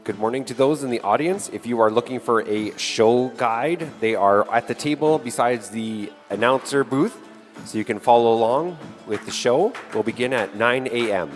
Good morning to those in the audience. If you are looking for a show guide, they are at the table besides the announcer booth, so you can follow along with the show. We'll begin at 9 a.m.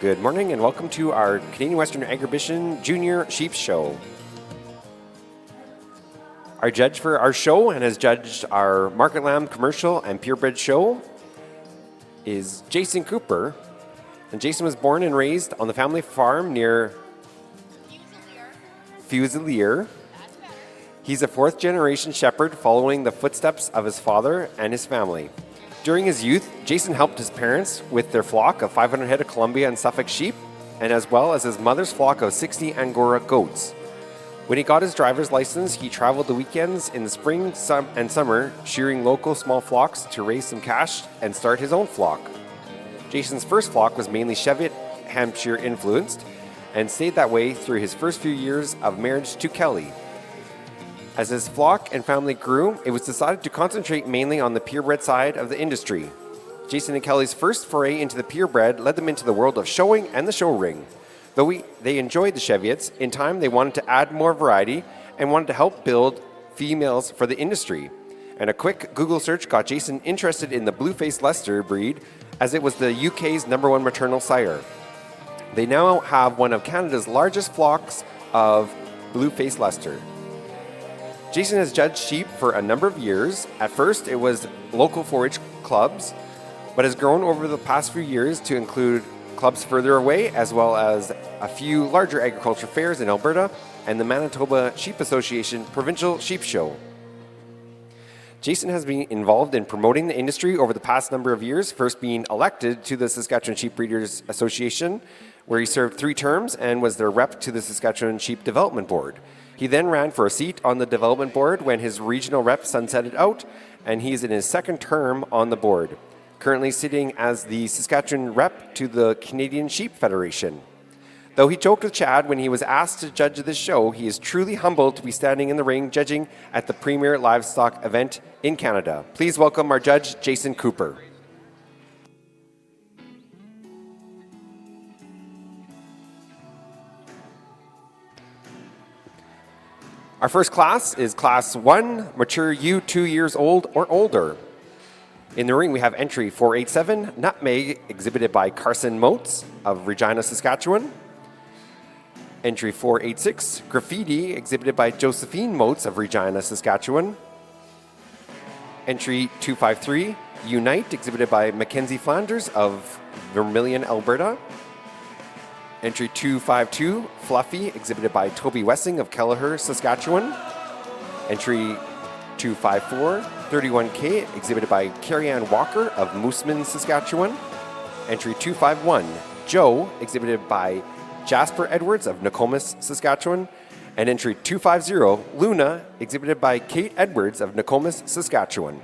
Good morning and welcome to our Canadian Western Agribition Junior Sheep Show. Our judge for our show and has judged our Market Lamb commercial and purebred show is Jason Cooper. And Jason was born and raised on the family farm near Fusilier. He's a fourth generation shepherd following the footsteps of his father and his family. During his youth, Jason helped his parents with their flock of 500 head of Columbia and Suffolk sheep, and as well as his mother's flock of 60 Angora goats. When he got his driver's license, he traveled the weekends in the spring and summer, shearing local small flocks to raise some cash and start his own flock. Jason's first flock was mainly Cheviot Hampshire influenced, and stayed that way through his first few years of marriage to Kelly. As his flock and family grew, it was decided to concentrate mainly on the purebred side of the industry. Jason and Kelly's first foray into the purebred led them into the world of showing and the show ring. Though they enjoyed the Cheviots, in time they wanted to add more variety and wanted to help build females for the industry. And a quick Google search got Jason interested in the Blue-Faced Leicester breed, as it was the UK's #1 maternal sire. They now have one of Canada's largest flocks of Blue-Faced Leicester. Jason has judged sheep for a number of years. At first, it was local 4-H clubs, but has grown over the past few years to include clubs further away, as well as a few larger agriculture fairs in Alberta and the Manitoba Sheep Association Provincial Sheep Show. Jason has been involved in promoting the industry over the past number of years, first being elected to the Saskatchewan Sheep Breeders Association, where he served 3 terms and was their rep to the Saskatchewan Sheep Development Board. He then ran for a seat on the development board when his regional rep sunsetted out, and he is in his second term on the board, currently sitting as the Saskatchewan rep to the Canadian Sheep Federation. Though he joked with Chad when he was asked to judge this show, he is truly humbled to be standing in the ring judging at the premier livestock event in Canada. Please welcome our judge, Jason Cooper. Our first class is Class 1, mature ewe 2 years old or older. In the ring, we have entry 487, Nutmeg, exhibited by Carson Motes of Regina, Saskatchewan. Entry 486, Graffiti, exhibited by Josephine Motes of Regina, Saskatchewan. Entry 253, Unite, exhibited by Mackenzie Flanders of Vermilion, Alberta. Entry 252, Fluffy, exhibited by Toby Wessing of Kelleher, Saskatchewan. Entry 254, 31K, exhibited by Carrie-Ann Walker of Mooseman, Saskatchewan. Entry 251, Joe, exhibited by Jasper Edwards of Nokomis, Saskatchewan. and entry 250, Luna, exhibited by Kate Edwards of Nokomis, Saskatchewan.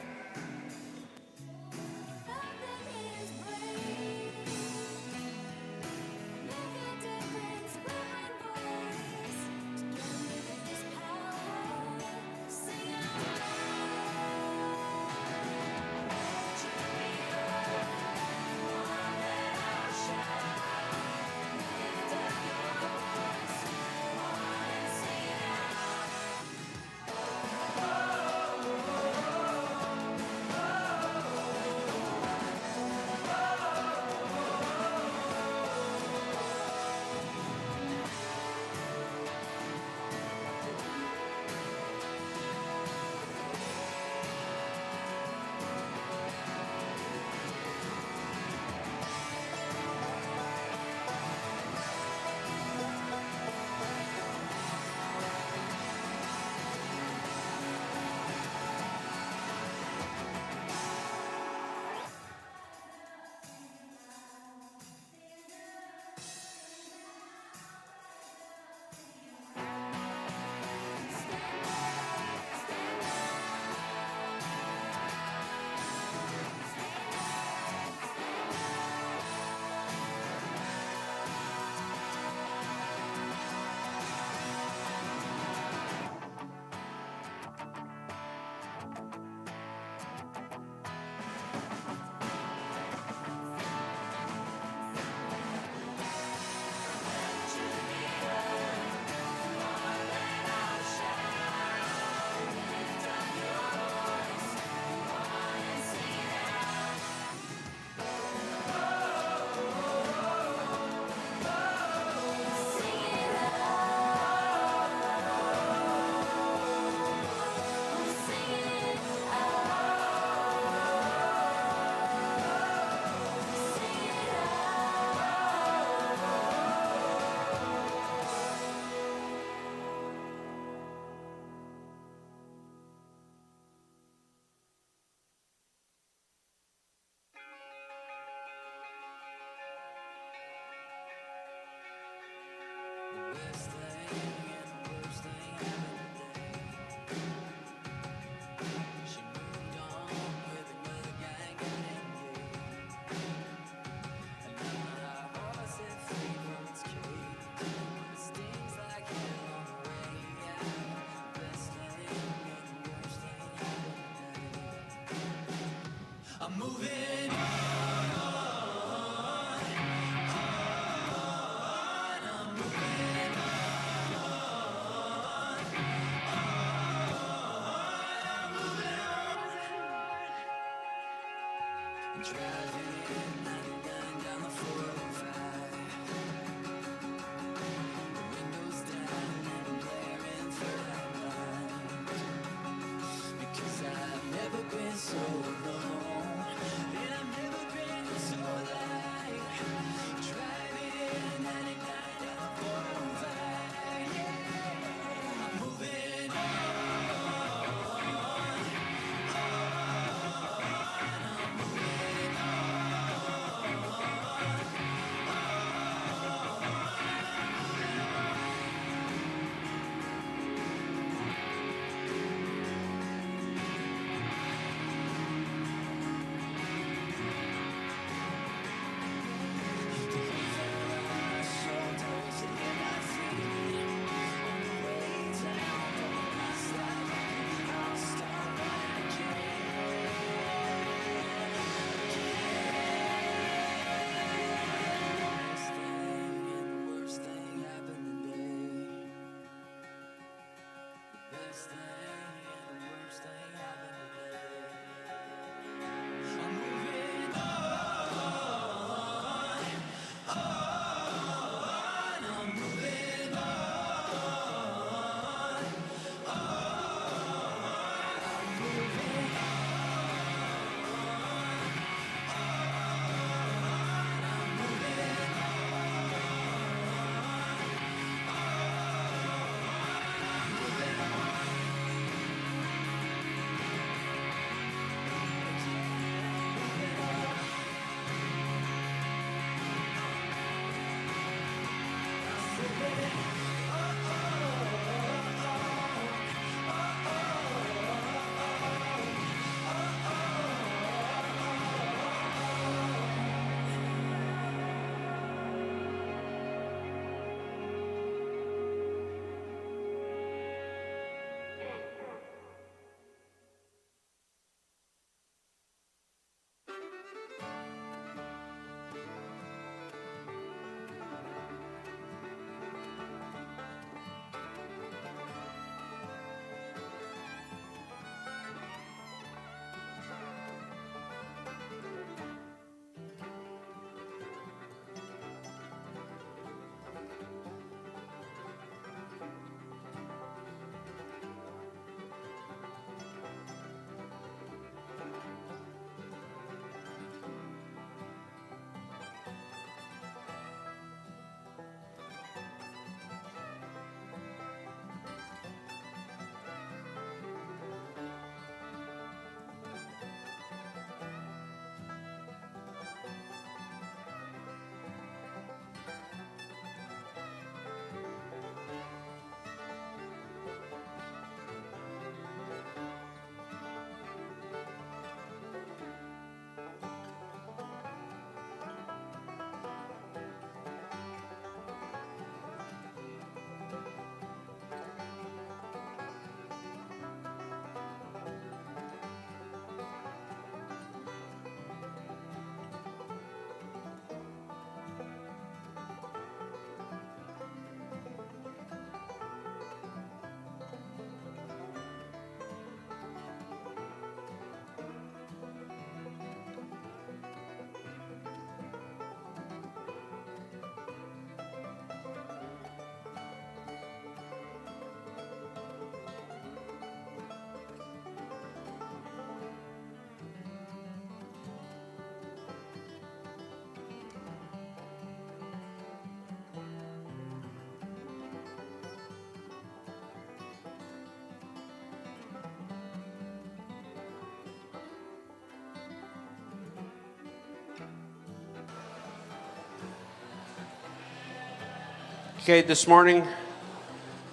Okay, this morning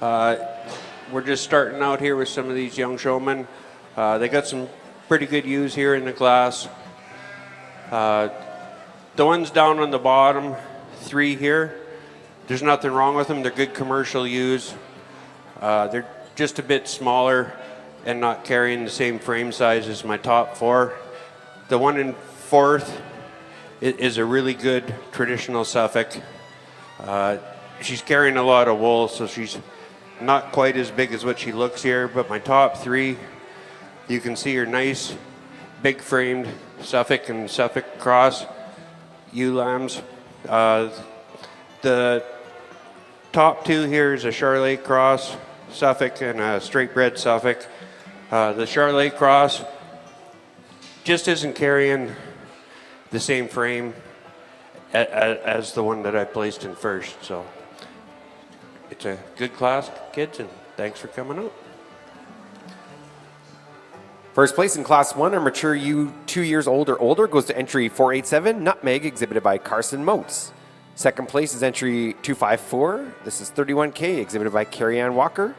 we're just starting out here with some of these young showmen. They got some pretty good ewes here in the class. The ones down on the bottom, 3 here, there's nothing wrong with them. They're good commercial ewes. They're just a bit smaller and not carrying the same frame size as my top 4. The one in 4th is a really good traditional Suffolk. She's carrying a lot of wool, so she's not quite as big as what she looks here, but my top 3, you can see her nice, big framed Suffolk and Suffolk cross ewe lambs. The top 2 here is a Charolais cross Suffolk and a straight bred Suffolk. The Charolais cross just isn't carrying the same frame as the one that I placed in first. So it's a good class, kids, and thanks for coming out. First place in Class 1, a mature ewe 2 years old or older, goes to entry 487, Nutmeg, exhibited by Carson Motes. Second place is entry 254. This is 31K, exhibited by Carrie Ann Walker.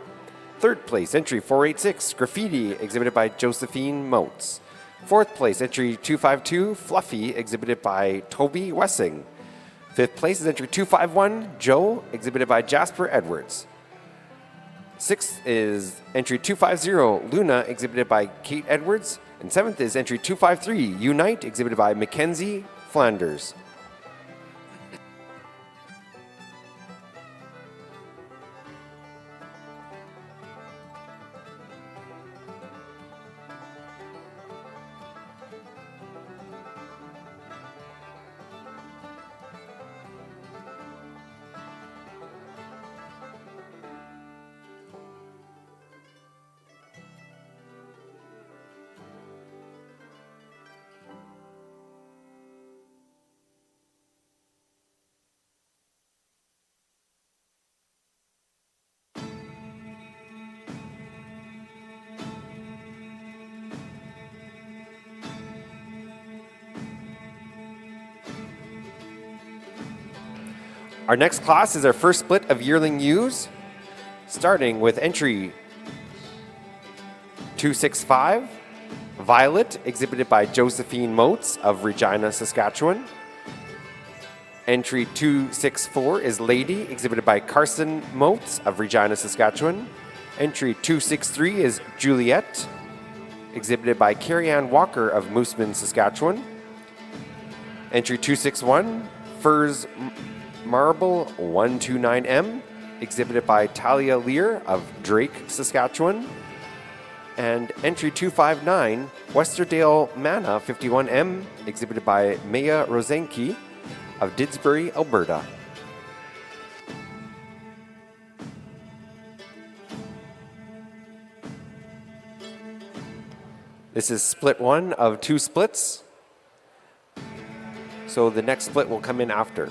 Third place, entry 486, Graffiti, exhibited by Josephine Motes. Fourth place, entry 252, Fluffy, exhibited by Toby Wessing. Fifth place is entry 251, Joe, exhibited by Jasper Edwards. Sixth is entry 250, Luna, exhibited by Kate Edwards. And seventh is entry 253, Unite, exhibited by Mackenzie Flanders. Our next class is our first split of yearling ewes, starting with entry 265, Violet, exhibited by Josephine Motes of Regina, Saskatchewan. Entry 264 is Lady, exhibited by Carson Motes of Regina, Saskatchewan. Entry 263 is Juliet, exhibited by Carrie Ann Walker of Mooseman, Saskatchewan. Entry 261, Furs Marble 129M, exhibited by Talia Lear of Drake, Saskatchewan. And entry 259, Westerdale Manna 51M, exhibited by Maya Rosenke of Didsbury, Alberta. This is split 1 of 2 splits, so the next split will come in after.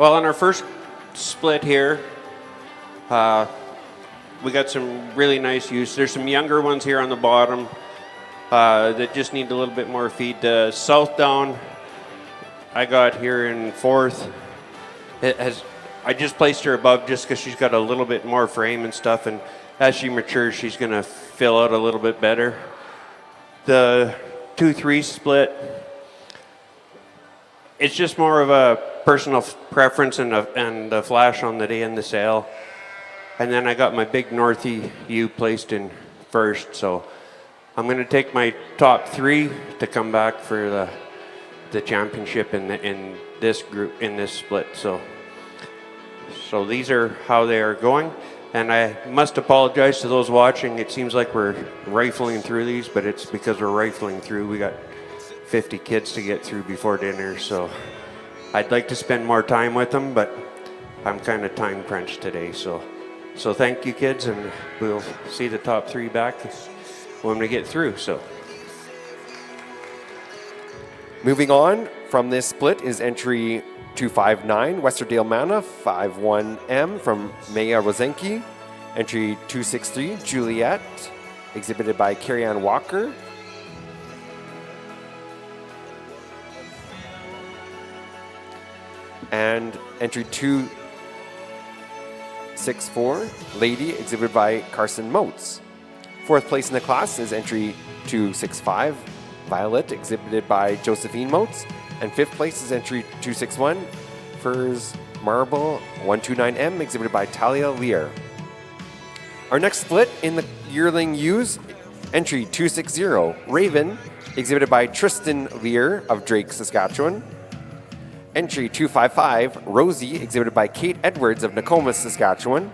Well, on our first split here, we got some really nice use. There's some younger ones here on the bottom that just need a little bit more feed. South down, I got here in fourth. I just placed her above just because she's got a little bit more frame and stuff, and as she matures, she's going to fill out a little bit better. The 2-3 split, it's just more of a personal preference and the flash on the day in the sale. And then I got my big Northy ewe placed in first, so I'm going to take my top 3 to come back for the championship in this group, in this split. So these are how they are going. And I must apologize to those watching. It seems like we're rifling through these, but it's because we're rifling through. We got 50 kids to get through before dinner, so I'd like to spend more time with them, but I'm kind of time crunched today. So thank you, kids, and we'll see the top 3 back when we get through. So Moving on from this split is entry 259, Westerdale Mana, 51M from Maya Rosenke. Entry 263, Juliet, exhibited by Carrie-Ann Walker. And entry 264, Lady, exhibited by Carson Motes. Fourth place in the class is entry 265, Violet, exhibited by Josephine Motes. And fifth place is entry 261, Furs Marble 129M, exhibited by Talia Lear. Our next split in the yearling ewes, entry 260, Raven, exhibited by Tristan Lear of Drake, Saskatchewan. Entry 255, Rosie, exhibited by Kate Edwards of Nokomis, Saskatchewan.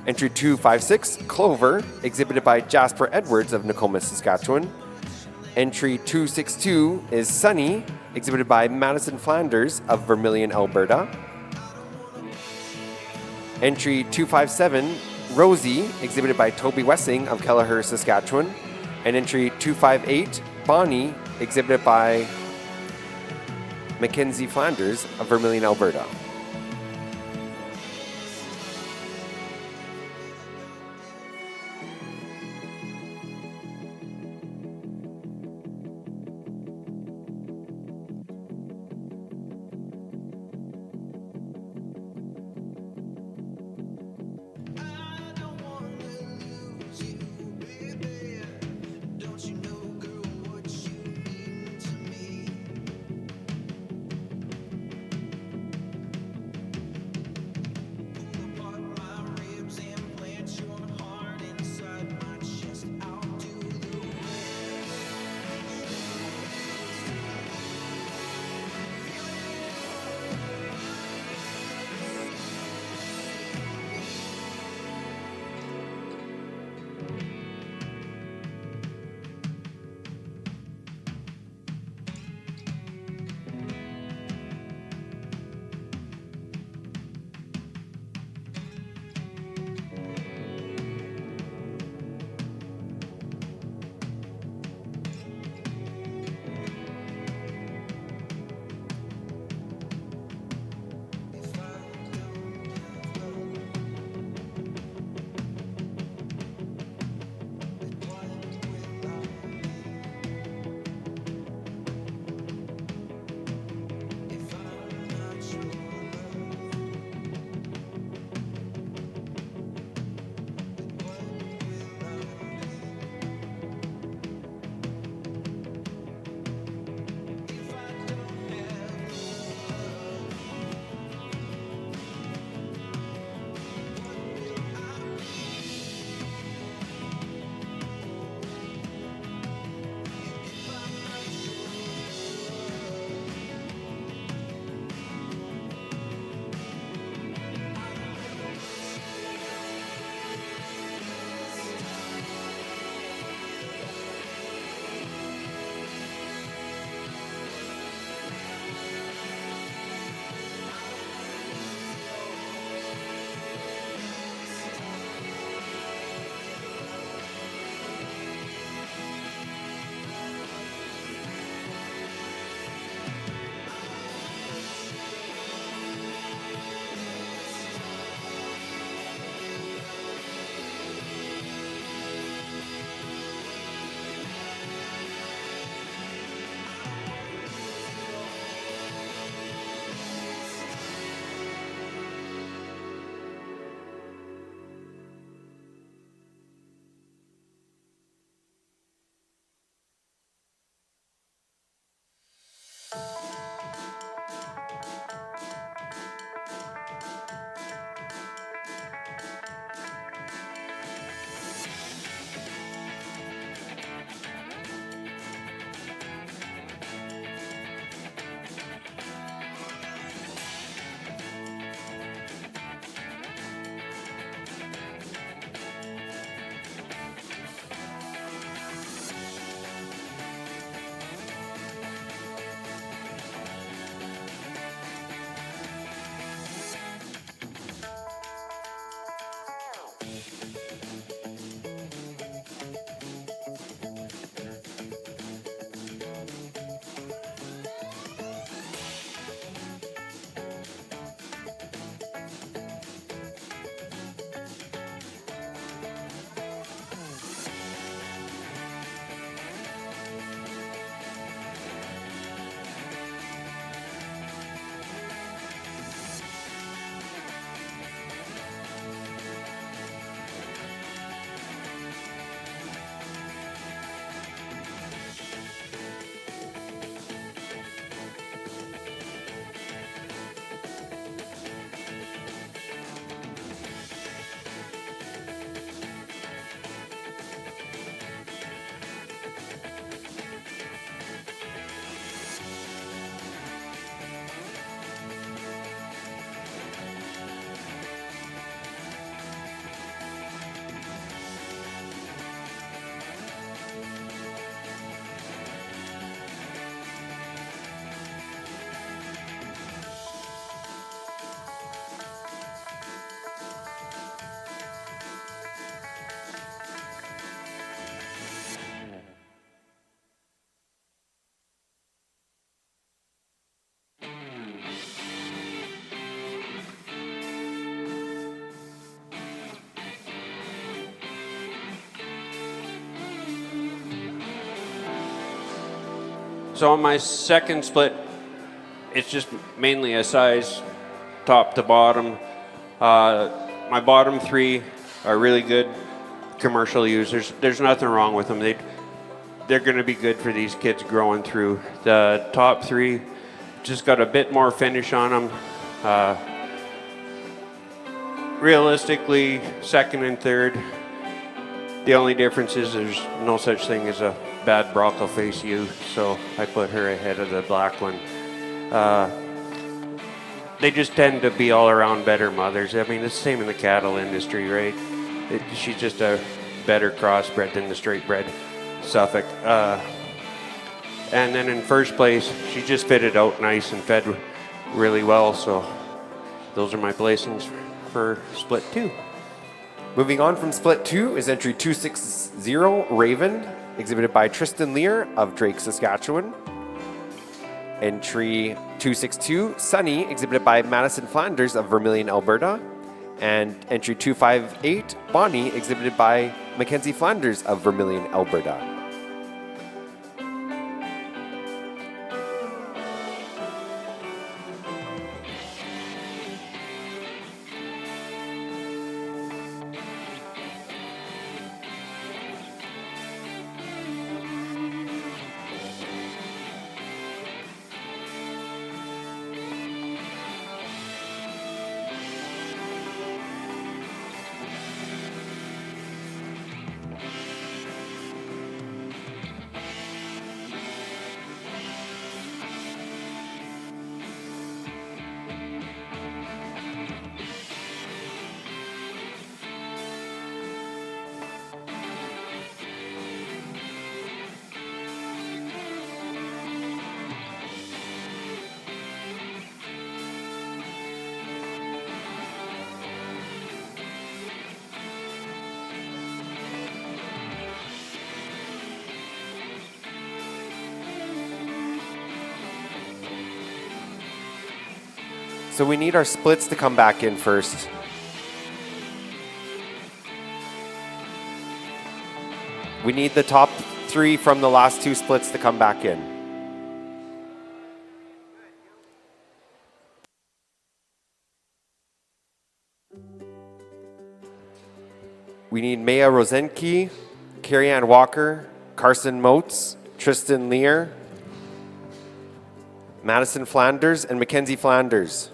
Entry 256, Clover, exhibited by Jasper Edwards of Nokomis, Saskatchewan. Entry 262 is Sunny, exhibited by Madison Flanders of Vermilion, Alberta. Entry 257, Rosie, exhibited by Toby Wessing of Kelleher, Saskatchewan. And entry 258, Bonnie, exhibited by Mackenzie Flanders of Vermilion, Alberta. So on my second split, it's just mainly a size top to bottom. My bottom 3 are really good commercial users. There's nothing wrong with them. They're going to be good for these kids growing through. The top 3 just got a bit more finish on them. Realistically, second and third, the only difference is there's no such thing as a bad broccoli face ewe, so I put her ahead of the black one. They just tend to be all around better mothers. I mean, it's the same in the cattle industry, right? She's just a better crossbred than the straight bred Suffolk. And then in first place, she just fitted out nice and fed really well, so those are my placings for split 2. Moving on from split 2 is entry 260 Raven, exhibited by Tristan Lear of Drake, Saskatchewan. Entry 262 Sunny, exhibited by Madison Flanders of Vermilion, Alberta. And entry 258 Bonnie, exhibited by Mackenzie Flanders of Vermilion, Alberta. So we need our splits to come back in first. We need the top 3 from the last 2 splits to come back in. We need Maya Rosenke, Carrie Ann Walker, Carson Motes, Tristan Lear, Madison Flanders, and Mackenzie Flanders.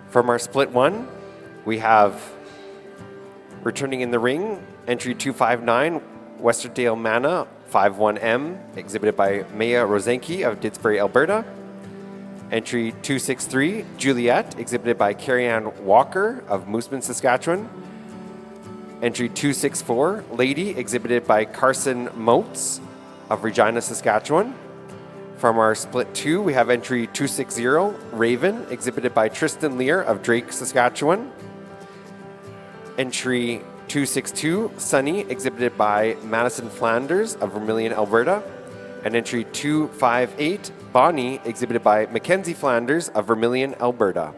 From our split 1, we have returning in the ring, entry 259, Westerdale Manna 51M, exhibited by Maya Rosenke of Didsbury, Alberta. Entry 263, Juliet, exhibited by Carrie Ann Walker of Mooseman, Saskatchewan. Entry 264, Lady, exhibited by Carson Motes of Regina, Saskatchewan. From our split 2, we have entry 260, Raven, exhibited by Tristan Lear of Drake, Saskatchewan. Entry 262, Sunny, exhibited by Madison Flanders of Vermilion, Alberta. And entry 258, Bonnie, exhibited by Mackenzie Flanders of Vermilion, Alberta.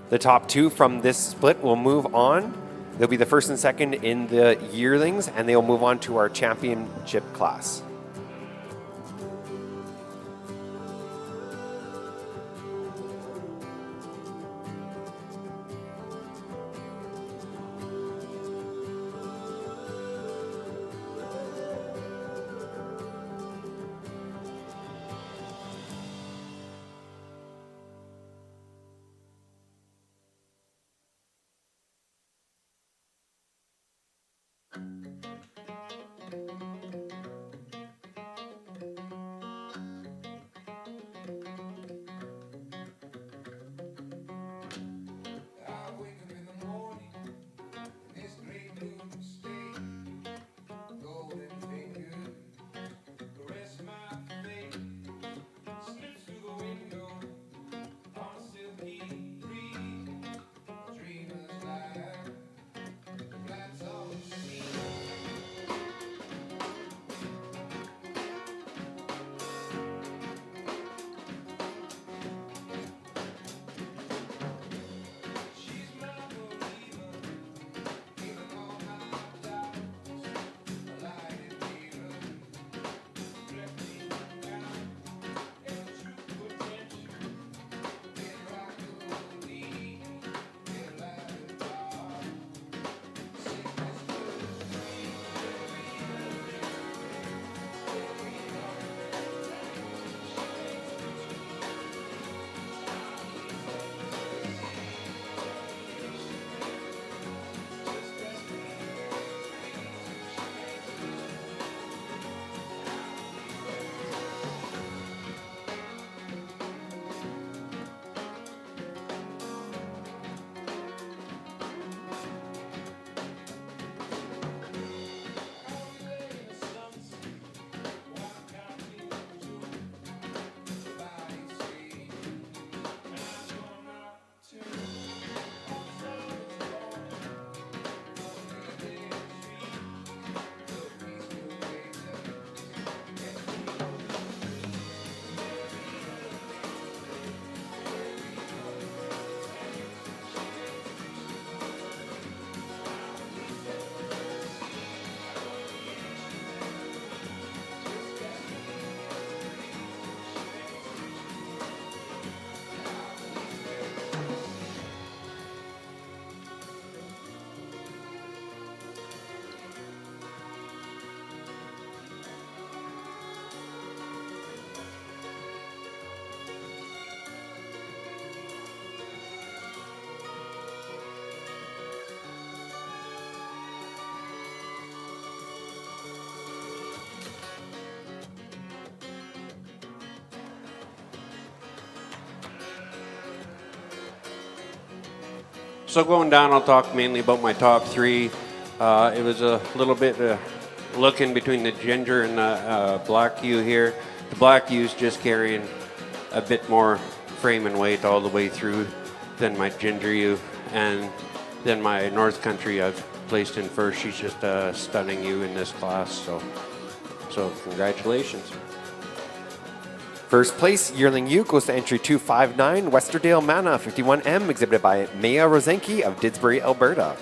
The top two from this split will move on. They'll be the first and second in the yearlings, and they will move on to our championship class. So going down, I'll talk mainly about my top three. It was a little bit looking between the ginger and the black hue here. The black hue is just carrying a bit more frame and weight all the way through than my ginger hue. And then my North Country I've placed in first. She's just a stunning hue in this class. So congratulations. First place, yearling ewe, goes to entry 259, Westerdale Mana 51M, exhibited by Maya Rosenke of Didsbury, Alberta.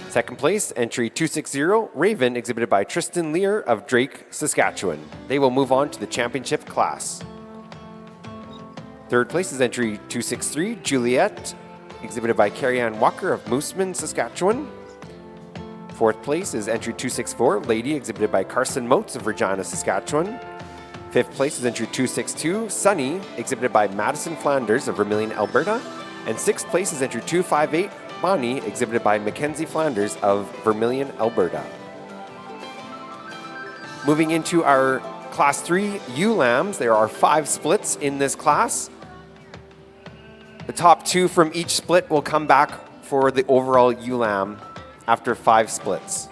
Second place, entry 260, Raven, exhibited by Tristan Lear of Drake, Saskatchewan. They will move on to the championship class. Third place is entry 263, Juliet, exhibited by Carrie-Ann Walker of Mooseman, Saskatchewan. Fourth place is entry 264, Lady, exhibited by Carson Motes of Regina, Saskatchewan. Fifth place is entry 262, Sunny, exhibited by Madison Flanders of Vermilion, Alberta. And sixth place is entry 258, Bonnie, exhibited by Mackenzie Flanders of Vermilion, Alberta. Moving into our Class 3 ewe lambs, there are 5 splits in this class. The top 2 from each split will come back for the overall ewe lamb after 5 splits.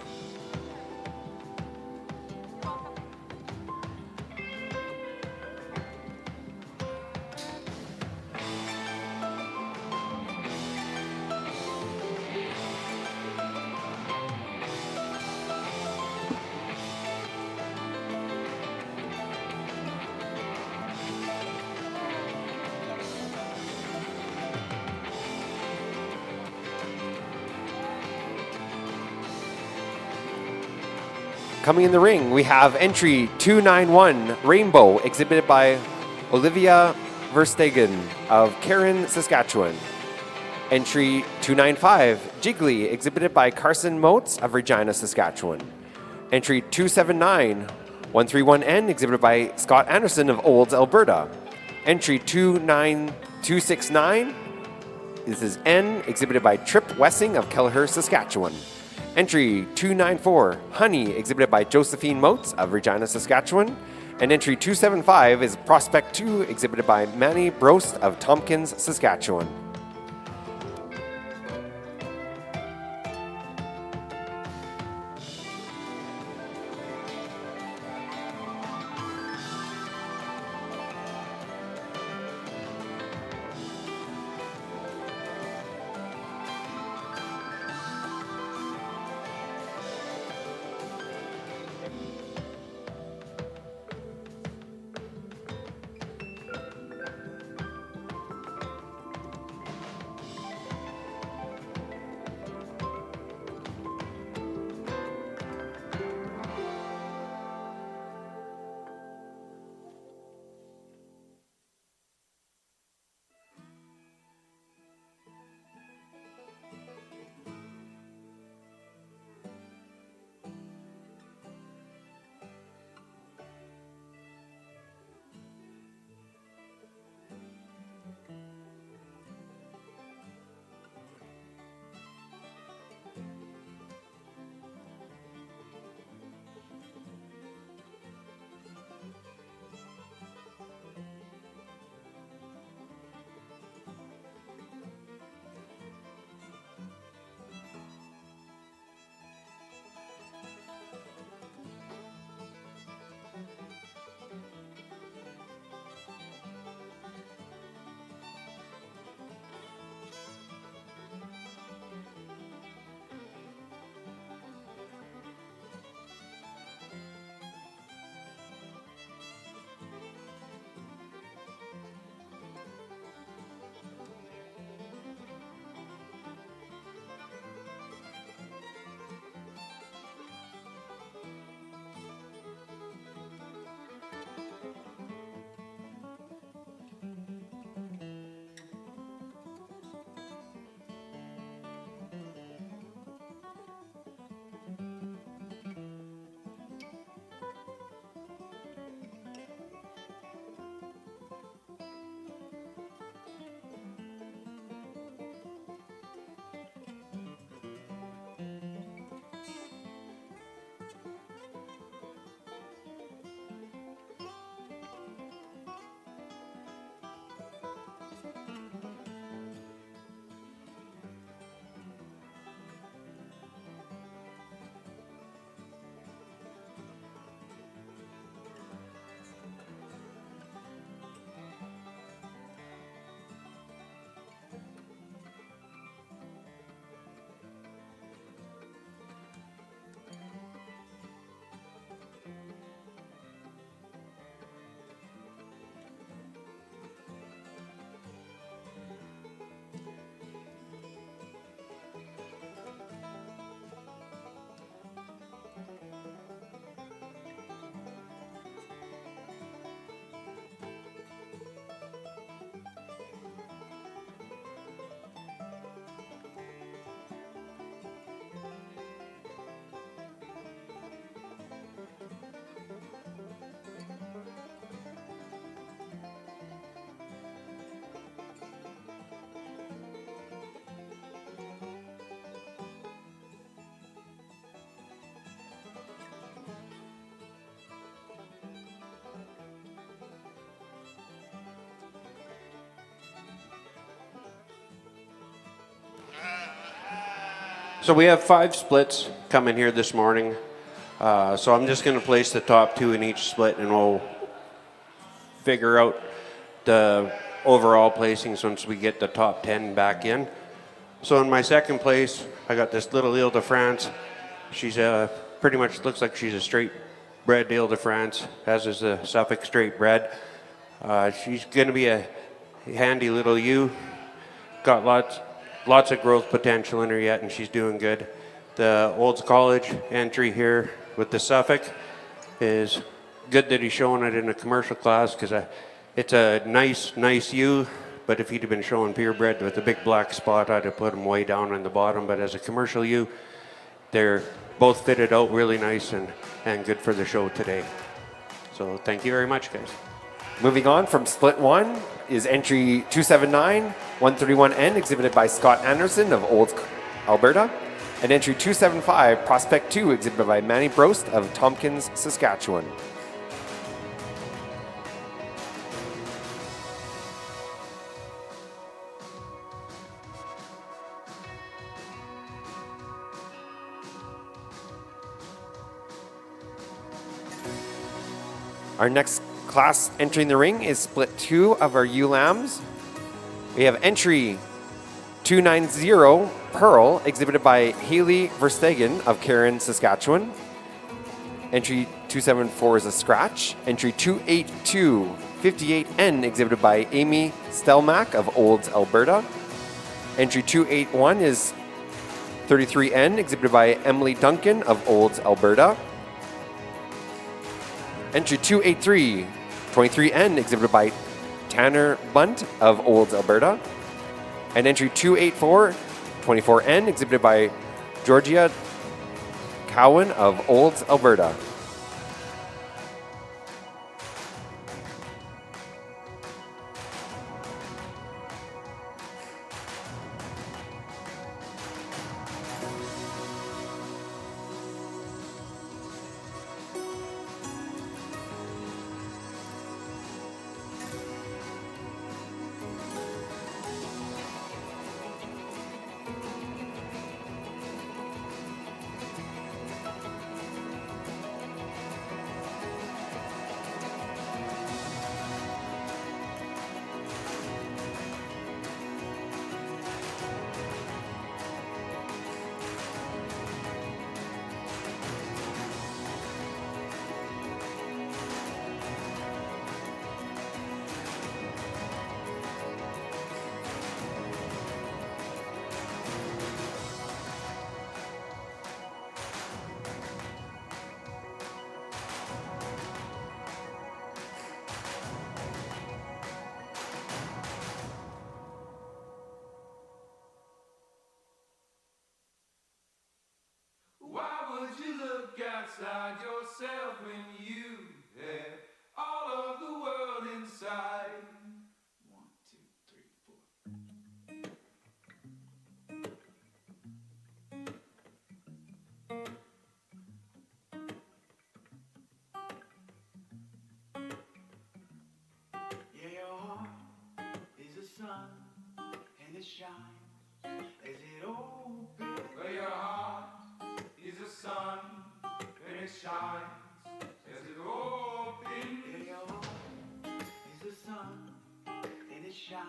Coming in the ring, we have entry 291, Rainbow, exhibited by Olivia Verstegen of Karen, Saskatchewan. Entry 295, Jiggly, exhibited by Carson Motes of Regina, Saskatchewan. Entry 279, 131N, exhibited by Scott Anderson of Olds, Alberta. Entry 29269, this is N, exhibited by Trip Wessing of Kelleher, Saskatchewan. Entry 294, Honey, exhibited by Josephine Motes of Regina, Saskatchewan. And entry 275 is Prospect 2, exhibited by Manny Brost of Tompkins, Saskatchewan. So we have 5 splits coming here this morning. So I'm just going to place the top 2 in each split, and we'll figure out the overall placings once we get the top 10 back in. So in my second place, I got this little Ile de France. She's pretty much looks like she's a straight bred Ile de France, as is the Suffolk straight bred. She's going to be a handy little ewe. Got lots of growth potential in her yet, and she's doing good. The Olds College entry here with the Suffolk is good that he's showing it in a commercial class, because it's a nice ewe. But if he'd have been showing purebred with a big black spot, I'd have put him way down on the bottom. But as a commercial ewe, they're both fitted out really nice and good for the show today. So thank you very much, guys. Moving on from split 1 is entry 279, 131N, exhibited by Scott Anderson of Olds, Alberta. And entry 275, Prospect 2, exhibited by Manny Brost of Tompkins, Saskatchewan. Our next class entering the ring is split 2 of our ewe lambs. We have entry 290, Pearl, exhibited by Haley Verstegen of Karen, Saskatchewan. Entry 274 is a scratch. Entry 282, 58N, exhibited by Amy Stelmack of Olds, Alberta. Entry 281 is 33N, exhibited by Emily Duncan of Olds, Alberta. Entry 283, 23N, exhibited by Tanner Bunt of Olds, Alberta. And entry 284, 24N, exhibited by Georgia Cowan of Olds, Alberta. Outside yourself when you have all of the world inside. 1, 2, 3, 4. Yeah, your heart is a sun and it shines as it opens. Well, your heart is a sun and it shines as it opens. Yeah, your heart is a sun and it shines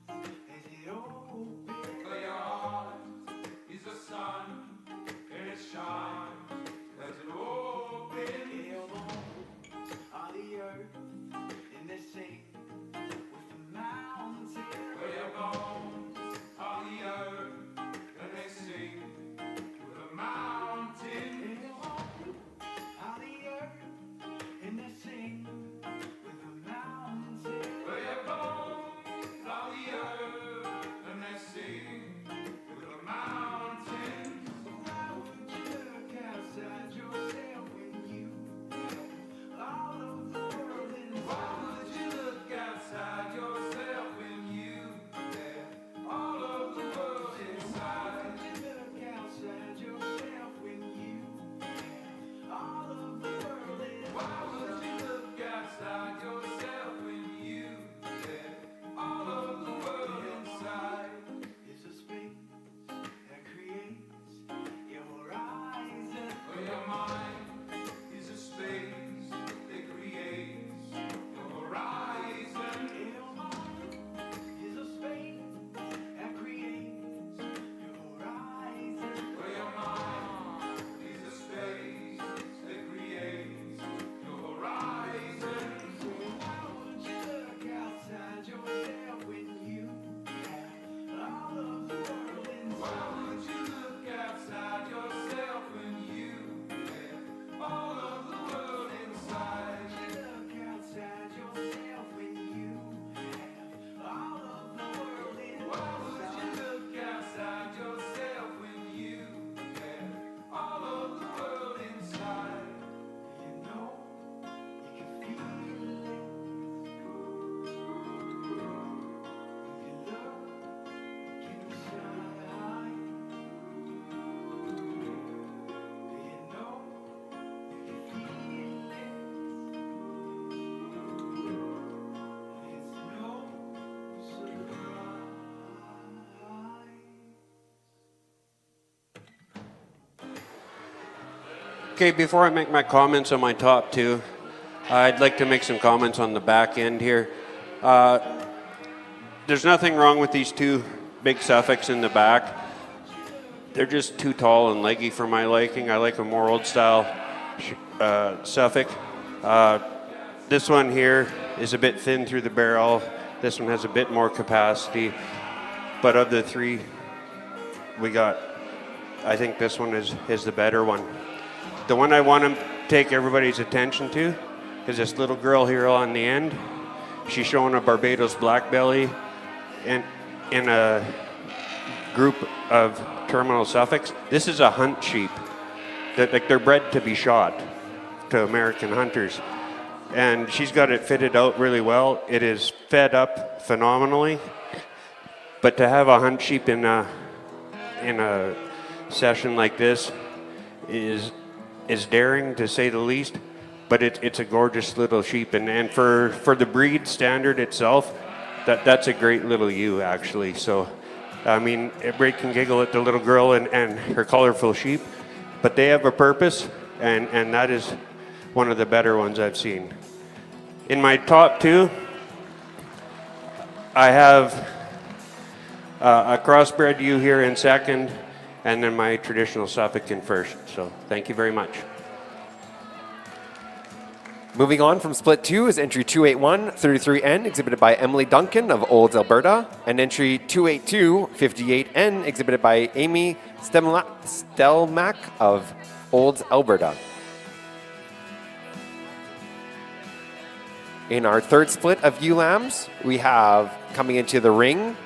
as it opens. Well, your heart is a sun and it shines as it opens. Yeah, your bones are the earth and they sing with the mountains. Well, your bones are the earth and they sing with the mountains. Yeah, your bones are the earth and they sing with the mountains. Well, your bones are the earth and they sing with the mountains. So why would you look Okay, before I make my comments on my top two, I'd like to make some comments on the back end here. There's nothing wrong with these two big Suffolks in the back. They're just too tall and leggy for my liking. I like a more old style Suffolk. This one here is a bit thin through the barrel. This one has a bit more capacity. But of the three we got, I think this one is the better one. The one I want to take everybody's attention to is this little girl here on the end. She's showing a Barbados black belly in a group of terminal Suffolks. This is a hunt sheep. They're bred to be shot to American hunters. And she's got it fitted out really well. It is fed up phenomenally. But to have a hunt sheep in a session like this is daring, to say the least. But it's a gorgeous little sheep, and for the breed standard itself, that's a great little ewe actually. So, I mean, everybody can giggle at the little girl and her colorful sheep, but they have a purpose, and that is one of the better ones I've seen. In my top two, I have a crossbred ewe here in second, and then my traditional Suffolk in first. So, thank you very much. Moving on from split 2 is entry 281, 33N, exhibited by Emily Duncan of Olds, Alberta, and entry 282, 58N, exhibited by Amy Stelmack of Olds, Alberta. In our third split of ewe lambs, we have coming into the ring,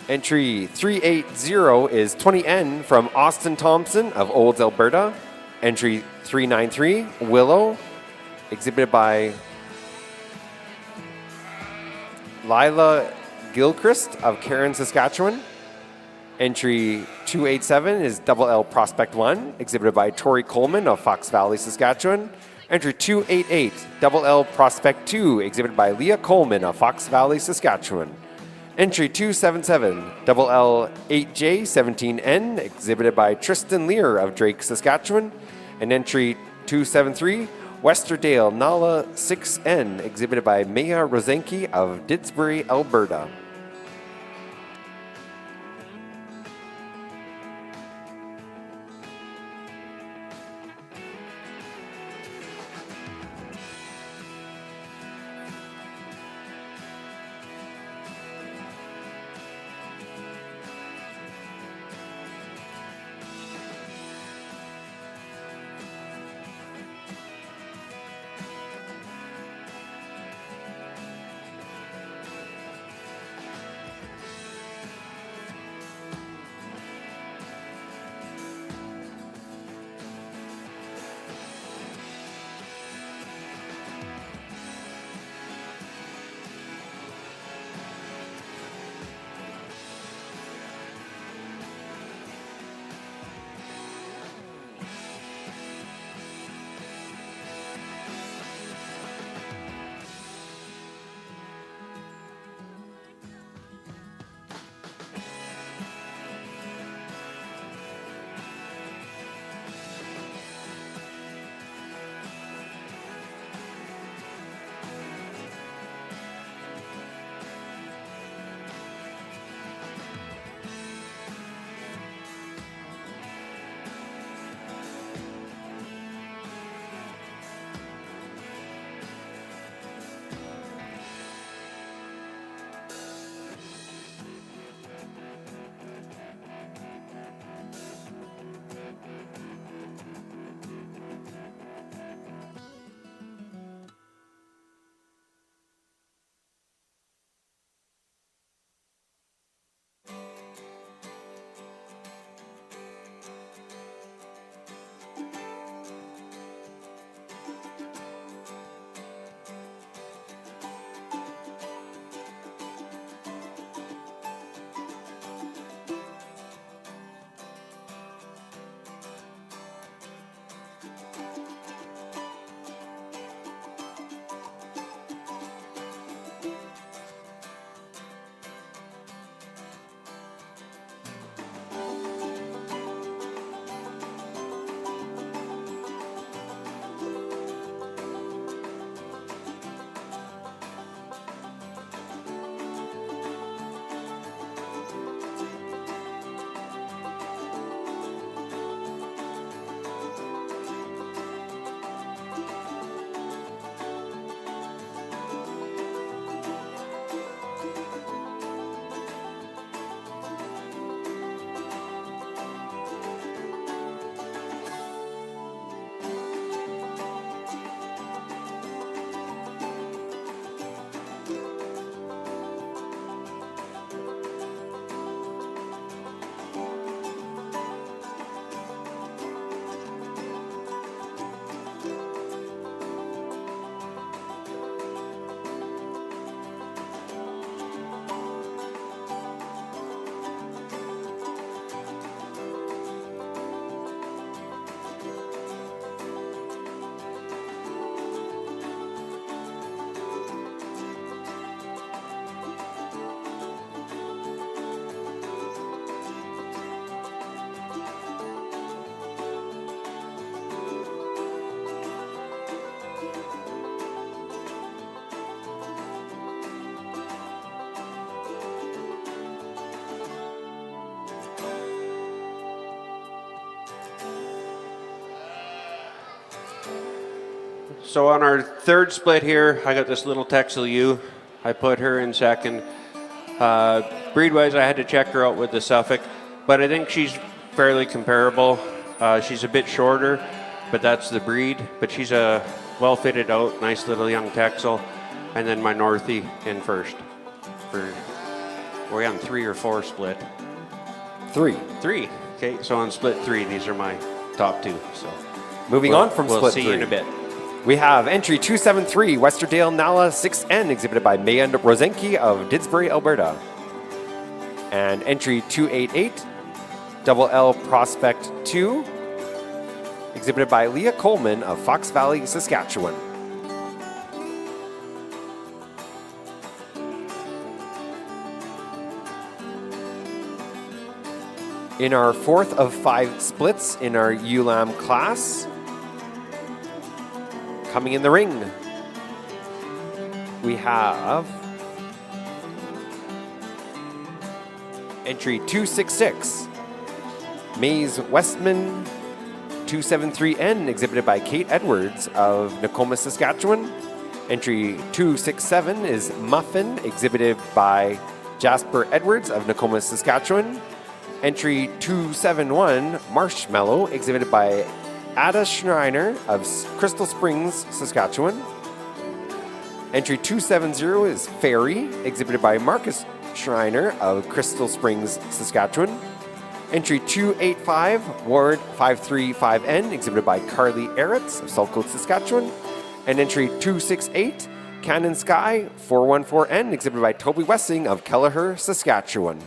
entry 380 is 20N from Austin Thompson of Olds, Alberta. Entry 393, Willow, exhibited by Lila Gilchrist of Cairns, Saskatchewan. Entry 287 is Double L Prospect 1, exhibited by Tori Coleman of Fox Valley, Saskatchewan. Entry 288, Double L Prospect 2, exhibited by Leah Coleman of Fox Valley, Saskatchewan. Entry 277, Double L 8J17N, exhibited by Tristan Lear of Drake, Saskatchewan. And entry 273, Westerdale Nala 6N, exhibited by Maya Rosenke of Didsbury, Alberta. So on our third split here, I got this little Texel U. I put her in second. Breed-wise, I had to check her out with the Suffolk, but I think she's fairly comparable. She's a bit shorter, but that's the breed. But she's a well-fitted out, nice little young Texel. And then my Northie in first. Are we on 3 or 4 split? 3. 3. Okay, so on split 3, these are my top 2. So Moving on from we'll split see 3. you in a bit. We have entry 273, Westerdale Nala 6N, exhibited by Mayan Rosenke of Didsbury, Alberta. And entry 288, Double L Prospect 2, exhibited by Leah Coleman of Fox Valley, Saskatchewan. In our 4th of 5 splits in our ULAM class, coming in the ring, we have entry 266, Maze Westman 273N, exhibited by Kate Edwards of Nakoma, Saskatchewan. Entry 267 is Muffin, exhibited by Jasper Edwards of Nakoma, Saskatchewan. Entry 271, Marshmallow, exhibited by Ada Schreiner of Crystal Springs, Saskatchewan. Entry 270 is Fairy, exhibited by Marcus Schreiner of Crystal Springs, Saskatchewan. Entry 285, Ward 535N, exhibited by Carly Eretz of Saltcote, Saskatchewan. And entry 268, Cannon Sky 414N, exhibited by Toby Wessing of Kelleher, Saskatchewan.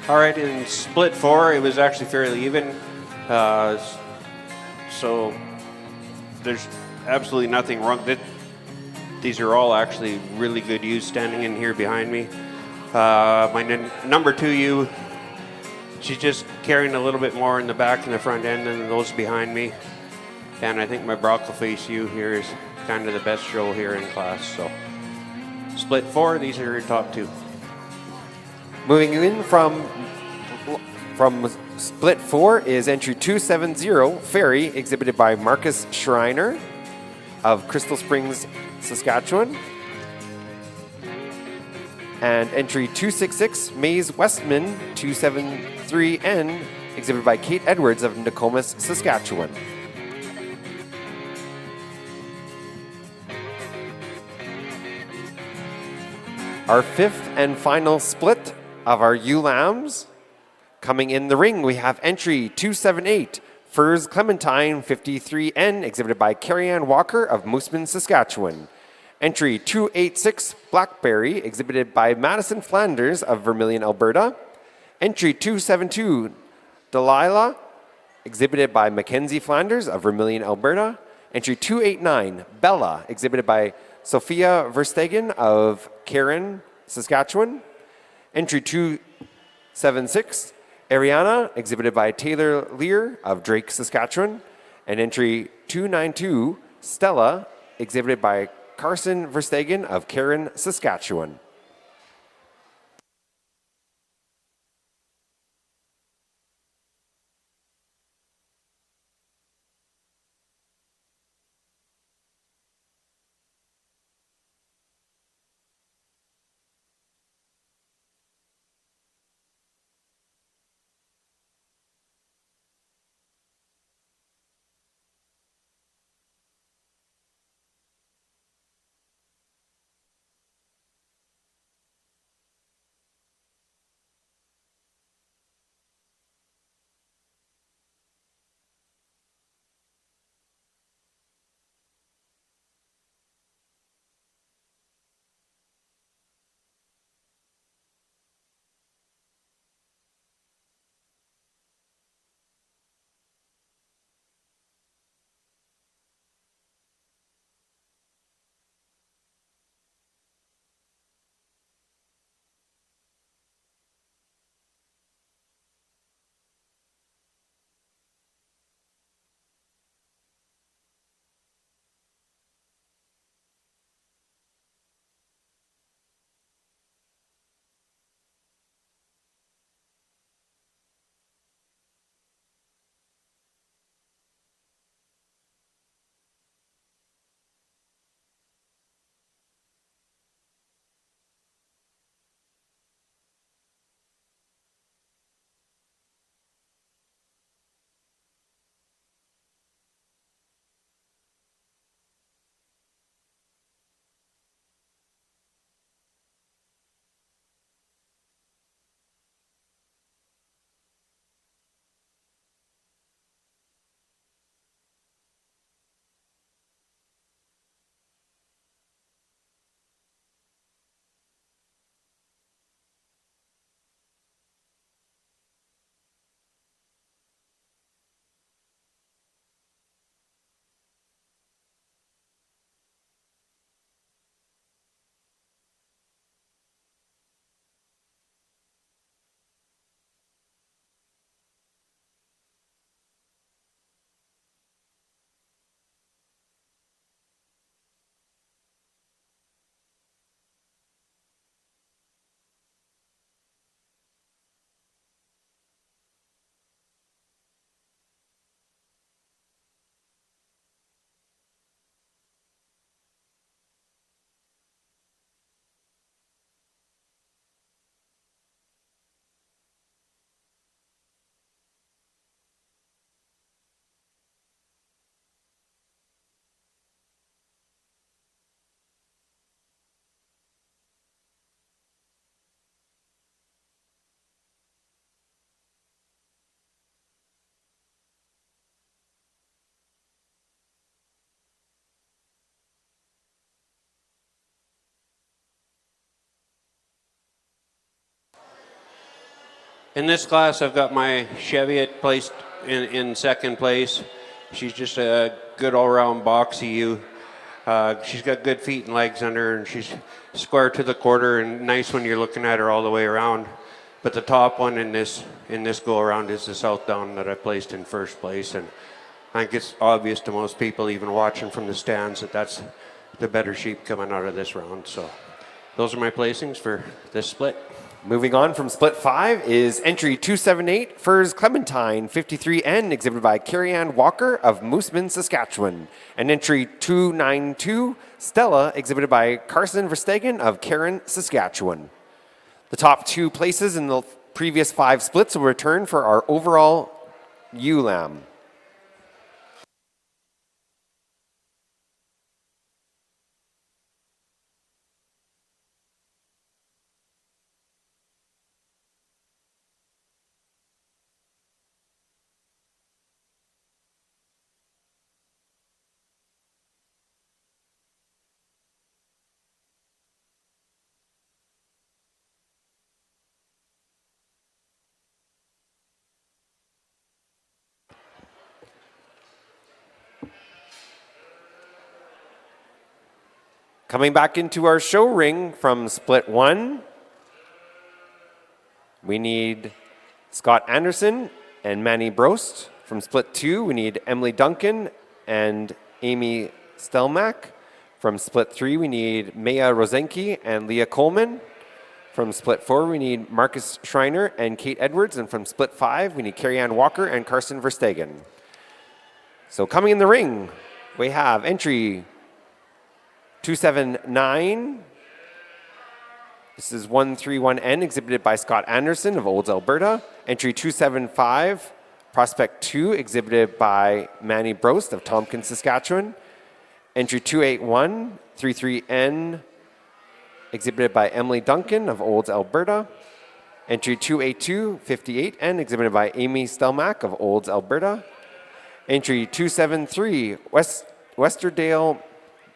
All right, in split 4, it was actually fairly even. Uh, so there's absolutely nothing wrong. These are all actually really good ewes standing in here behind me. My number 2 ewe, she's just carrying a little bit more in the back and the front end than those behind me. And I think my broccoli face ewe here is kind of the best show here in class. So split 4, these are your top 2. Moving in from split 4 is entry 270, Fairy, exhibited by Marcus Schreiner of Crystal Springs, Saskatchewan. And entry 266, Maze Westman 273N, exhibited by Kate Edwards of Nokomis, Saskatchewan. Our 5th and final split of our ewe lambs. Coming in the ring, we have entry 278, Furs Clementine 53N, exhibited by Carrie Ann Walker of Mooseman, Saskatchewan. Entry 286, Blackberry, exhibited by Madison Flanders of Vermilion, Alberta. Entry 272, Delilah, exhibited by Mackenzie Flanders of Vermilion, Alberta. Entry 289, Bella, exhibited by Sophia Verstegen of Karen, Saskatchewan. Entry 276, Ariana, exhibited by Taylor Lear of Drake, Saskatchewan. And entry 292, Stella, exhibited by Carson Verstegen of Karen, Saskatchewan. In this class, I've got my Cheviot placed in second place. She's just a good all-round boxy ewe. She's got good feet and legs under her, and she's square to the quarter and nice when you're looking at her all the way around. But the top one in this go-around is the South Down that I placed in first place, and I think it's obvious to most people, even watching from the stands, that that's the better sheep coming out of this round. So those are my placings for this split. Moving on from split 5 is entry 278, Furs Clementine 53N, exhibited by Carrie-Ann Walker of Mooseman, Saskatchewan. And entry 292, Stella, exhibited by Carson Verstegen of Cairn, Saskatchewan. The top 2 places in the previous 5 splits will return for our overall ewe lamb. Coming back into our show ring from split 1, we need Scott Anderson and Manny Brost. From split 2, we need Emily Duncan and Amy Stelmack. From split 3, we need Maya Rosenke and Leah Coleman. From split 4, we need Marcus Schreiner and Kate Edwards. And from split 5, we need Carrie-Ann Walker and Carson Verstegen. So coming in the ring, we have entry 279. This is 131N, exhibited by Scott Anderson of Olds, Alberta. Entry 275, Prospect 2, exhibited by Manny Brost of Tompkins, Saskatchewan. Entry 281, 33N, exhibited by Emily Duncan of Olds, Alberta. Entry 282, 58N, exhibited by Amy Stelmack of Olds, Alberta. Entry 273, Westerdale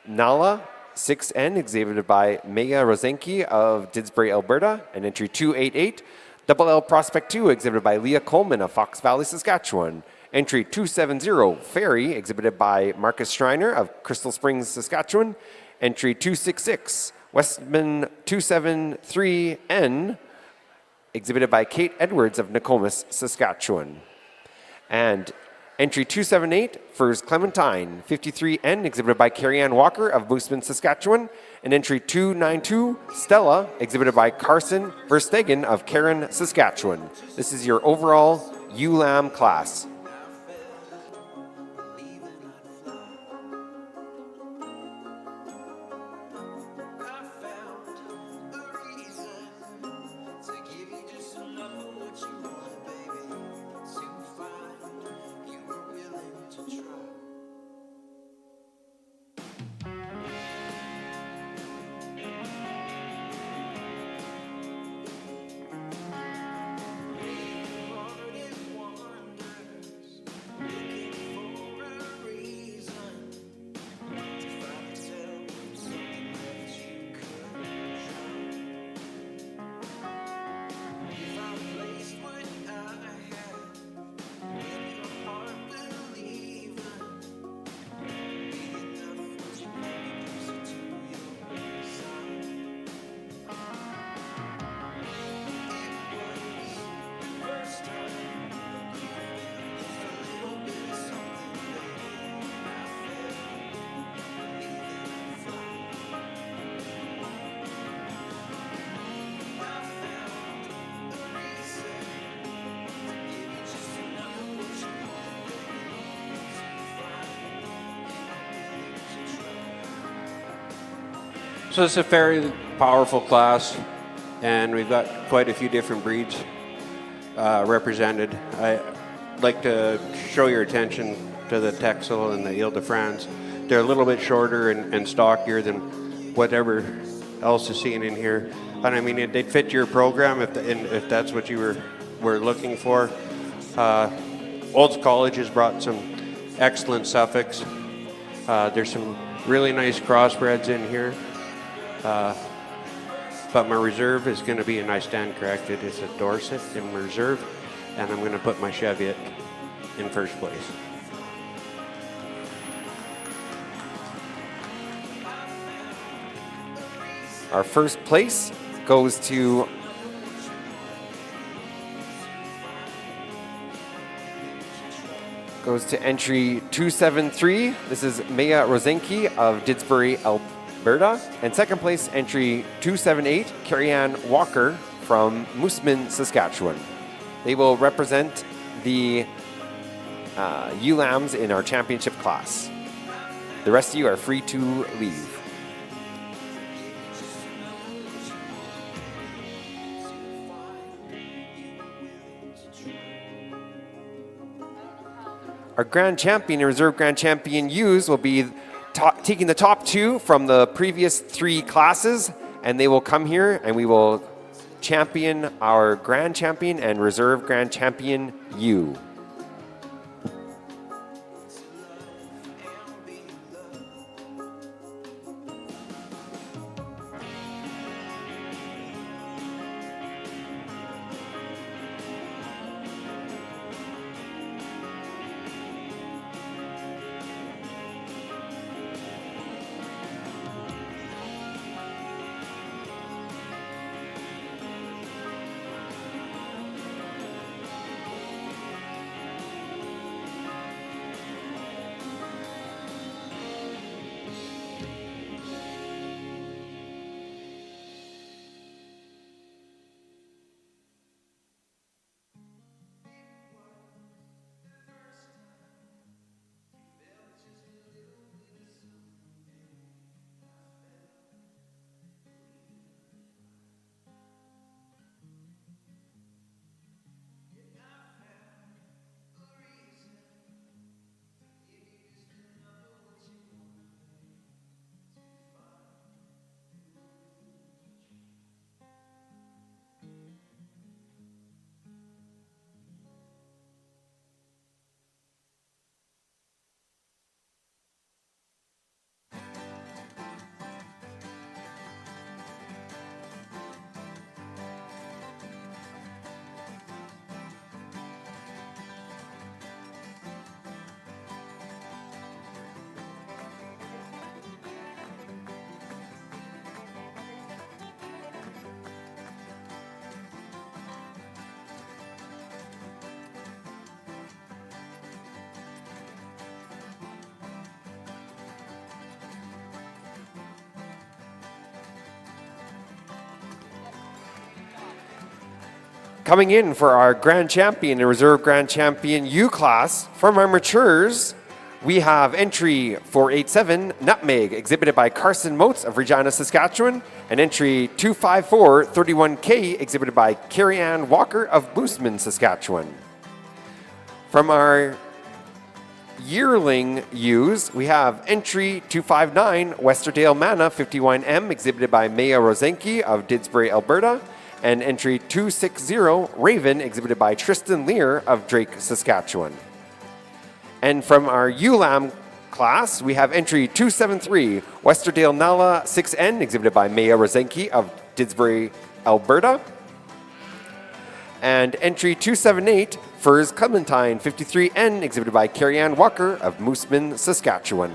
Nala, 6N, exhibited by Maya Rosenke of Didsbury, Alberta. And entry 288, Double L Prospect 2, exhibited by Leah Coleman of Fox Valley, Saskatchewan. Entry 270, Fairy, exhibited by Marcus Schreiner of Crystal Springs, Saskatchewan. Entry 266, Westman 273N, exhibited by Kate Edwards of Nokomis, Saskatchewan. And entry 278, Furs Clementine 53N, exhibited by Carrie-Ann Walker of Mooseman, Saskatchewan. And entry 292, Stella, exhibited by Carson Verstegen of Cairn, Saskatchewan. This is your overall ewe lamb class. So it's a very powerful class, and we've got quite a few different breeds represented. I'd like to show your attention to the Texel and the Ile-de-France. They're a little bit shorter and stockier than whatever else is seen in here. And I mean, they'd fit your program if that's what you were looking for. Olds College has brought some excellent Suffolks. There's some really nice crossbreds in here. But my reserve is going to be, and I stand corrected, it's a Dorset in reserve, and I'm going to put my Cheviot in first place. Our first place goes to entry 273. This is Maya Rosenke of Didsbury, Alberta. And second place, entry 278, Carrie-Ann Walker from Moosomin, Saskatchewan. They will represent the ULAMs in our championship class. The rest of you are free to leave. Our grand champion and reserve grand champion U's will be taking the top two from the previous three classes, and they will come here and we will champion our grand champion and reserve grand champion U. Coming in for our grand champion and reserve grand champion U class, from our matures, we have entry 487, Nutmeg, exhibited by Carson Motes of Regina, Saskatchewan, and entry 254, 31K, exhibited by Carrie-Ann Walker of Moosomin, Saskatchewan. From our yearling U's, we have entry 259, Westerdale Manna 51M, exhibited by Maya Rosenke of Didsbury, Alberta, and entry 260, Raven, exhibited by Tristan Lear of Drake, Saskatchewan. And from our ULAM class, we have entry 273, Westerdale Nala 6N, exhibited by Maya Rosenke of Didsbury, Alberta. And entry 278, Furs Clementine 53N, exhibited by Carrie-Ann Walker of Moosomin, Saskatchewan.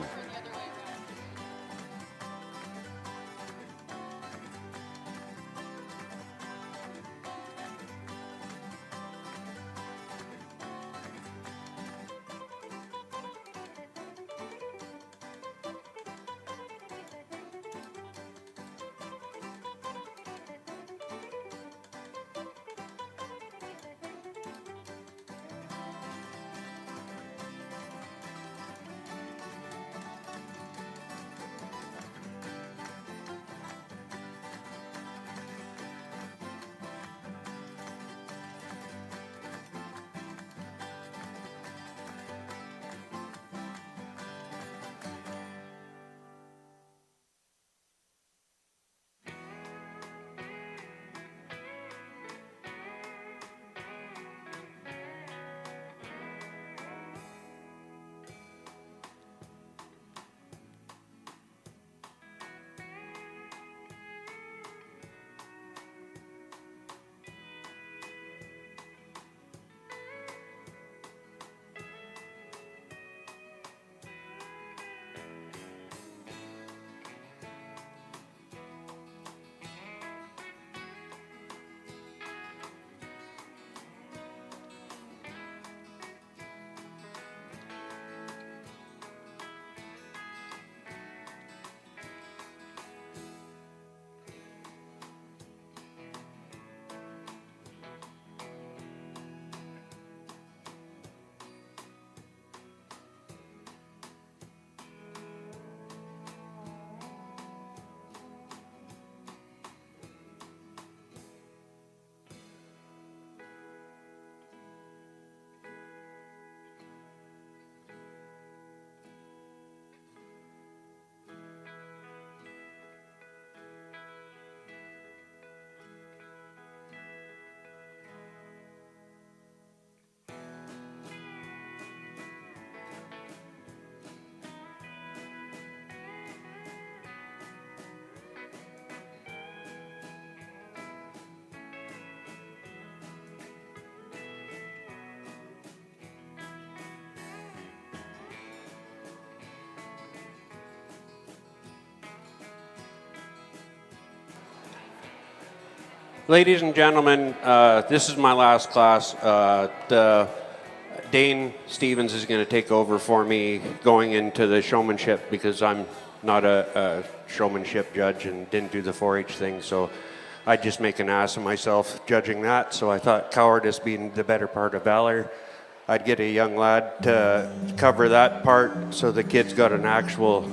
Ladies and gentlemen, this is my last class. Dane Stevens is going to take over for me going into the showmanship because I'm not a showmanship judge and didn't do the 4-H thing, so I'd just make an ass of myself judging that. So I thought cowardice being the better part of valor, I'd get a young lad to cover that part so the kid's got an actual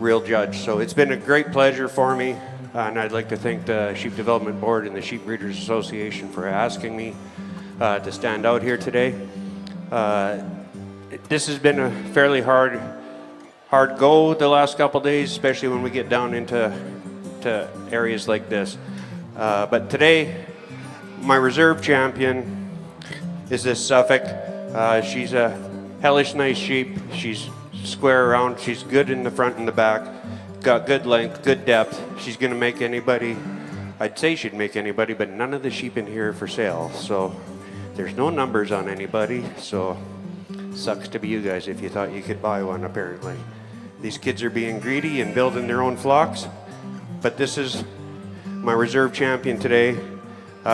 real judge. So it's been a great pleasure for me, and I'd like to thank the Sheep Development Board and the Sheep Breeders Association for asking me to stand out here today. This has been a fairly hard go the last couple days, especially when we get down into areas like this. But today, my reserve champion is this Suffolk. She's a hellish nice sheep. She's square around. She's good in the front and the back. Got good length, good depth. She's going to make anybody, I'd say she'd make anybody, but none of the sheep in here are for sale. So there's no numbers on anybody. So sucks to be you guys if you thought you could buy one, apparently. These kids are being greedy and building their own flocks. But this is my reserve champion today.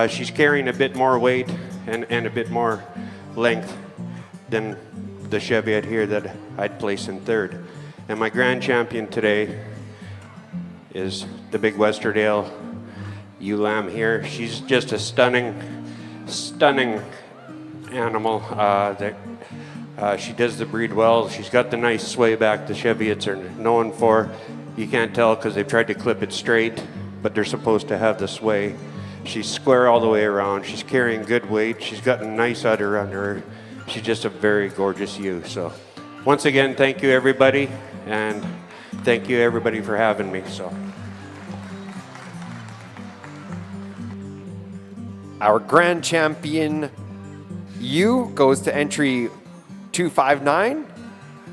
She's carrying a bit more weight and a bit more length than the Cheviot here that I'd place in third. And my grand champion today is the big Westerdale ewe lamb here. She's just a stunning animal. She does the breed well. She's got the nice sway back the Cheviots are known for. You can't tell because they've tried to clip it straight, but they're supposed to have the sway. She's square all the way around. She's carrying good weight. She's got a nice udder under her. She's just a very gorgeous ewe. So once again, thank you everybody, and thank you everybody for having me. So our grand champion ewe goes to entry 259,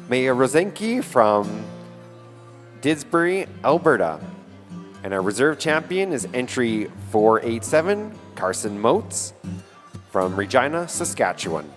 Maya Rosenke from Didsbury, Alberta. And our reserve champion is entry 487, Carson Motes from Regina, Saskatchewan.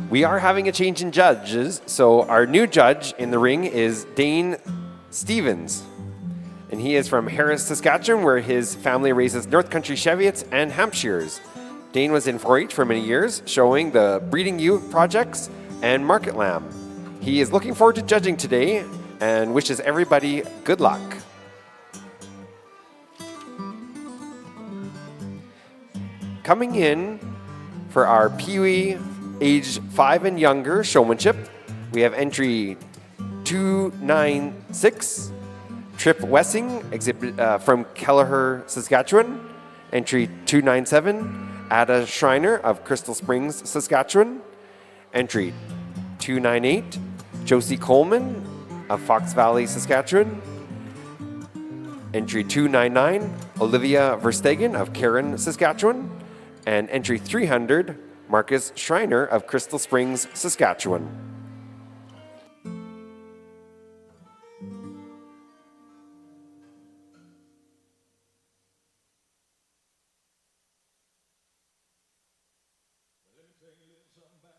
We are having a change in judges, so our new judge in the ring is Dane Stevens. And he is from Harris, Saskatchewan, where his family raises North Country Cheviots and Hampshires. Dane was in 4-H for many years, showing the breeding ewe projects and market lamb. He is looking forward to judging today and wishes everybody good luck. Coming in for our Pee-wee age 5 and younger showmanship, we have entry 296, Trip Wessing, exhibit from Kelleher, Saskatchewan. Entry 297, Ada Schreiner of Crystal Springs, Saskatchewan. Entry 298, Josie Coleman of Fox Valley, Saskatchewan. Entry 299, Olivia Verstegen of Karen, Saskatchewan. And entry 300, Marcus Schreiner of Crystal Springs, Saskatchewan. Let me tell you something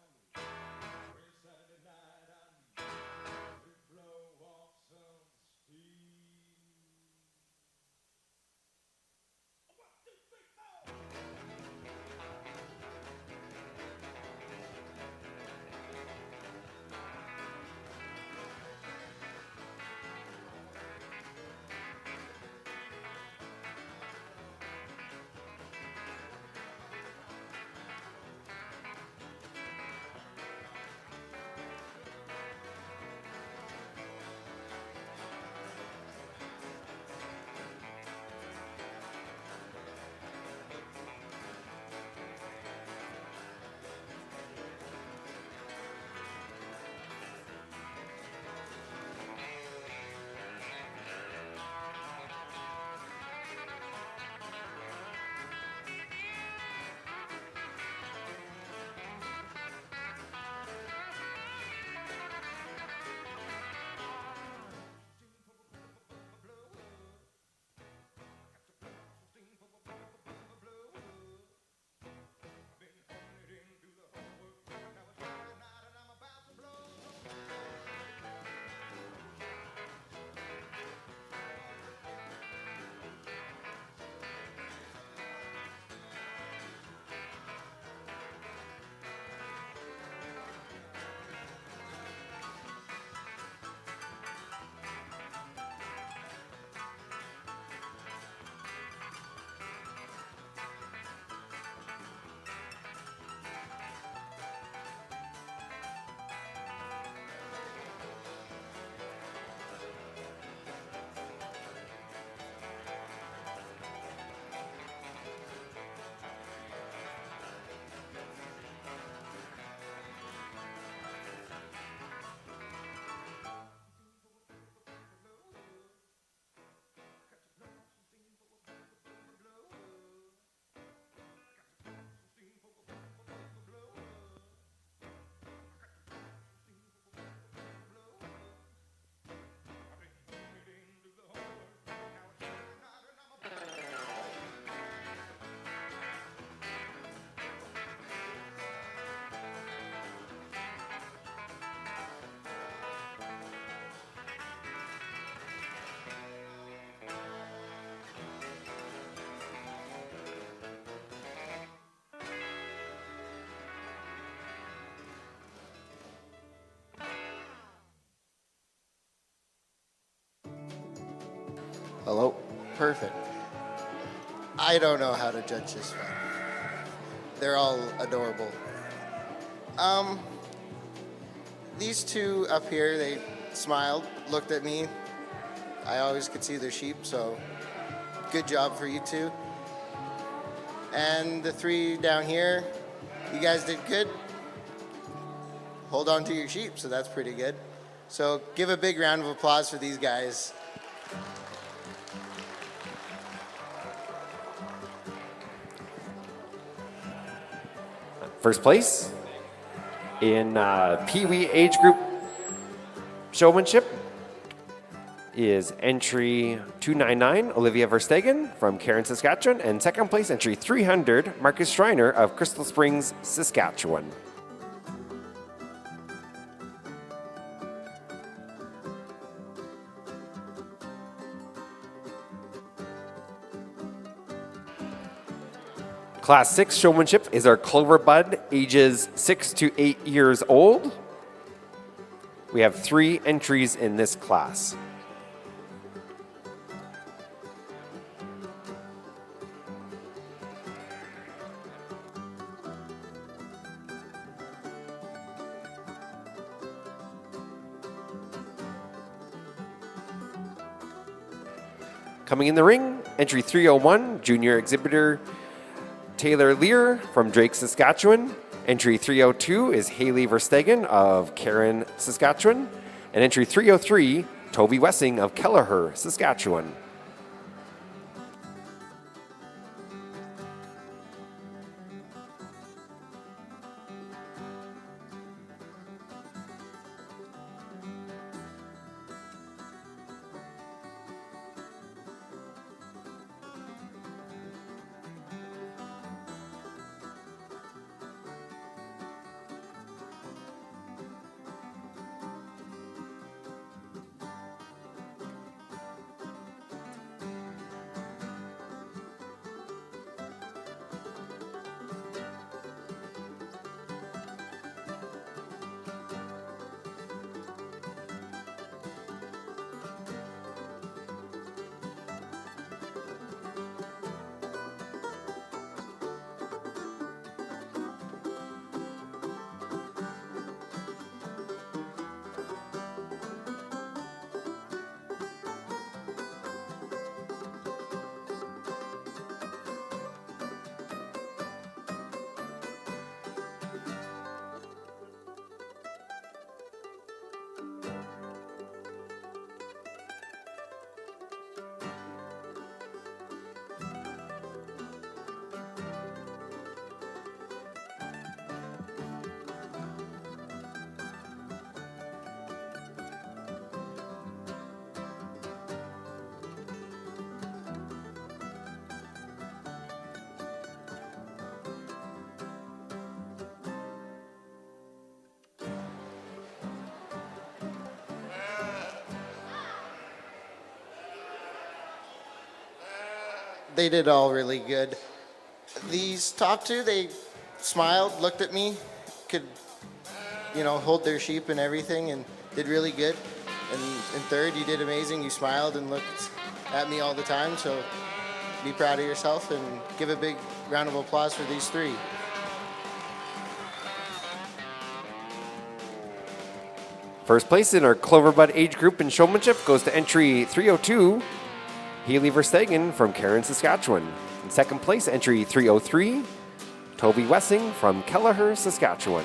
Hello? Perfect. I don't know how to judge this one. They're all adorable. These two up here, they smiled, looked at me. I always could see their sheep, so good job for you two. And the three down here, you guys did good. Hold on to your sheep, so that's pretty good. So give a big round of applause for these guys. First place in Pee Wee age group showmanship is entry 299, Olivia Verstegen from Karen, Saskatchewan. And second place, entry 300, Marcus Schreiner of Crystal Springs, Saskatchewan. Class 6 showmanship is our Clover Bud, ages 6 to 8 years old. We have 3 entries in this class. Coming in the ring, entry 301, junior exhibitor Taylor Lear from Drake, Saskatchewan. Entry 302 is Haley Verstegen of Karen, Saskatchewan. And entry 303, Toby Wessing of Kelleher, Saskatchewan. They did all really good. These top two, they smiled, looked at me, could, hold their sheep and everything, and did really good. And in third, you did amazing. You smiled and looked at me all the time, so be proud of yourself and give a big round of applause for these three. First place in our Clover Bud age group in showmanship goes to entry 302, Haley Verstegen from Karen, Saskatchewan. In second place, entry 303, Toby Wessing from Kelleher, Saskatchewan.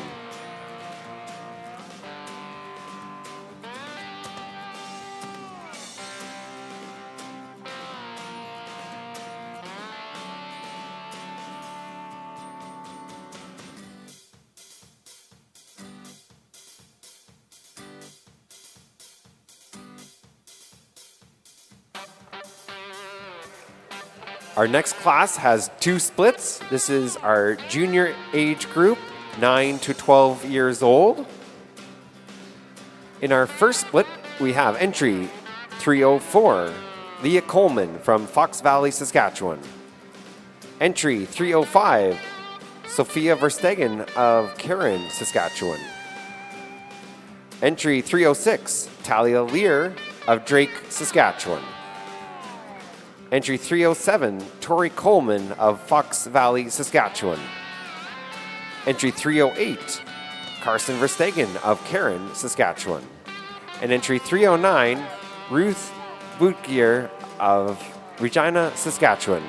Our next class has 2 splits. This is our junior age group, 9 to 12 years old. In our first split, we have entry 304, Leah Coleman from Fox Valley, Saskatchewan. Entry 305, Sophia Verstegen of Karen, Saskatchewan. Entry 306, Talia Lear of Drake, Saskatchewan. Entry 307, Tori Coleman of Fox Valley, Saskatchewan. Entry 308, Carson Verstegen of Karen, Saskatchewan. And entry 309, Ruth Boutgier of Regina, Saskatchewan.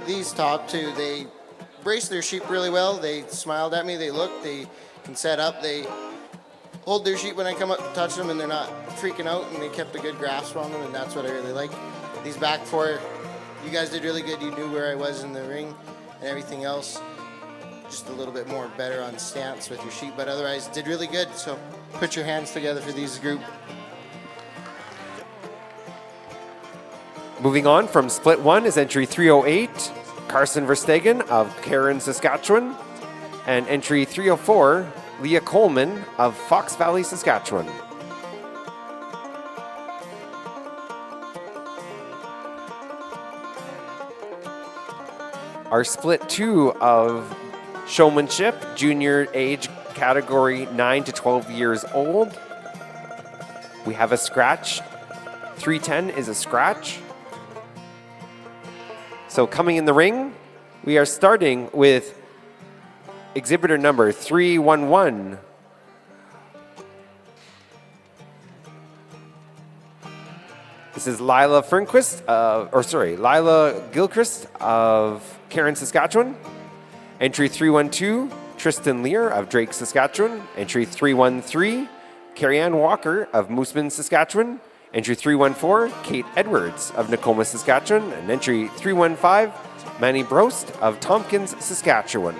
These top two, they brace their sheep really well. They smiled at me, they look, they can set up, they hold their sheep when I come up to touch them, and they're not freaking out, and they kept a good grasp on them, and that's what I really like. These back four, you guys did really good. You knew where I was in the ring and everything else. Just a little bit more better on stance with your sheep, but otherwise did really good. So put your hands together for these group. Moving on from split 1 is entry 308, Carson Verstegen of Karen, Saskatchewan. And entry 304, Leah Coleman of Fox Valley, Saskatchewan. Our split 2 of showmanship, junior age category 9 to 12 years old. We have a scratch. 310 is a scratch. So coming in the ring, we are starting with exhibitor number 311. This is Lila Gilchrist of Karen, Saskatchewan. Entry 312, Tristan Lear of Drake, Saskatchewan. Entry 313, Carrie-Ann Walker of Mooseman, Saskatchewan. Entry 314, Kate Edwards of Nakoma, Saskatchewan. And entry 315, Manny Brost of Tompkins, Saskatchewan.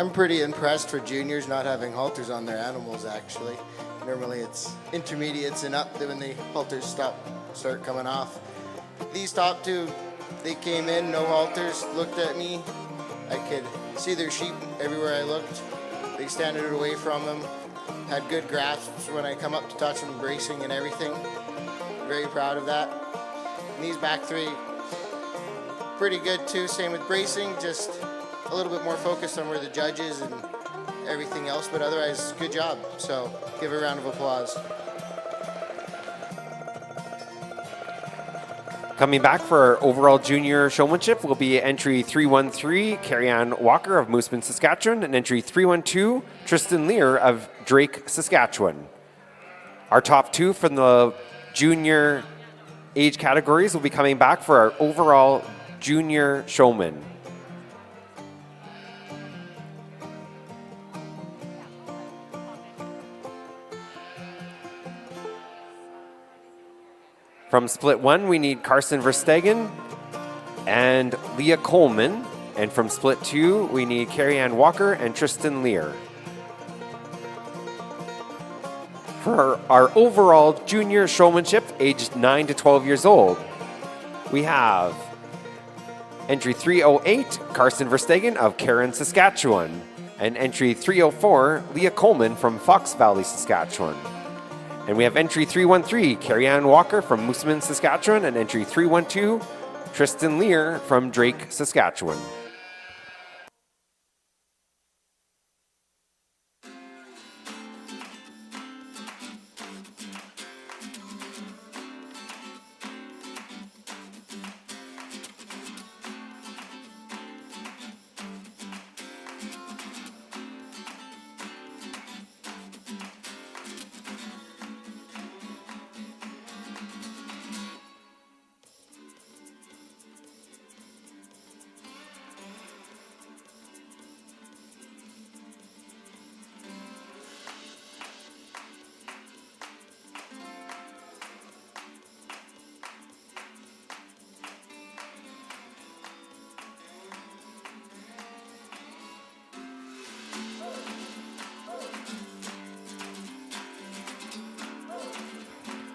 I'm pretty impressed for juniors not having halters on their animals, actually. Normally it's intermediates and up when the halters start coming off. These top two, they came in, no halters, looked at me. I could see their sheep everywhere I looked. They standed away from them, had good grasps when I come up to touch them, bracing and everything. Very proud of that. And these back three, pretty good too, same with bracing, just a little bit more focused on where the judge is and everything else, but otherwise, good job. So give a round of applause. Coming back for our overall junior showmanship will be entry 313, Carrie-Ann Walker of Mooseman, Saskatchewan, and entry 312, Tristan Lear of Drake, Saskatchewan. Our top two from the junior age categories will be coming back for our overall junior showman. From split one, we need Carson Verstegen and Leah Coleman. And from split two, we need Carrie-Ann Walker and Tristan Lear. For our overall junior showmanship, aged 9 to 12 years old, we have entry 308, Carson Verstegen of Cairn, Saskatchewan. And entry 304, Leah Coleman from Fox Valley, Saskatchewan. And we have entry 313, Carrie-Ann Walker from Mooseman, Saskatchewan, and entry 312, Tristan Lear from Drake, Saskatchewan.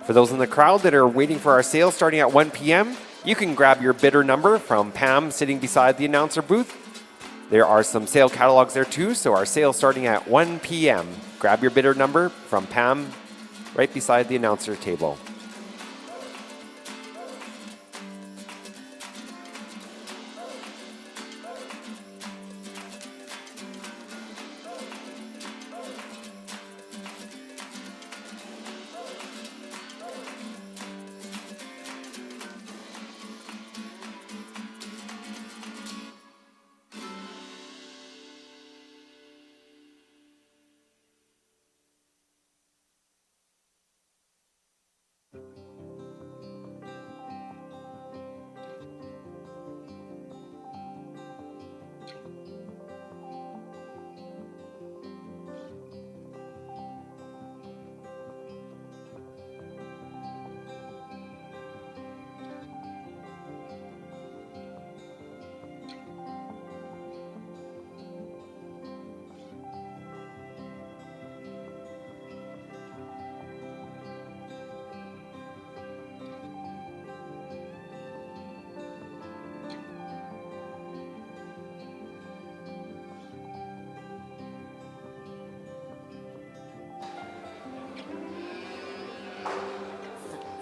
For those in the crowd that are waiting for our sale starting at 1 p.m., you can grab your bidder number from Pam sitting beside the announcer booth. There are some sale catalogs there too, so our sale starting at 1 p.m. Grab your bidder number from Pam right beside the announcer table.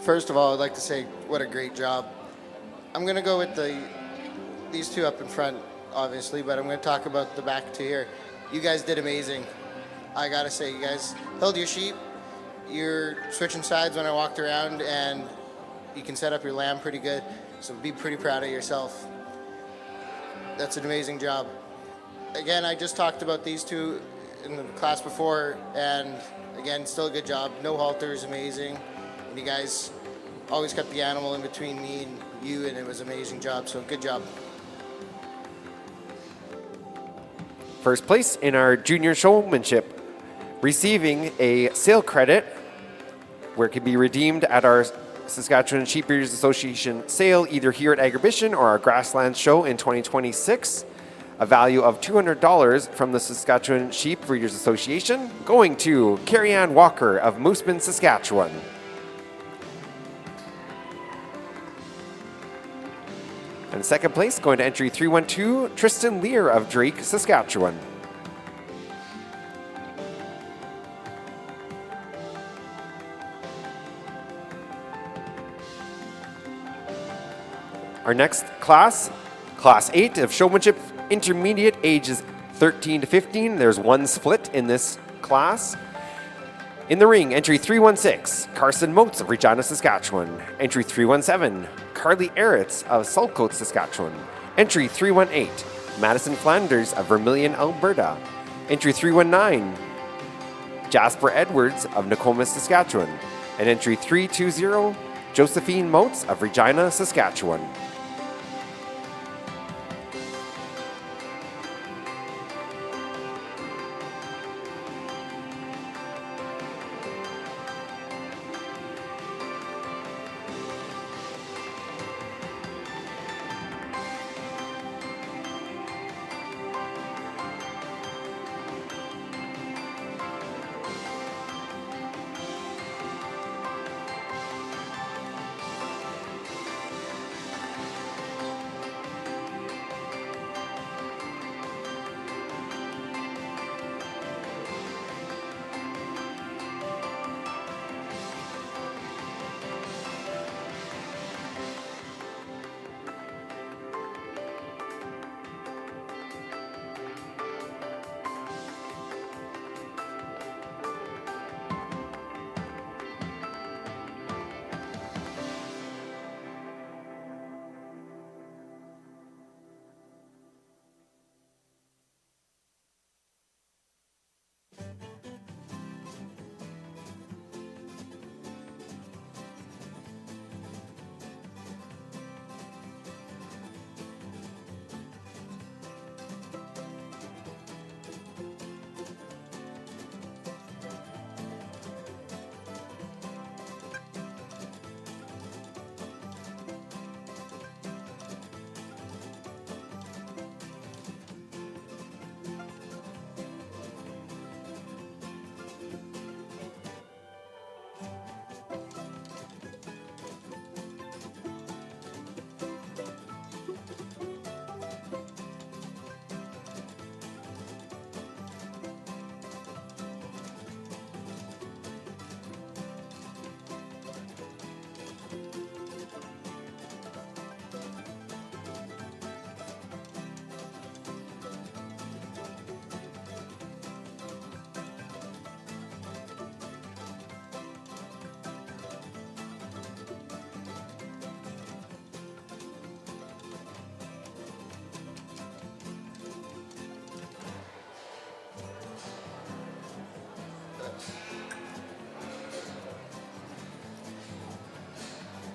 First of all, I'd like to say what a great job. I'm going to go with these two up in front, obviously, but I'm going to talk about the back two here. You guys did amazing. I got to say, you guys held your sheep. You're switching sides when I walked around, and you can set up your lamb pretty good, so be pretty proud of yourself. That's an amazing job. Again, I just talked about these two in the class before, and again, still a good job. No halters, amazing. And you guys always kept the animal in between me and you, and it was an amazing job, so good job. First place in our junior showmanship, receiving a sale credit where it can be redeemed at our Saskatchewan Sheep Breeders Association sale, either here at Agribition or our Grasslands show in 2026. a value of $200 from the Saskatchewan Sheep Breeders Association, going to Carrie Ann Walker of Mooseman, Saskatchewan. And second place, going to entry 312, Tristan Lear of Drake, Saskatchewan. Our next class, Class 8 of Showmanship Intermediate, ages 13 to 15. There's one split in this class. In the ring, entry 316, Carson Motes of Regina, Saskatchewan. Entry 317, Carly Eritz of Saltcote, Saskatchewan. Entry 318, Madison Flanders of Vermilion, Alberta. Entry 319, Jasper Edwards of Nokomis, Saskatchewan. And entry 320, Josephine Motes of Regina, Saskatchewan.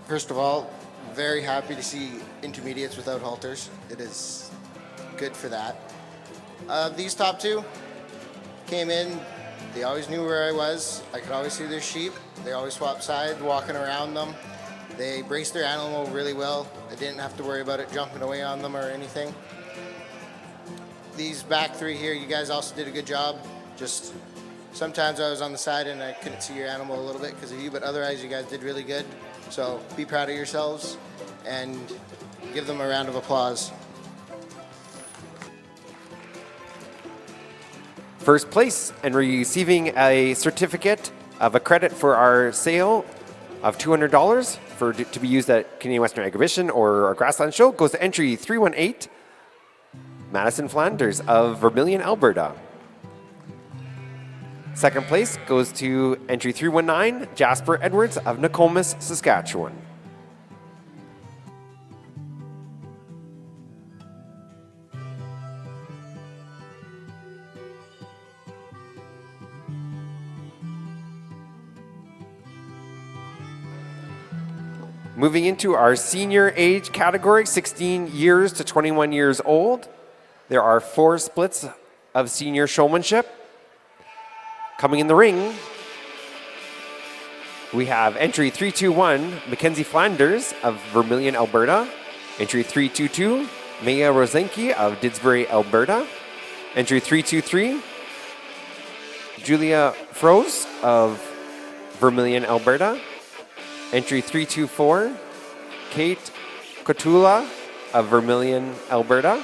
First of all, very happy to see intermediates without halters. It is good for that. These top two came in, they always knew where I was. I could always see their sheep. They always swapped sides, walking around them. They braced their animal really well. I didn't have to worry about it jumping away on them or anything. These back three here, you guys also did a good job. Just sometimes I was on the side and I couldn't see your animal a little bit because of you, but otherwise you guys did really good. So be proud of yourselves and give them a round of applause. First place and receiving a certificate of a credit for our sale of $200 to be used at Canadian Western Exhibition or a Grassland Show goes to entry 318, Madison Flanders of Vermilion, Alberta. Second place goes to entry 319, Jasper Edwards of Nokomis, Saskatchewan. Moving into our senior age category, 16 years to 21 years old. There are 4 splits of senior showmanship. Coming in the ring, we have entry 321, Mackenzie Flanders of Vermilion, Alberta. Entry 322, Maya Rosenke of Didsbury, Alberta. Entry 323, Julia Froze of Vermilion, Alberta. Entry 324, Kate Cotula of Vermilion, Alberta.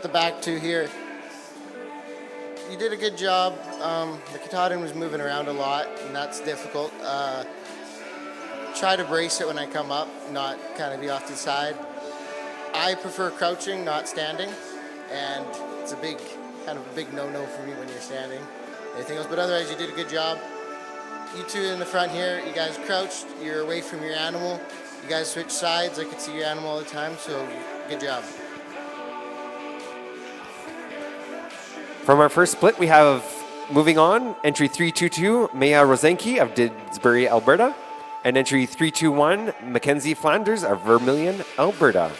The back two here. You did a good job. The Katahdin was moving around a lot, and that's difficult. Try to brace it when I come up, not kind of be off to the side. I prefer crouching, not standing, and it's a big, kind of a big no-no for me when you're standing. Anything else? But otherwise, you did a good job. You two in the front here, you guys crouched, you're away from your animal. You guys switched sides. I could see your animal all the time, so good job. From our first split, we have, moving on, entry 322, Maya Rosenke of Didsbury, Alberta, and entry 321, Mackenzie Flanders of Vermilion, Alberta.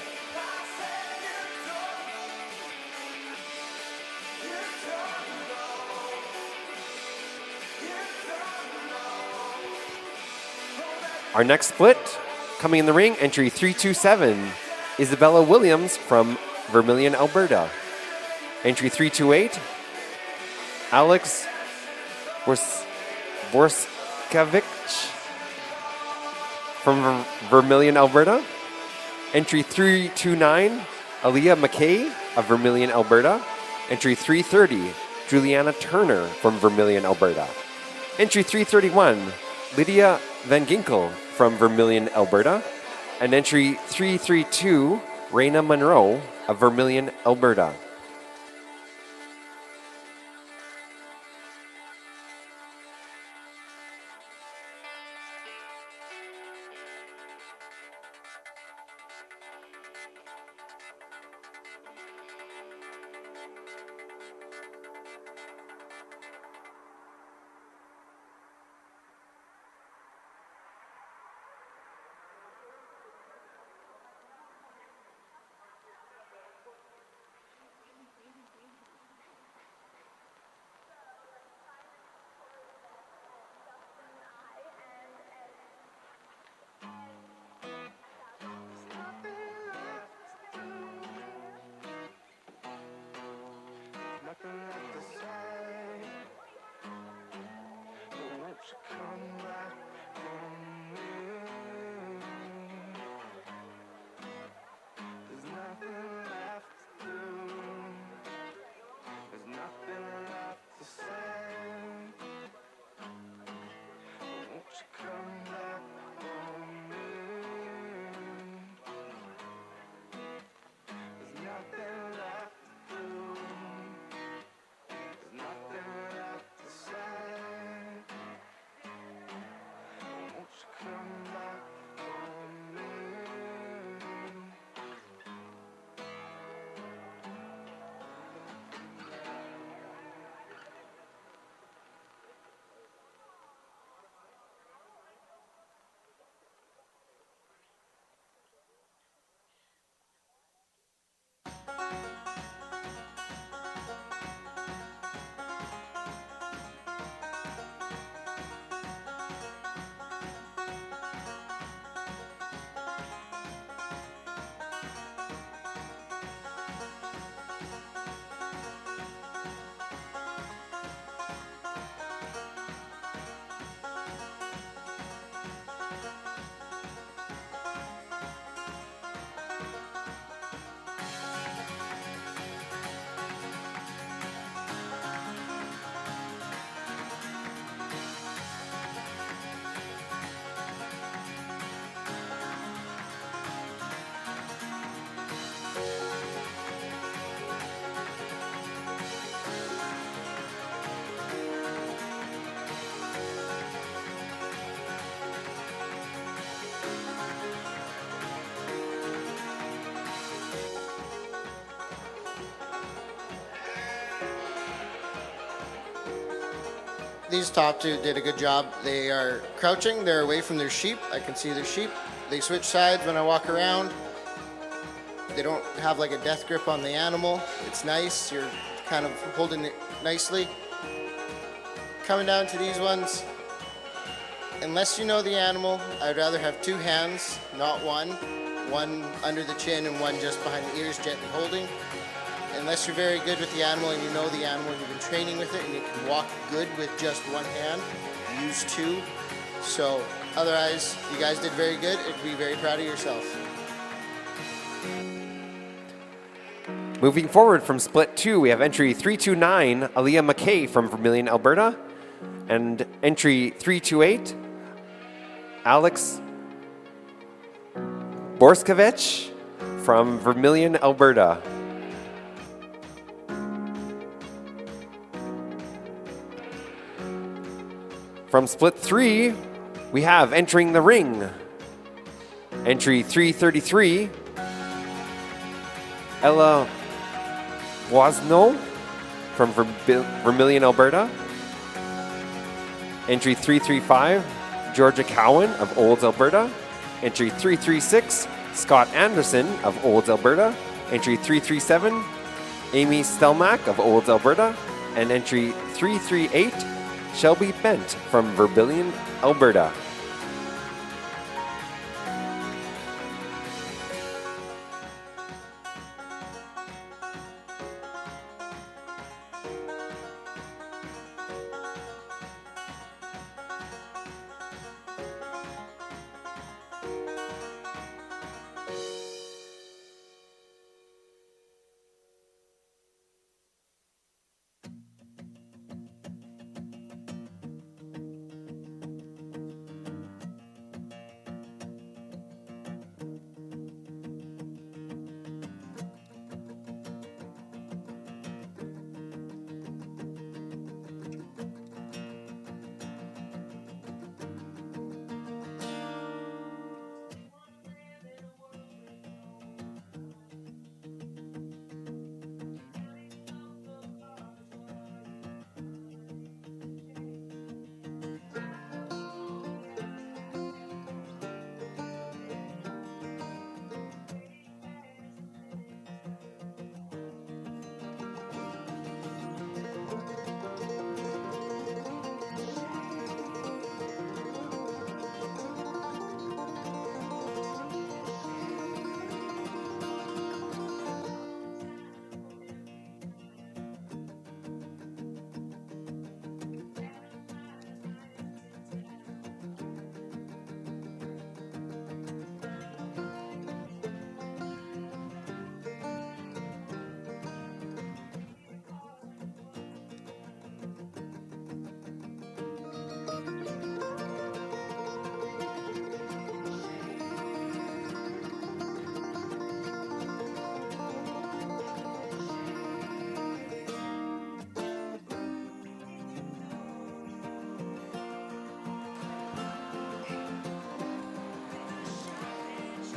Our next split, coming in the ring, entry 327, Isabella Williams from Vermilion, Alberta. Entry 328, Alex Borskavich from Vermilion, Alberta. Entry 329, Aaliyah McKay of Vermilion, Alberta. Entry 330, Juliana Turner from Vermilion, Alberta. Entry 331, Lydia Van Ginkel from Vermilion, Alberta. And entry 332, Raina Monroe of Vermilion, Alberta. These top two did a good job. They are crouching. They're away from their sheep. I can see their sheep. They switch sides when I walk around. They don't have like a death grip on the animal. It's nice. You're kind of holding it nicely. Coming down to these ones, unless you know the animal, I'd rather have two hands, not one. One under the chin and one just behind the ears, gently holding. Unless you're very good with the animal and you know the animal and you've been training with it and you can walk good with just one hand, use two. So otherwise, you guys did very good. You'd be very proud of yourself. Moving forward from split 2, we have entry 329, Aaliyah McKay from Vermilion, Alberta. And entry 328, Alex Borskevich from Vermilion, Alberta. From split 3, we have entering the ring, entry 333, Ella Boisneau from Vermilion, Alberta. Entry 335, Georgia Cowan of Olds, Alberta. Entry 336, Scott Anderson of Olds, Alberta. Entry 337, Amy Stelmack of Olds, Alberta. And entry 338, Shelby Bent from Vermilion, Alberta.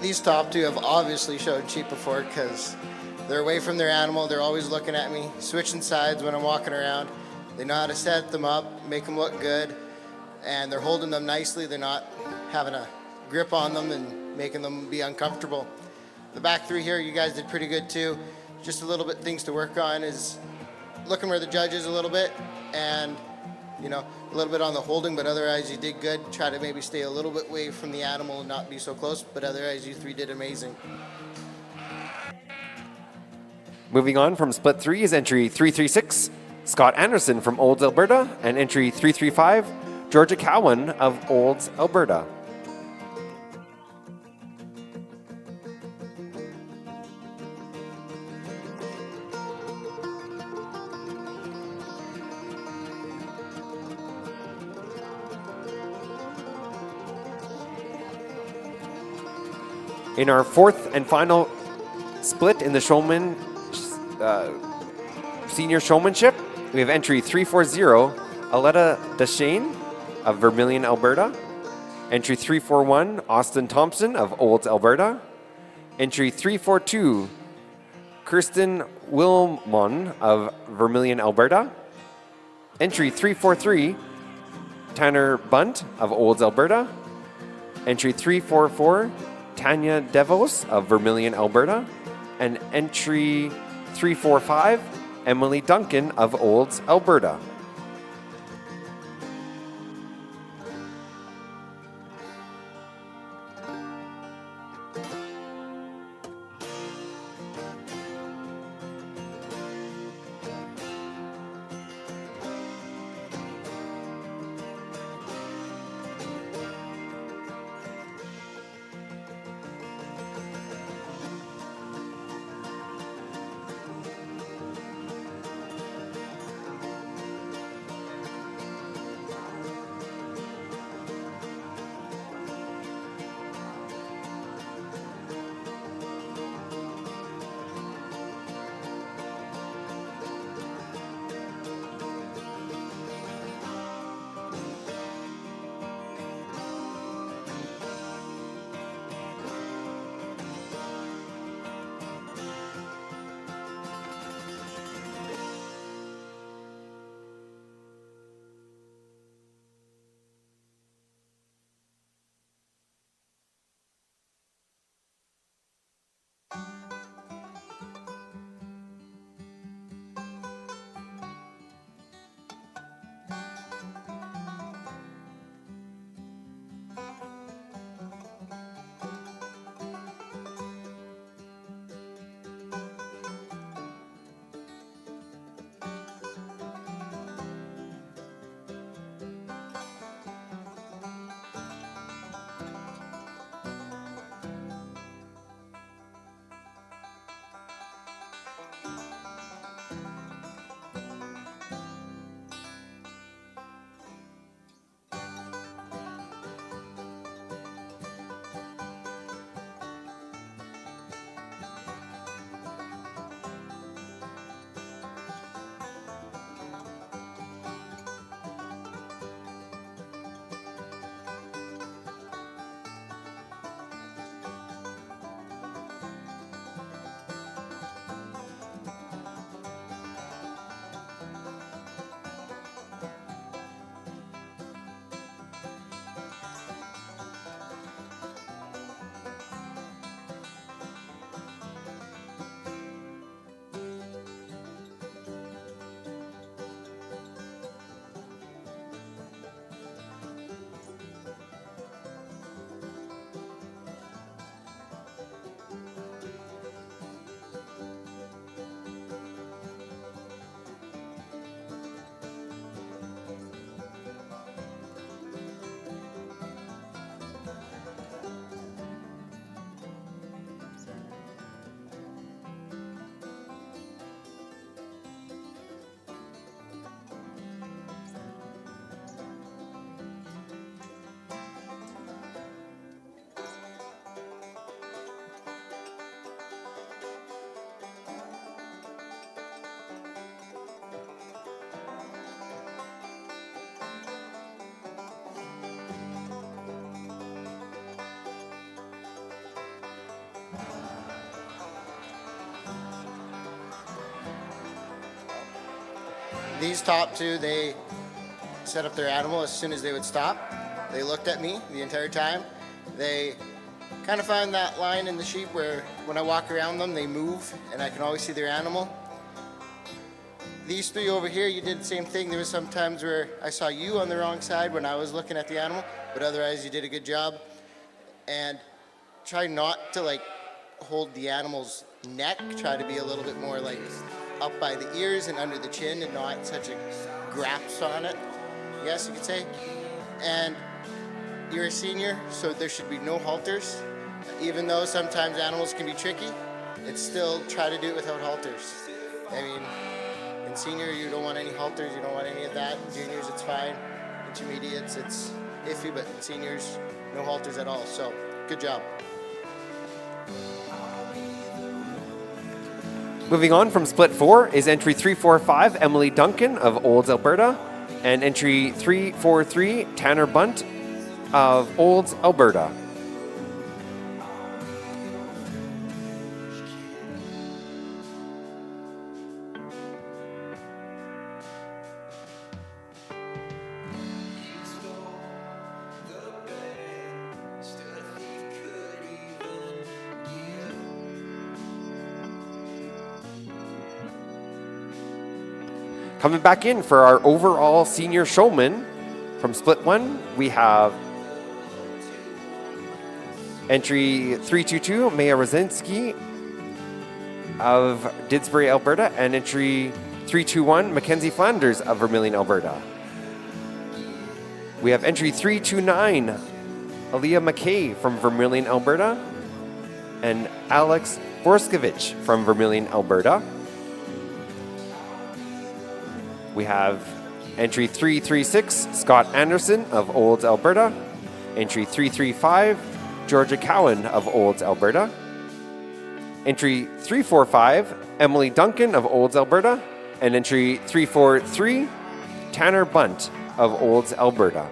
These top two have obviously showed sheep before because they're away from their animal. They're always looking at me, switching sides when I'm walking around. They know how to set them up, make them look good, and they're holding them nicely. They're not having a grip on them and making them be uncomfortable. The back three here, you guys did pretty good too. Just a little bit things to work on is looking where the judge is a little bit and a little bit on the holding, but otherwise you did good. Try to maybe stay a little bit away from the animal and not be so close, but otherwise you three did amazing. Moving on from split 3 is entry 336, Scott Anderson from Olds, Alberta, and entry 335, Georgia Cowan of Olds, Alberta. In our fourth and final split in the showman senior showmanship, we have entry 340, Aletta Deshane of Vermilion, Alberta. Entry 341, Austin Thompson of Olds, Alberta. Entry 342, Kirsten Wilmon of Vermilion, Alberta. Entry 343, Tanner Bunt of Olds, Alberta. Entry 344, Tanya Devos of Vermilion, Alberta. And entry 345, Emily Duncan of Olds, Alberta. These top two, they set up their animal as soon as they would stop. They looked at me the entire time. They kind of find that line in the sheep where when I walk around them, they move and I can always see their animal. These three over here, you did the same thing. There was some times where I saw you on the wrong side when I was looking at the animal, but otherwise you did a good job. And try not to like hold the animal's neck. Try to be a little bit more like up by the ears and under the chin and not such a grasp on it, yes, you could say. And you're a senior, so there should be no halters. Even though sometimes animals can be tricky, it's still try to do it without halters. I mean, in senior, you don't want any halters, you don't want any of that. Juniors, it's fine. Intermediates, it's iffy, but in seniors, no halters at all. So, good job. Moving on from split 4 is entry 345, Emily Duncan of Olds, Alberta, and entry 343, Tanner Bunt of Olds, Alberta. He's Coming back in for our overall senior showman from Split 1, we have entry 322, Maya Rosinski of Didsbury, Alberta, and entry 321, Mackenzie Flanders of Vermilion, Alberta. We have entry 329, Aaliyah McKay from Vermilion, Alberta, and Alex Borskovich from Vermilion, Alberta. We have entry 336, Scott Anderson of Olds, Alberta. Entry 335, Georgia Cowan of Olds, Alberta. Entry 345, Emily Duncan of Olds, Alberta. And entry 343, Tanner Bunt of Olds, Alberta.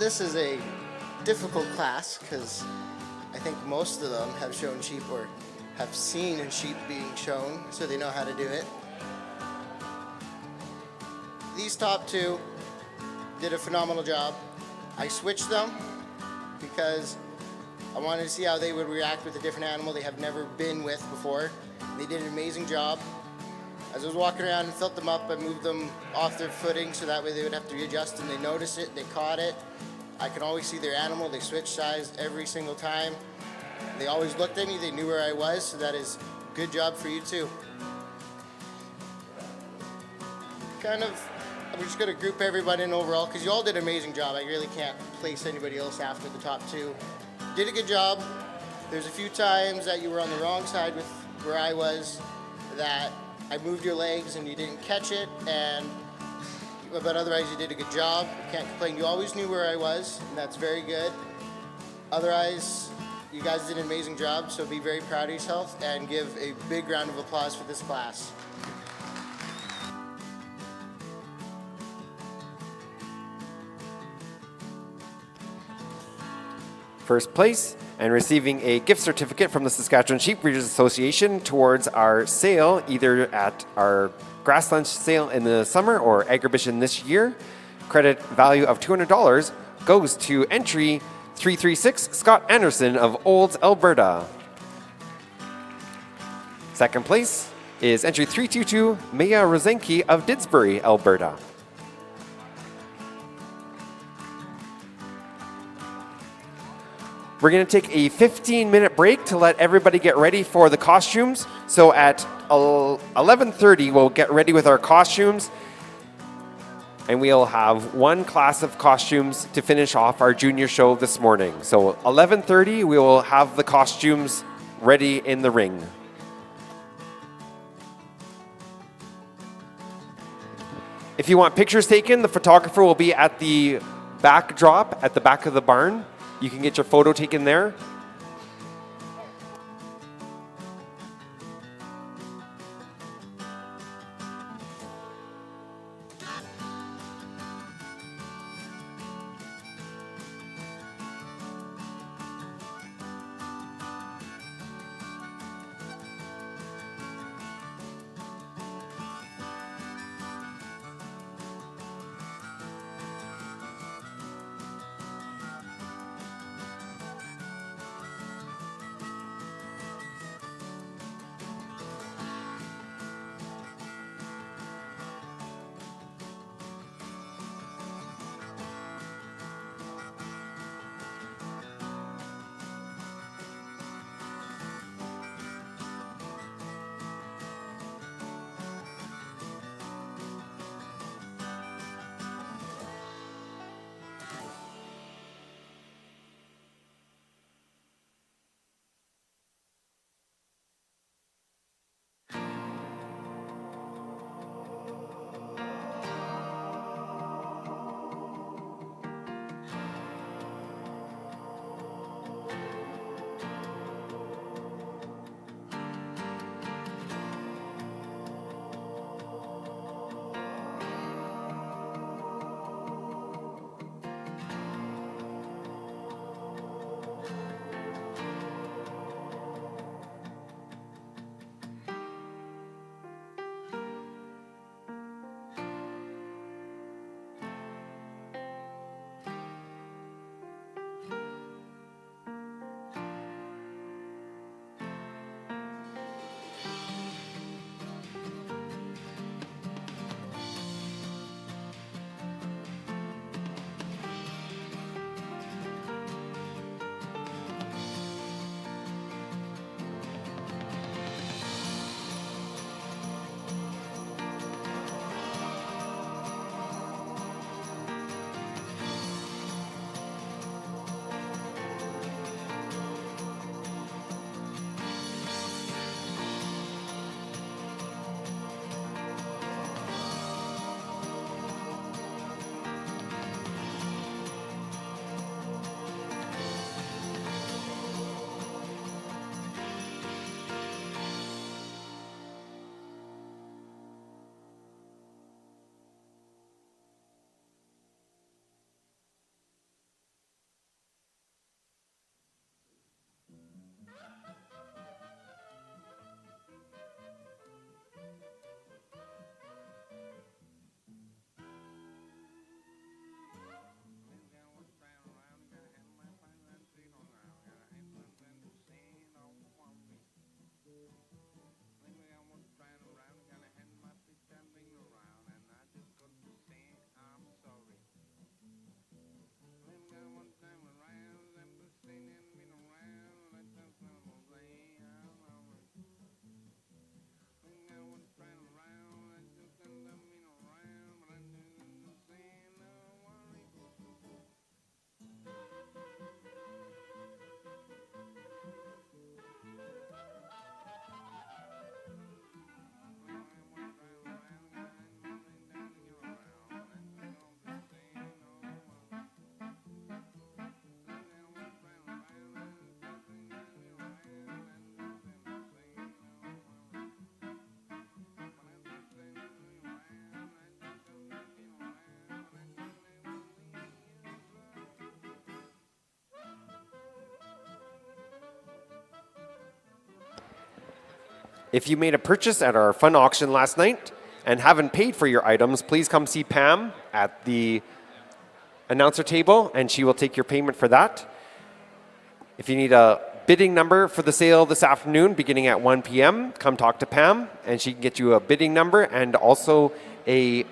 this is a difficult class because I think most of them have shown sheep or have seen sheep being shown, so they know how to do it. These top two did a phenomenal job. I switched them because I wanted to see how they would react with a different animal they have never been with before. They did an amazing job. As I was walking around and felt them up, I moved them off their footing so that way they would have to readjust, and they noticed it, they caught it. I can always see their animal. They switched size every single time. They always looked at me, they knew where I was, so that is good job for you too. I'm just gonna group everybody in overall because you all did an amazing job. I really can't place anybody else after the top two. Did a good job. There's a few times that you were on the wrong side with where I was, that I moved your legs and you didn't catch it, but otherwise you did a good job. Can't complain. You always knew where I was, and that's very good. Otherwise, you guys did an amazing job, so be very proud of yourself and give a big round of applause for this class. First place and receiving a gift certificate from the Saskatchewan Sheep Breeders Association towards our sale, either at our grass lunch sale in the summer or agribition this year. Credit value of $200 goes to entry 336 Scott Anderson of Olds, Alberta. Second place is entry 322 Maya Rosenke of Didsbury, Alberta. We're going to take a 15-minute break to let everybody get ready for the costumes. So at 11:30, we'll get ready with our costumes, and we'll have one class of costumes to finish off our junior show this morning. So 11:30, we will have the costumes ready in the ring. If you want pictures taken, the photographer will be at the backdrop at the back of the barn. You can get your photo taken there. If you made a purchase at our fun auction last night and haven't paid for your items, please come see Pam at the announcer table and she will take your payment for that. If you need a bidding number for the sale this afternoon beginning at 1 p.m., come talk to Pam and she can get you a bidding number and also a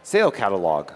sale catalog.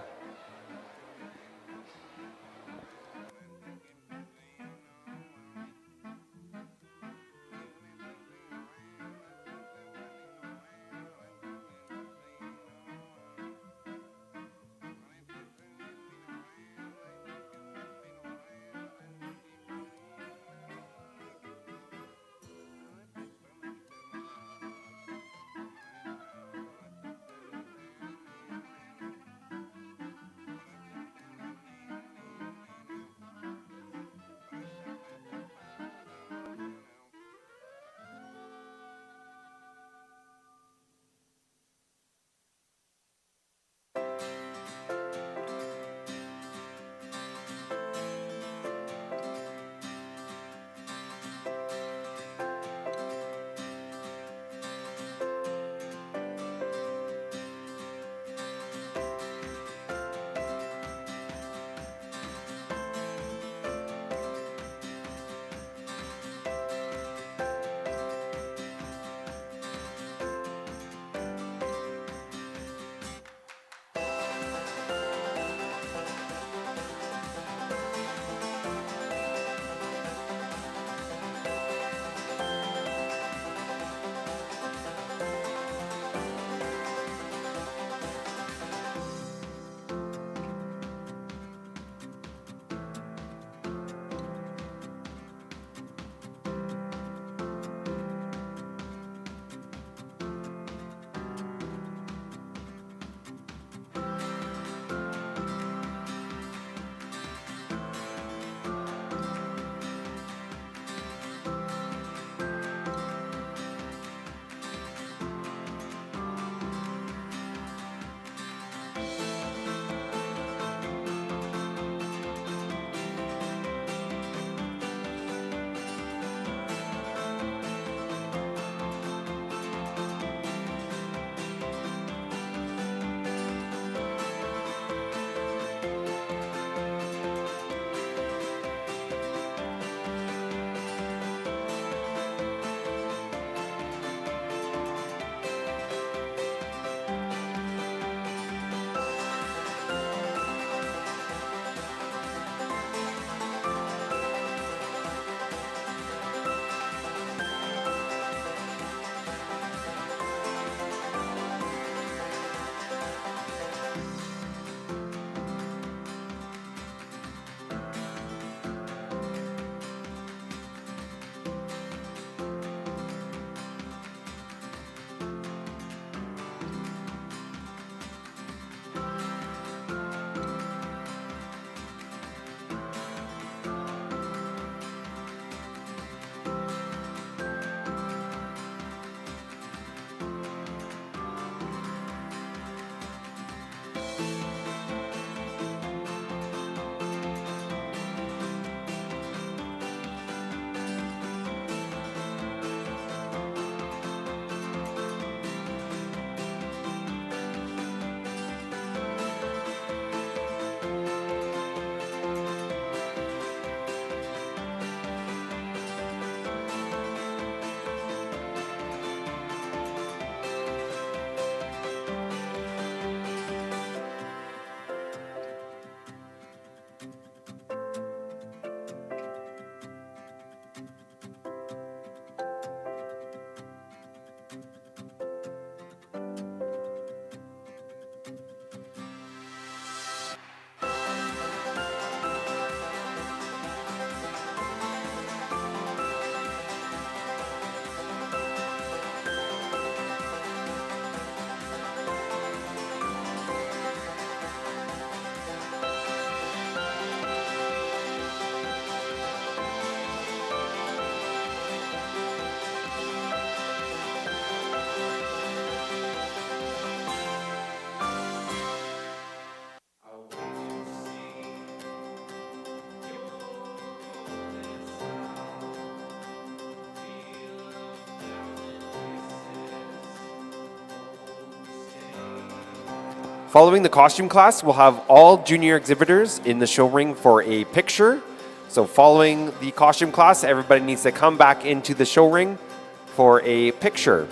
Following the costume class, we'll have all junior exhibitors in the show ring for a picture. So following the costume class, everybody needs to come back into the show ring for a picture.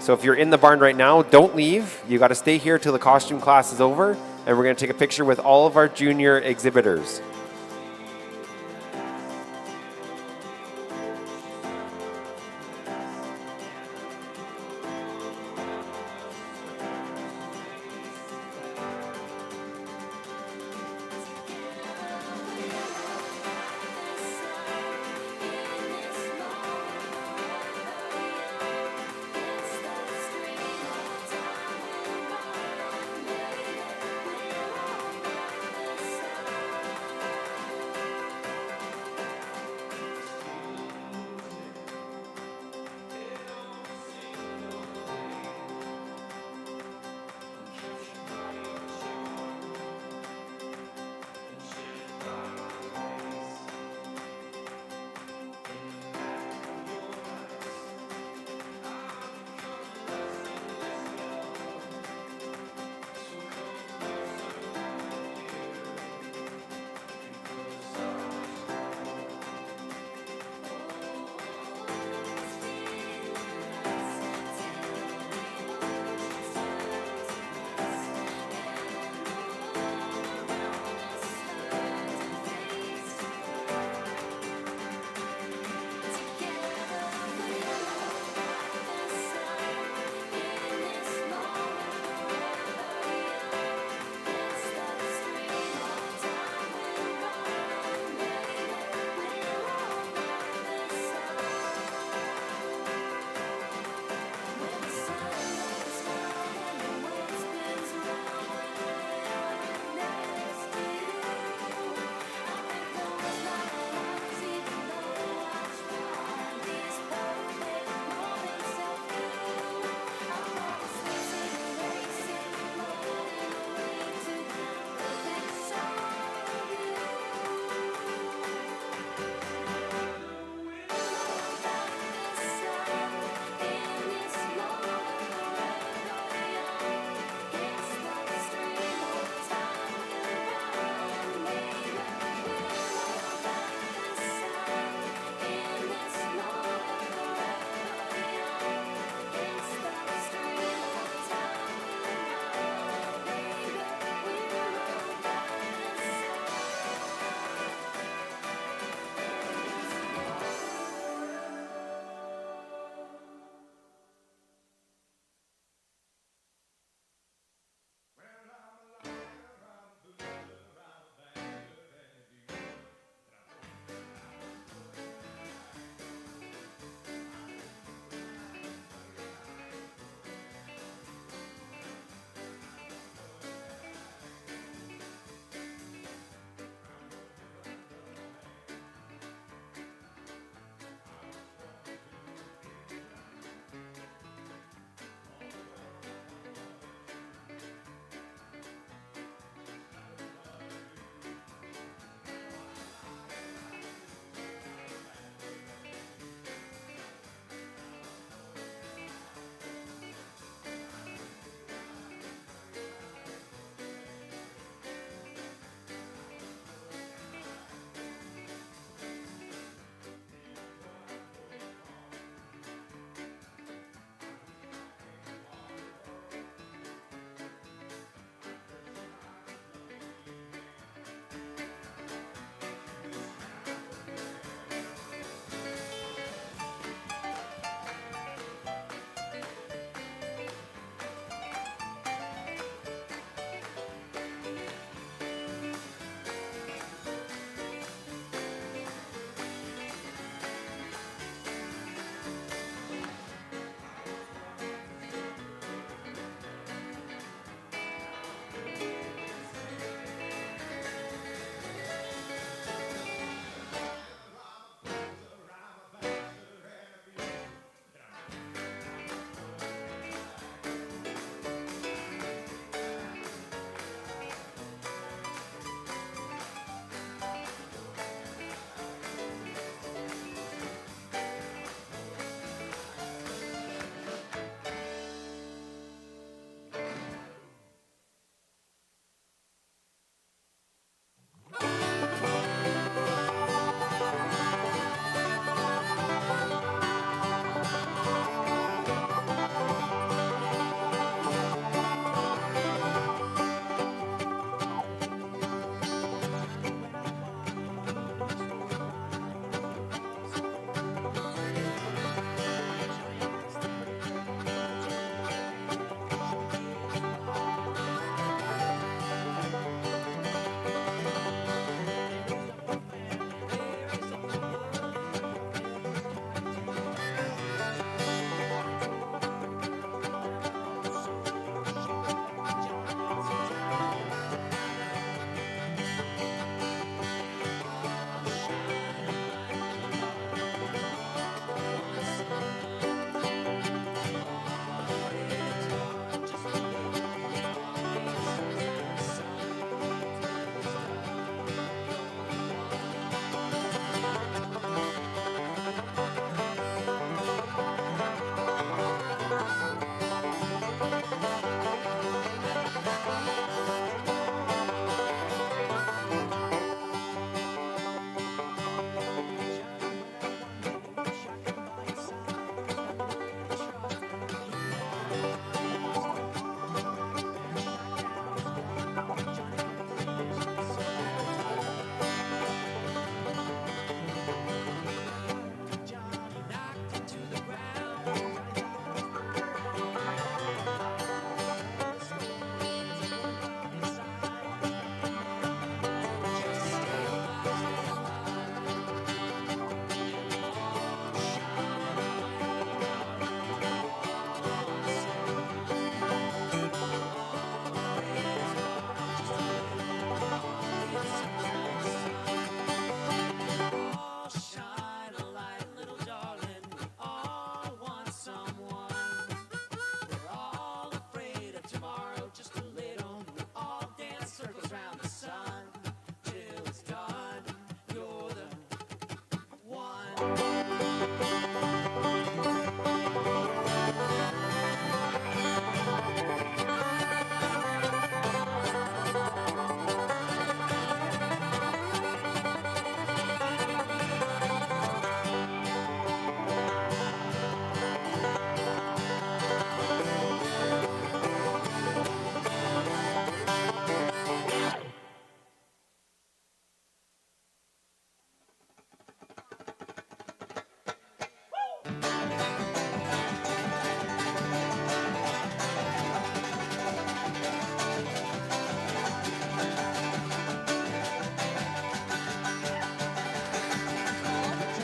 So if you're in the barn right now, don't leave. You got to stay here till the costume class is over, and we're going to take a picture with all of our junior exhibitors.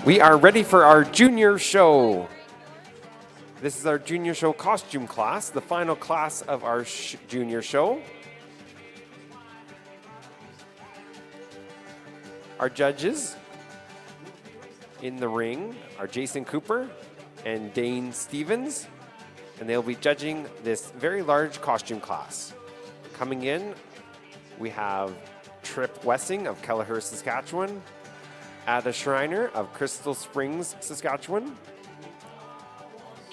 We are ready for our junior show. This is our junior show costume class, the final class of our junior show. Our judges in the ring are Jason Cooper and Dane Stevens, and they'll be judging this very large costume class. Coming in, we have Trip Wessing of Kelleher, Saskatchewan, Ada Schreiner of Crystal Springs, Saskatchewan,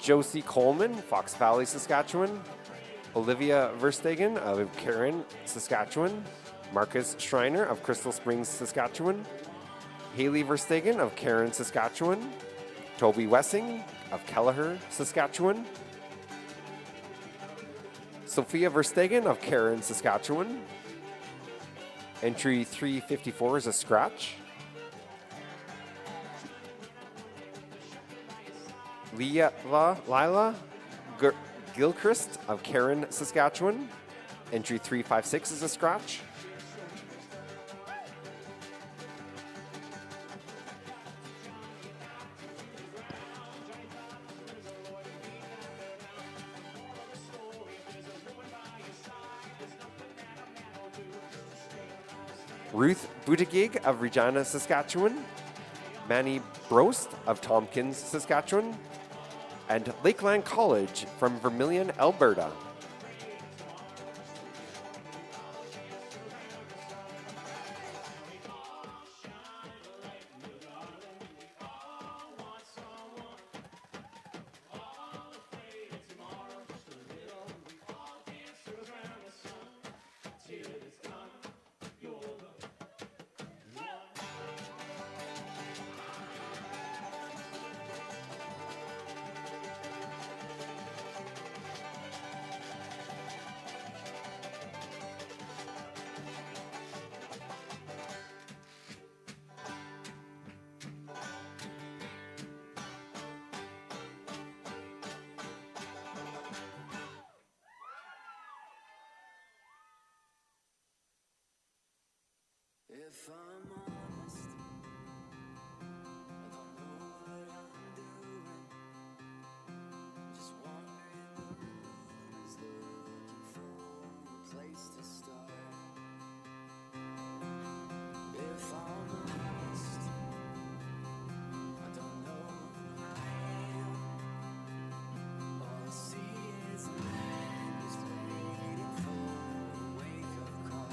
Josie Coleman, Fox Valley, Saskatchewan, Olivia Verstegen of Karen, Saskatchewan, Marcus Schreiner of Crystal Springs, Saskatchewan, Haley Verstegen of Karen, Saskatchewan, Toby Wessing of Kelleher, Saskatchewan, Sophia Verstegen of Karen, Saskatchewan. Entry 354 is a scratch. Lila Gilchrist of Karen, Saskatchewan. Entry 356 is a scratch. Ruth Buttigieg of Regina, Saskatchewan. Manny Brost of Tompkins, Saskatchewan. And Lakeland College from Vermilion, Alberta. If I'm honest, I don't know what I'm doing. Just wandering the rooms, looking for a place to start. If I'm honest, I don't know who I am. All I see is a man who's waiting for a wake-up call.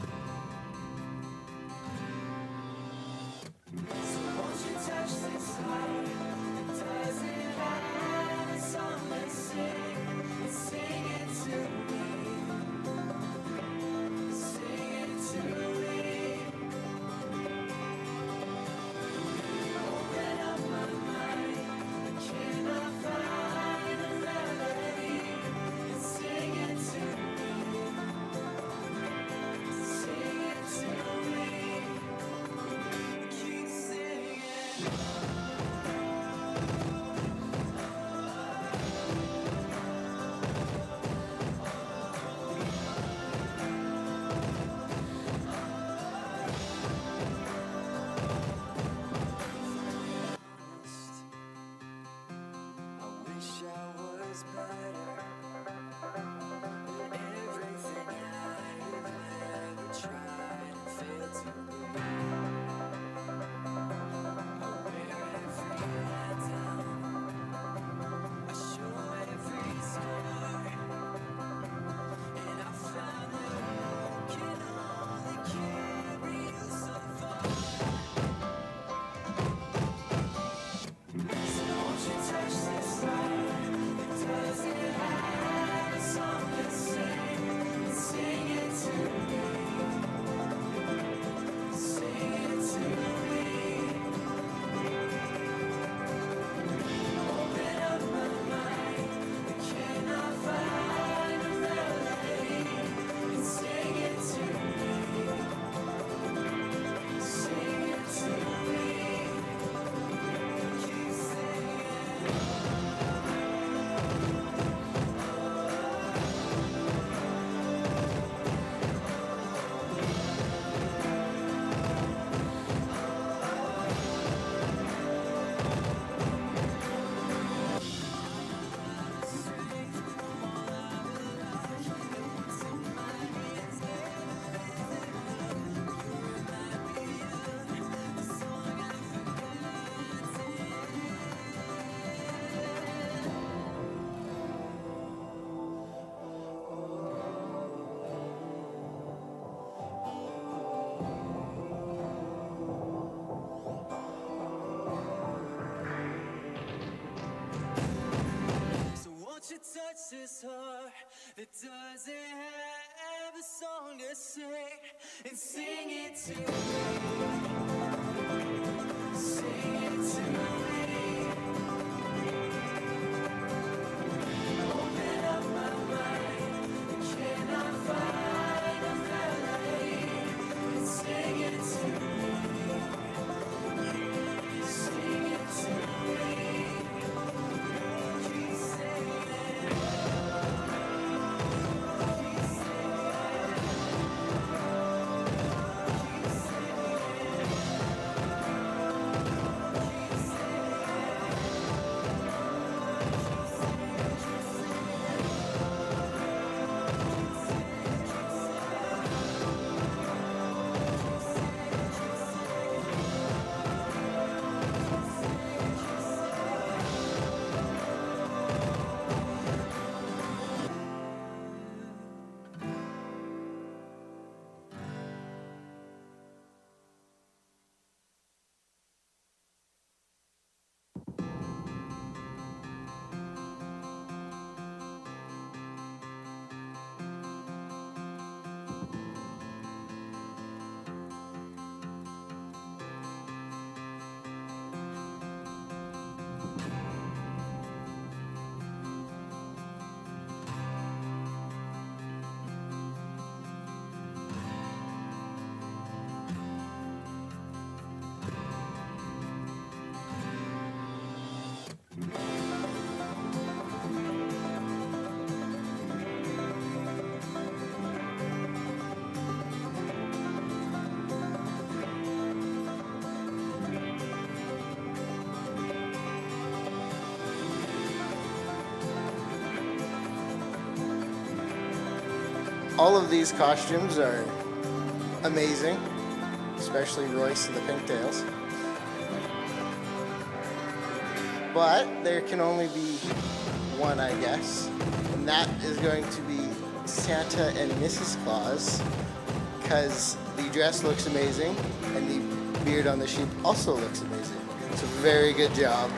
this heart that doesn't have a song to sing, and sing it to me. Sing it to me. Open up my mind, I cannot find a melody, and sing it to me. Sing it to me. Keep singing it. All of these costumes are amazing, especially Royce and the pigtails. But there can only be one, I guess, and that is going to be Santa and Mrs. Claus, because the dress looks amazing and the beard on the sheep also looks amazing. It's a very good job.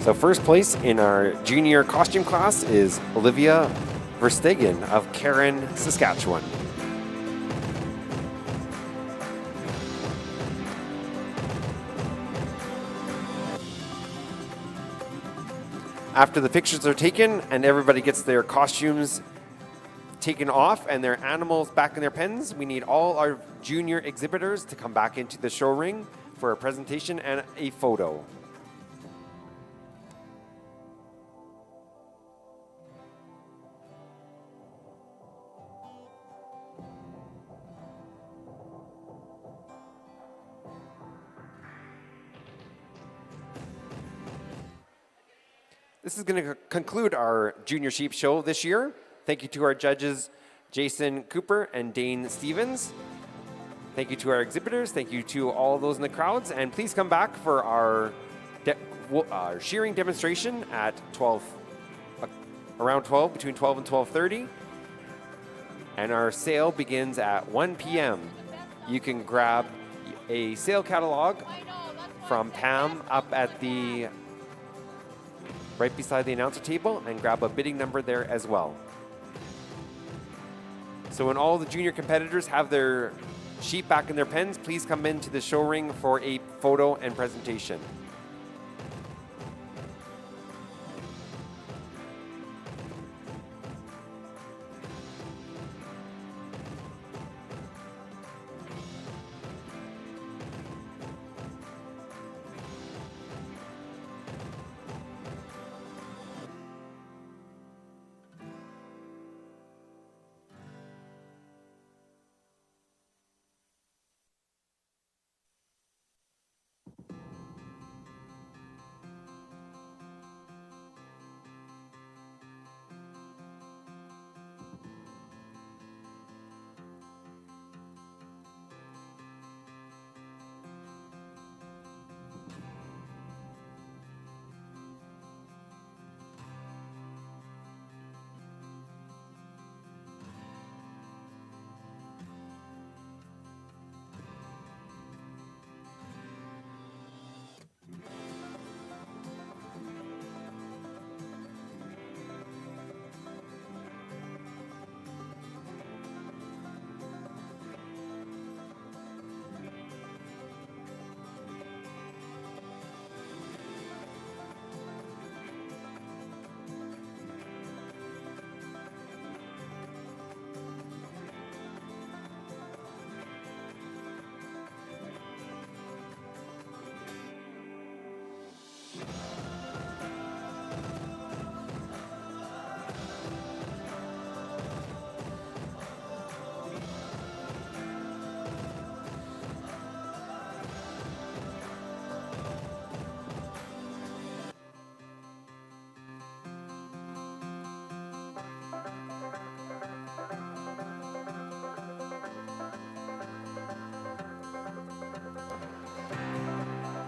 So first place in our junior costume class is Olivia Verstegen of Karen, Saskatchewan. After the pictures are taken and everybody gets their costumes taken off and their animals back in their pens, we need all our junior exhibitors to come back into the show ring for a presentation and a photo. This is going to conclude our Junior Sheep Show this year. Thank you to our judges, Jason Cooper and Dane Stevens. Thank you to our exhibitors. Thank you to all those in the crowds. And please come back for our shearing demonstration at 12, around 12, between 12 and 12:30. And our sale begins at 1 p.m. You can grab a sale catalog from Pam up at the right beside the announcer table and grab a bidding number there as well. So when all the junior competitors have their Sheep back in their pens, please come into the show ring for a photo and presentation.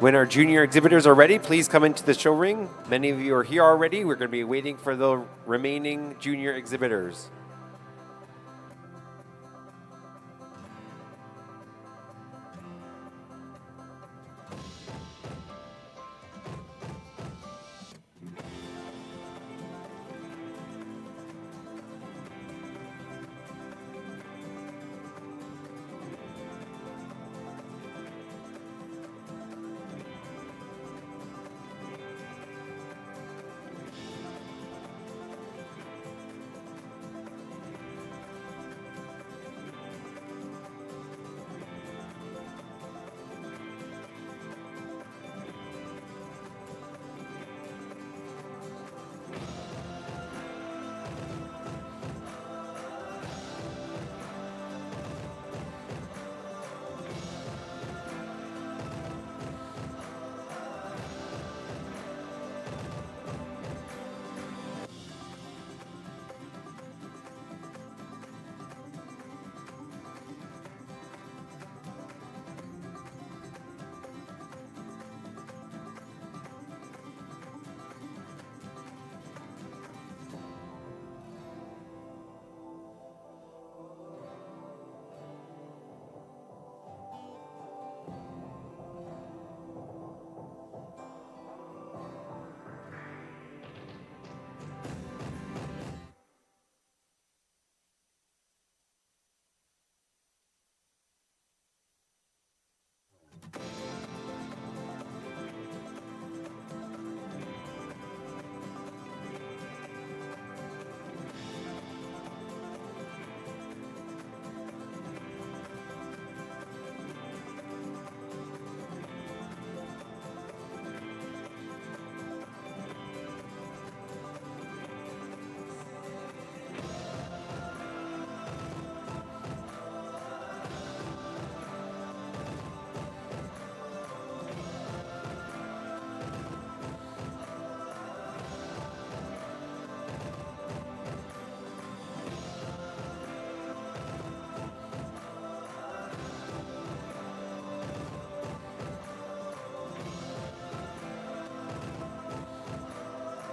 When our junior exhibitors are ready, please come into the show ring. Many of you are here already. We're going to be waiting for the remaining junior exhibitors.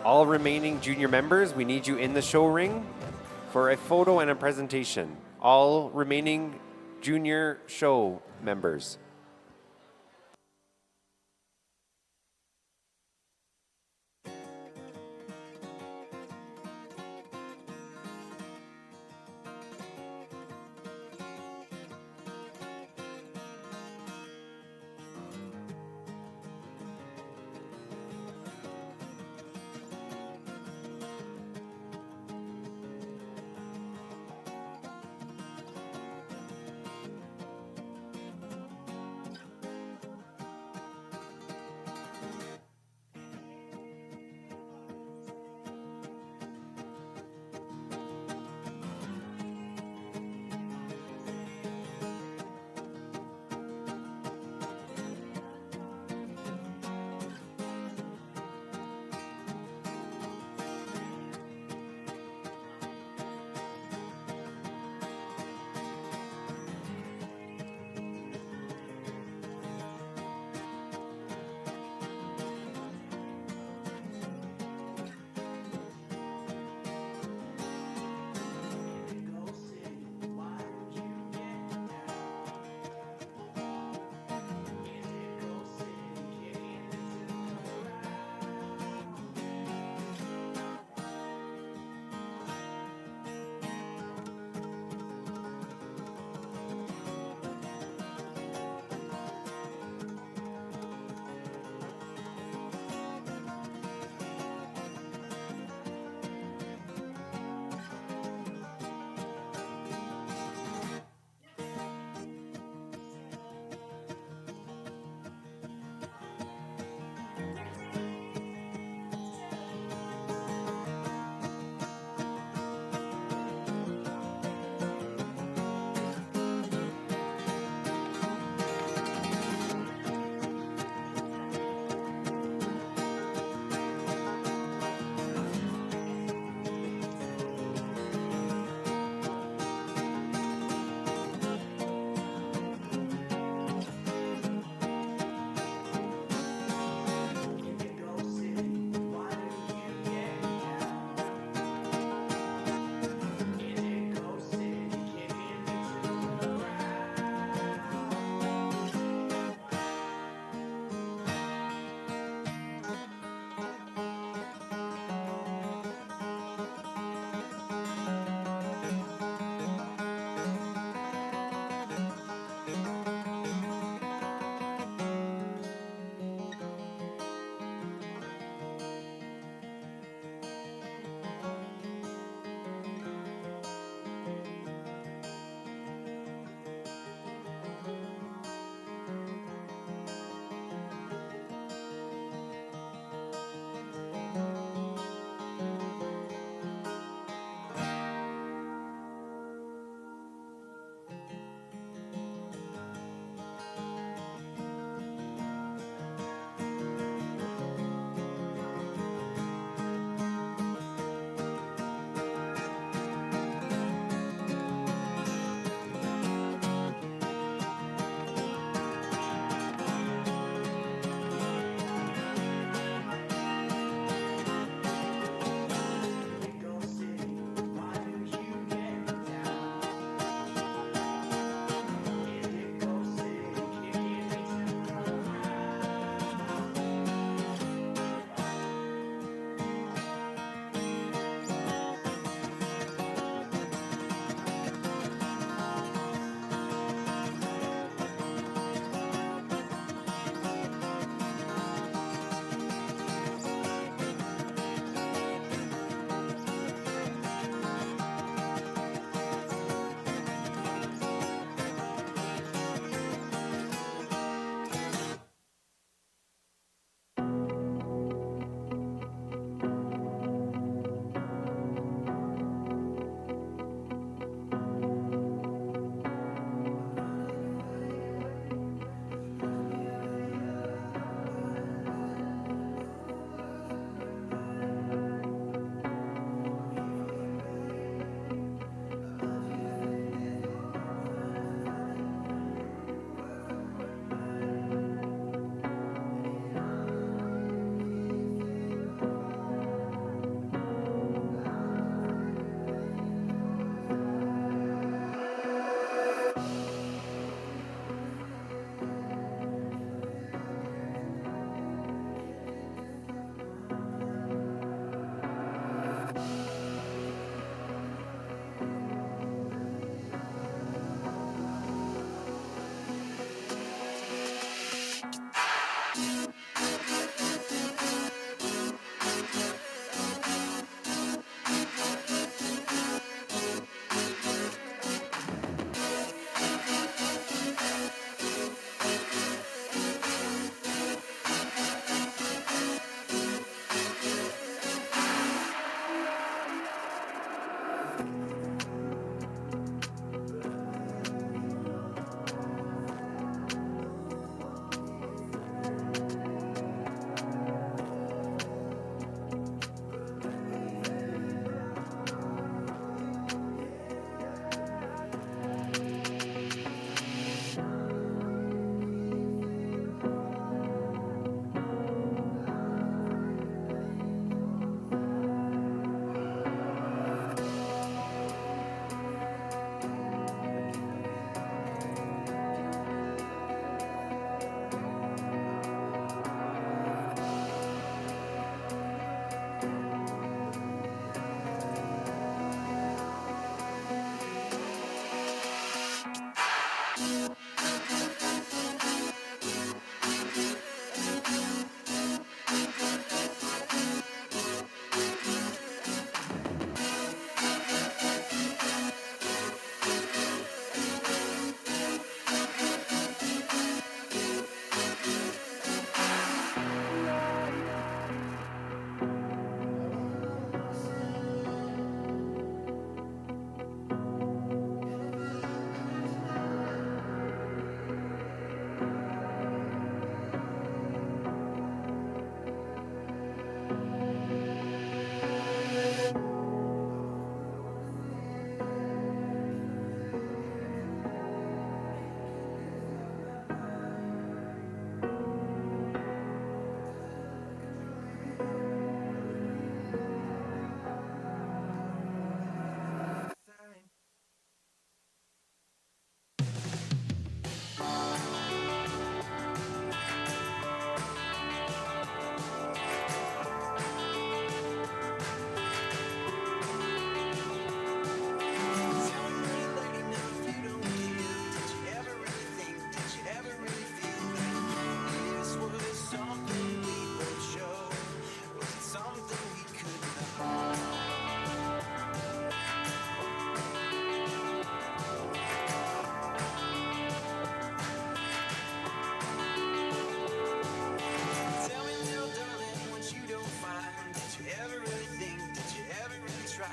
All remaining junior members, we need you in the show ring for a photo and a presentation. All remaining junior show members.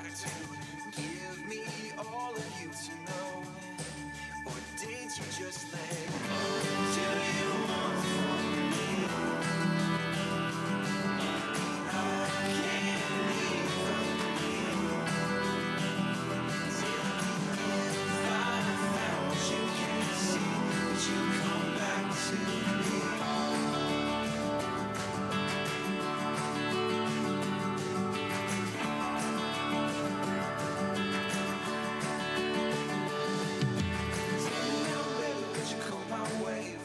back to? Give me all of you to know, or did you just let go? Do you want from me? I can't leave from me till if I found you, can't see, would you come back to me? Now, baby, could you come my way?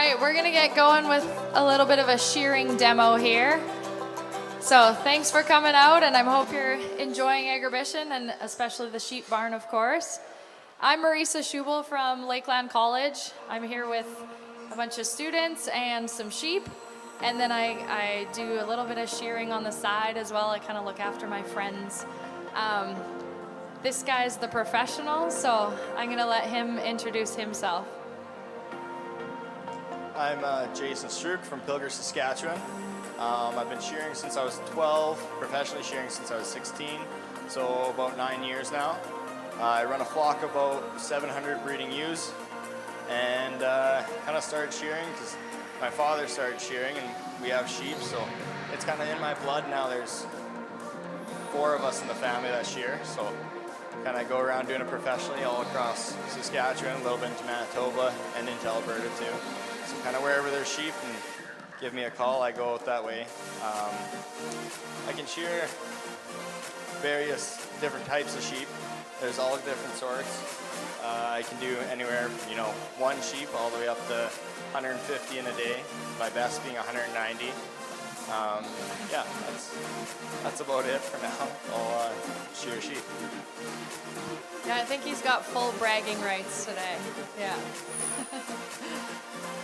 right, we're gonna get going with a little bit of a shearing demo here. So thanks for coming out, and I hope you're enjoying Agribition, and especially the sheep barn, of course. I'm Marisa Schubel from Lakeland College. I'm here with a bunch of students and some sheep, and then I do a little bit of shearing on the side as well. I kind of look after my friends. This guy's the professional, so I'm gonna let him introduce himself. I'm Jason Struck from Pilger, Saskatchewan. I've been shearing since I was 12, professionally shearing since I was 16, so about 9 years now. I run a flock of about 700 breeding ewes, and kind of started shearing because my father started shearing, and we have sheep, so it's kind of in my blood now. There's 4 of us in the family that shear, so kind of go around doing it professionally all across Saskatchewan, a little bit into Manitoba, and into Alberta too. So kind of wherever there's sheep, and give me a call, I go out that way. I can shear various different types of sheep. There's all different sorts. I can do anywhere from, 1 sheep all the way up to 150 in a day, my best being 190. Yeah, that's about it for now. I'll shear sheep. Yeah, I think he's got full bragging rights today. Yeah.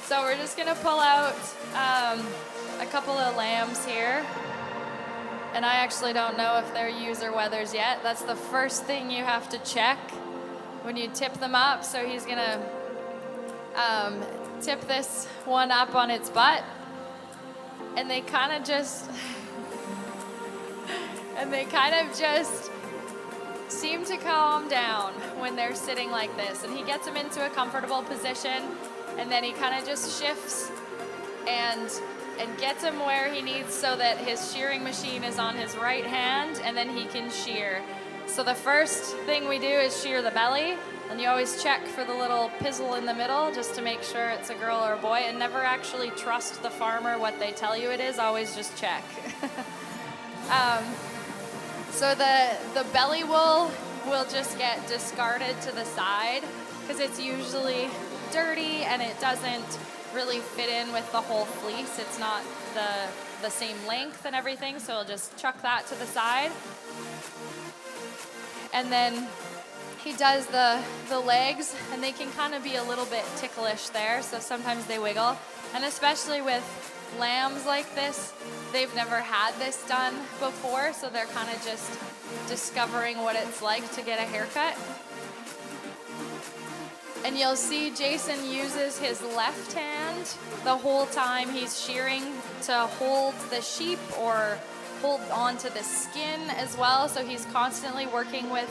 So we're just gonna pull out a couple of lambs here. And I actually don't know if they're ewes or wethers yet. That's the first thing you have to check when you tip them up. So he's gonna tip this one up on its butt. And they kind of just seem to calm down when they're sitting like this. And he gets them into a comfortable position, and then he kind of just shifts and gets him where he needs so that his shearing machine is on his right hand, and then he can shear. So the first thing we do is shear the belly, and you always check for the little pizzle in the middle just to make sure it's a girl or a boy, and never actually trust the farmer what they tell you it is. Always just check. So the belly wool will just get discarded to the side because it's usually dirty and it doesn't really fit in with the whole fleece. It's not the same length and everything, so we'll just chuck that to the side. And then he does the legs, and they can kind of be a little bit ticklish there, so sometimes they wiggle. And especially with lambs like this, they've never had this done before, so they're kind of just discovering what it's like to get a haircut. And you'll see Jason uses his left hand the whole time he's shearing to hold the sheep or hold onto the skin as well, so he's constantly working with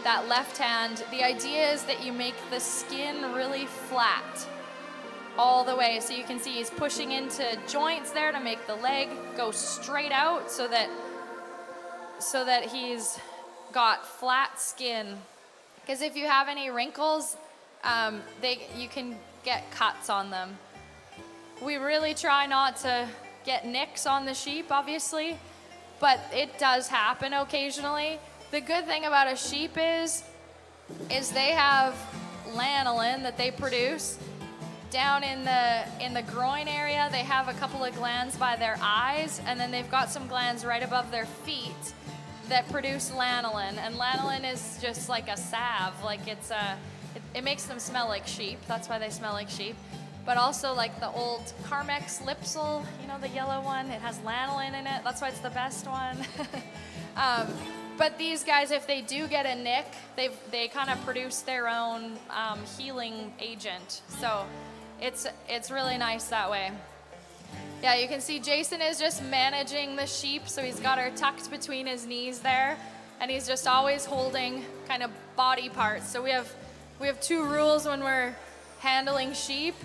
that left hand. The idea is that you make the skin really flat all the way. So you can see he's pushing into joints there to make the leg go straight out so that he's got flat skin. Because if you have any wrinkles, you can get cuts on them. We really try not to get nicks on the sheep, obviously, but it does happen occasionally. The good thing about a sheep is they have lanolin that they produce down in the groin area. They have a couple of glands by their eyes, and then they've got some glands right above their feet that produce lanolin. And lanolin is just like a salve, like it makes them smell like sheep. That's why they smell like sheep. But also like the old Carmex Lipsil, the yellow one, it has lanolin in it. That's why it's the best one. But these guys, if they do get a nick, they kind of produce their own healing agent. So it's really nice that way. Yeah, you can see Jason is just managing the sheep. So he's got her tucked between his knees there, and he's just always holding kind of body parts. So we have 2 rules when we're handling sheep.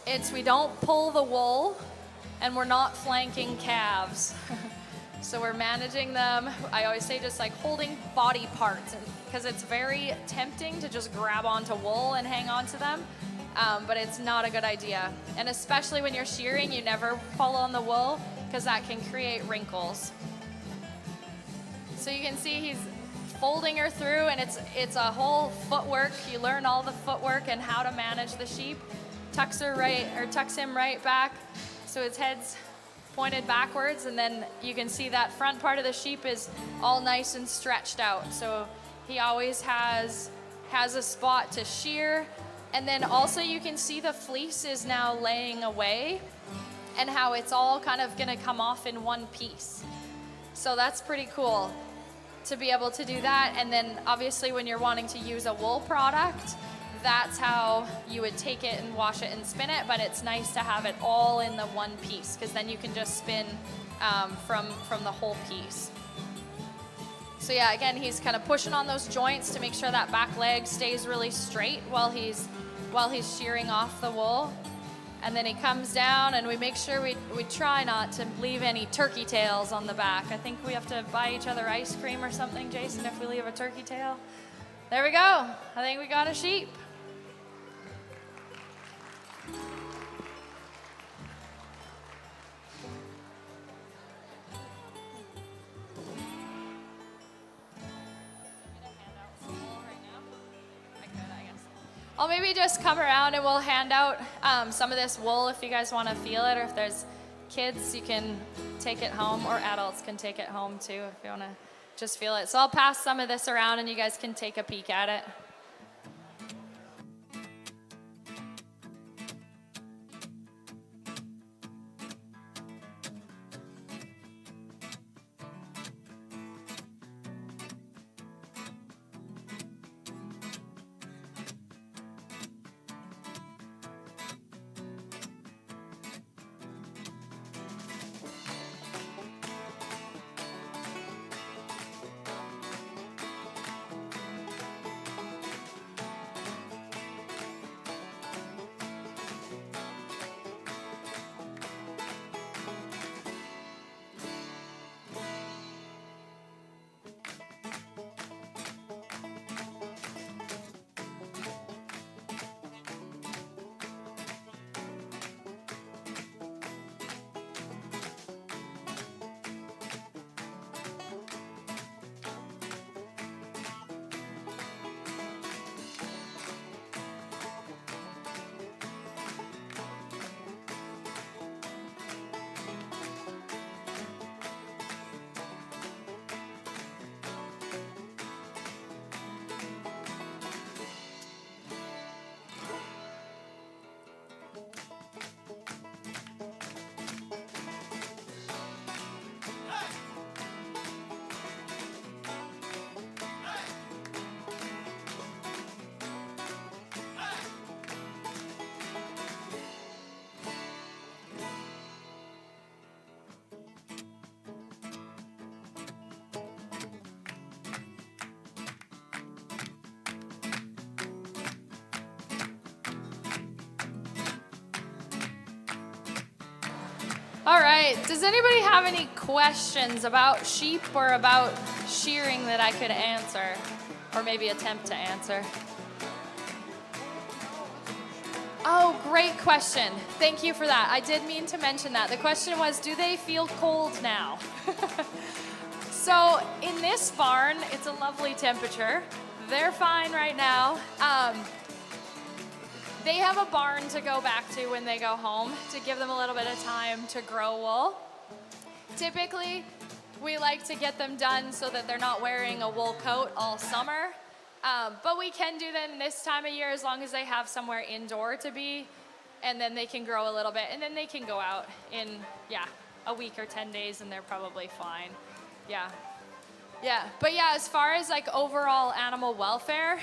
It's we don't pull the wool, and we're not flanking calves. So we're managing them. I always say just like holding body parts, because it's very tempting to just grab onto wool and hang on to them, but it's not a good idea. And especially when you're shearing, you never pull on the wool because that can create wrinkles. So you can see he's folding her through, and it's a whole footwork. You learn all the footwork and how to manage the sheep tucks him right back, so his head's pointed backwards, and then you can see that front part of the sheep is all nice and stretched out. So he always has a spot to shear, and then also you can see the fleece is now laying away, and how it's all kind of gonna come off in one piece. So that's pretty cool to be able to do that. And then obviously when you're wanting to use a wool product, that's how you would take it and wash it and spin it, but it's nice to have it all in the one piece, because then you can just spin from the whole piece. So yeah, again, he's kind of pushing on those joints to make sure that back leg stays really straight while he's shearing off the wool. And then he comes down, and we make sure we try not to leave any turkey tails on the back. I think we have to buy each other ice cream or something, Jason, if we leave a turkey tail. There we go. I think we got a sheep. I'll maybe just come around and we'll hand out some of this wool if you guys want to feel it, or if there's kids, you can take it home, or adults can take it home too if you want to just feel it. So I'll pass some of this around and you guys can take a peek at it. All right, does anybody have any questions about sheep or about shearing that I could answer, or maybe attempt to answer? Oh, great question. Thank you for that. I did mean to mention that. The question was, do they feel cold now? So in this barn, it's a lovely temperature. They're fine right now. They have a barn to go back to when they go home to give them a little bit of time to grow wool. Typically, we like to get them done so that they're not wearing a wool coat all summer. But we can do them this time of year as long as they have somewhere indoor to be, and then they can grow a little bit, and then they can go out in, a week or 10 days, and they're probably fine. But as far as like overall animal welfare,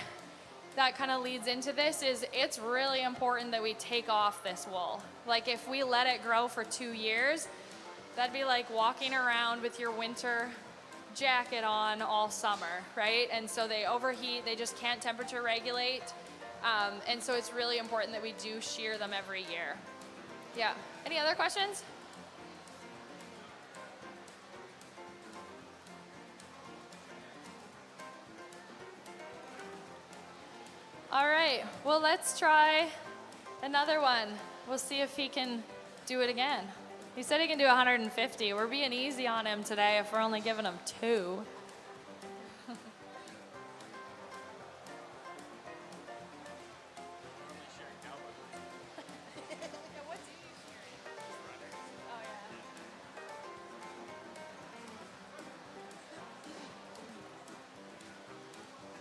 that kind of leads into this, is it's really important that we take off this wool. Like if we let it grow for 2 years, that'd be like walking around with your winter jacket on all summer, right? And so they overheat, they just can't temperature regulate. And so it's really important that we do shear them every year. Yeah, any other questions? All right, well, let's try another one. We'll see if he can do it again. He said he can do 150. We're being easy on him today if we're only giving him 2.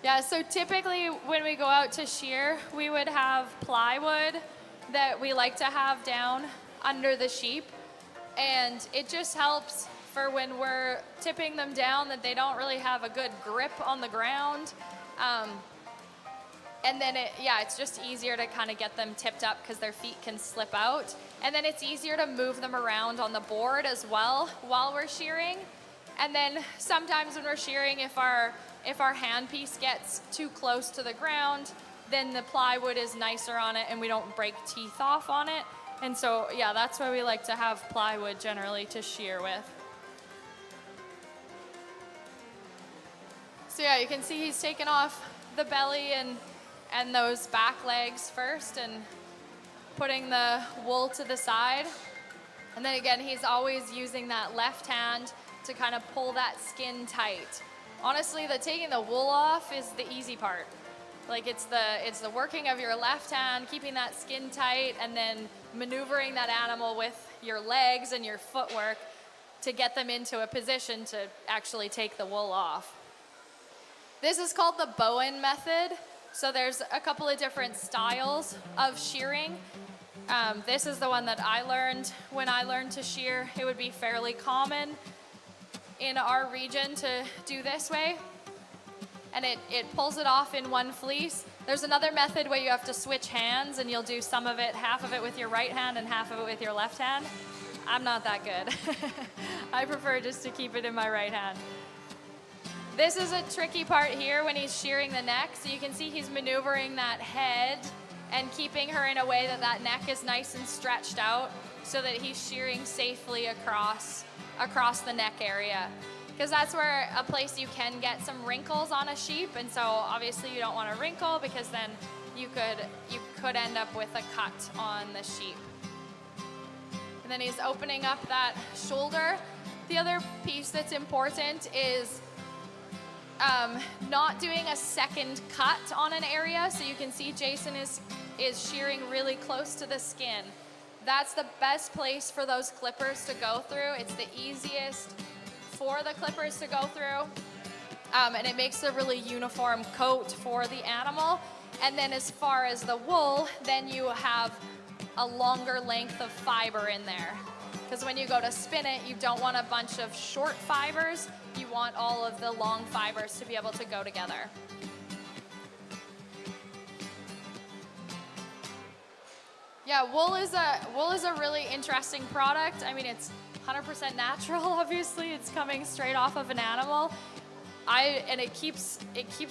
Yeah, so typically when we go out to shear, we would have plywood that we like to have down under the sheep. And it just helps for when we're tipping them down that they don't really have a good grip on the ground. And then it's just easier to kind of get them tipped up because their feet can slip out. And then it's easier to move them around on the board as well while we're shearing. And then sometimes when we're shearing, if our handpiece gets too close to the ground, then the plywood is nicer on it and we don't break teeth off on it. And so, yeah, that's why we like to have plywood generally to shear with. So yeah, you can see he's taken off the belly and those back legs first and putting the wool to the side. And then again, he's always using that left hand to kind of pull that skin tight. Honestly, taking the wool off is the easy part. Like it's the working of your left hand, keeping that skin tight, and then maneuvering that animal with your legs and your footwork to get them into a position to actually take the wool off. This is called the Bowen method. So there's a couple of different styles of shearing. This is the one that I learned when I learned to shear. It would be fairly common in our region to do this way. And it pulls it off in one fleece. There's another method where you have to switch hands and you'll do some of it, half of it with your right hand and half of it with your left hand. I'm not that good. I prefer just to keep it in my right hand. This is a tricky part here when he's shearing the neck. So you can see he's maneuvering that head and keeping her in a way that neck is nice and stretched out so that he's shearing safely across the neck area. Because that's where a place you can get some wrinkles on a sheep, and so obviously you don't want a wrinkle because then you could end up with a cut on the sheep. And then he's opening up that shoulder. The other piece that's important is not doing a second cut on an area. So you can see Jason is shearing really close to the skin. That's the best place for those clippers to go through. It's the easiest for the clippers to go through. And it makes a really uniform coat for the animal. And then as far as the wool, then you have a longer length of fiber in there. Because when you go to spin it, you don't want a bunch of short fibers. You want all of the long fibers to be able to go together. Yeah, wool is a really interesting product. I mean, it's 100% natural, obviously. It's coming straight off of an animal. And it keeps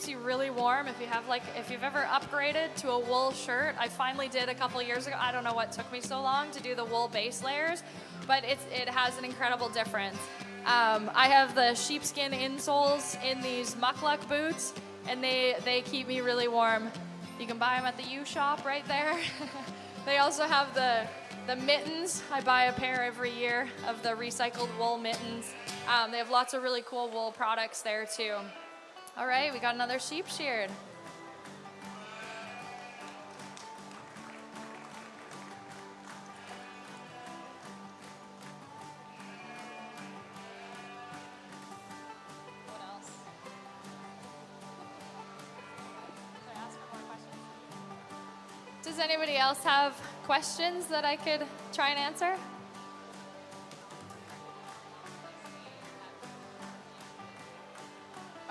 you really warm. If you've ever upgraded to a wool shirt, I finally did a couple of years ago. I don't know what took me so long to do the wool base layers, but it has an incredible difference. I have the sheepskin insoles in these muckluck boots, and they keep me really warm. You can buy them at the U shop right there. They also have the mittens. I buy a pair every year of the recycled wool mittens. They have lots of really cool wool products there too. All right, we got another sheep sheared. What else? Can I ask for more questions? Does anybody else have questions that I could try and answer?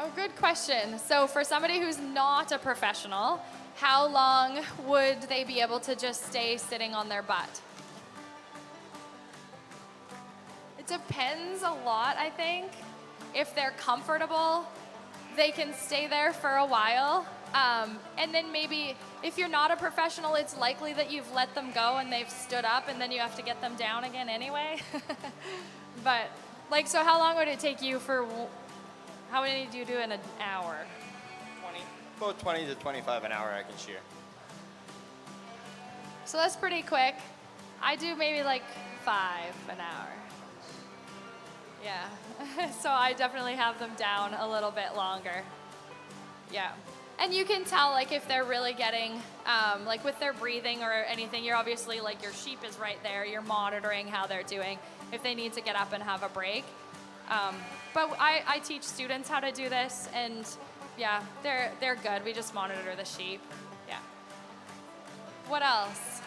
Oh, good question. So for somebody who's not a professional, how long would they be able to just stay sitting on their butt? It depends a lot, I think. If they're comfortable, they can stay there for a while. And then maybe if you're not a professional, it's likely that you've let them go and they've stood up and then you have to get them down again anyway. But so how long would it take you how many do you do in an hour? 20, about 20 to 25 an hour I can shear. So that's pretty quick. I do maybe 5 an hour. Yeah. So I definitely have them down a little bit longer. Yeah. And you can tell if they're really getting, with their breathing or anything, you're obviously your sheep is right there. You're monitoring how they're doing if they need to get up and have a break. But I teach students how to do this, and yeah, they're good. We just monitor the sheep. Yeah. What else?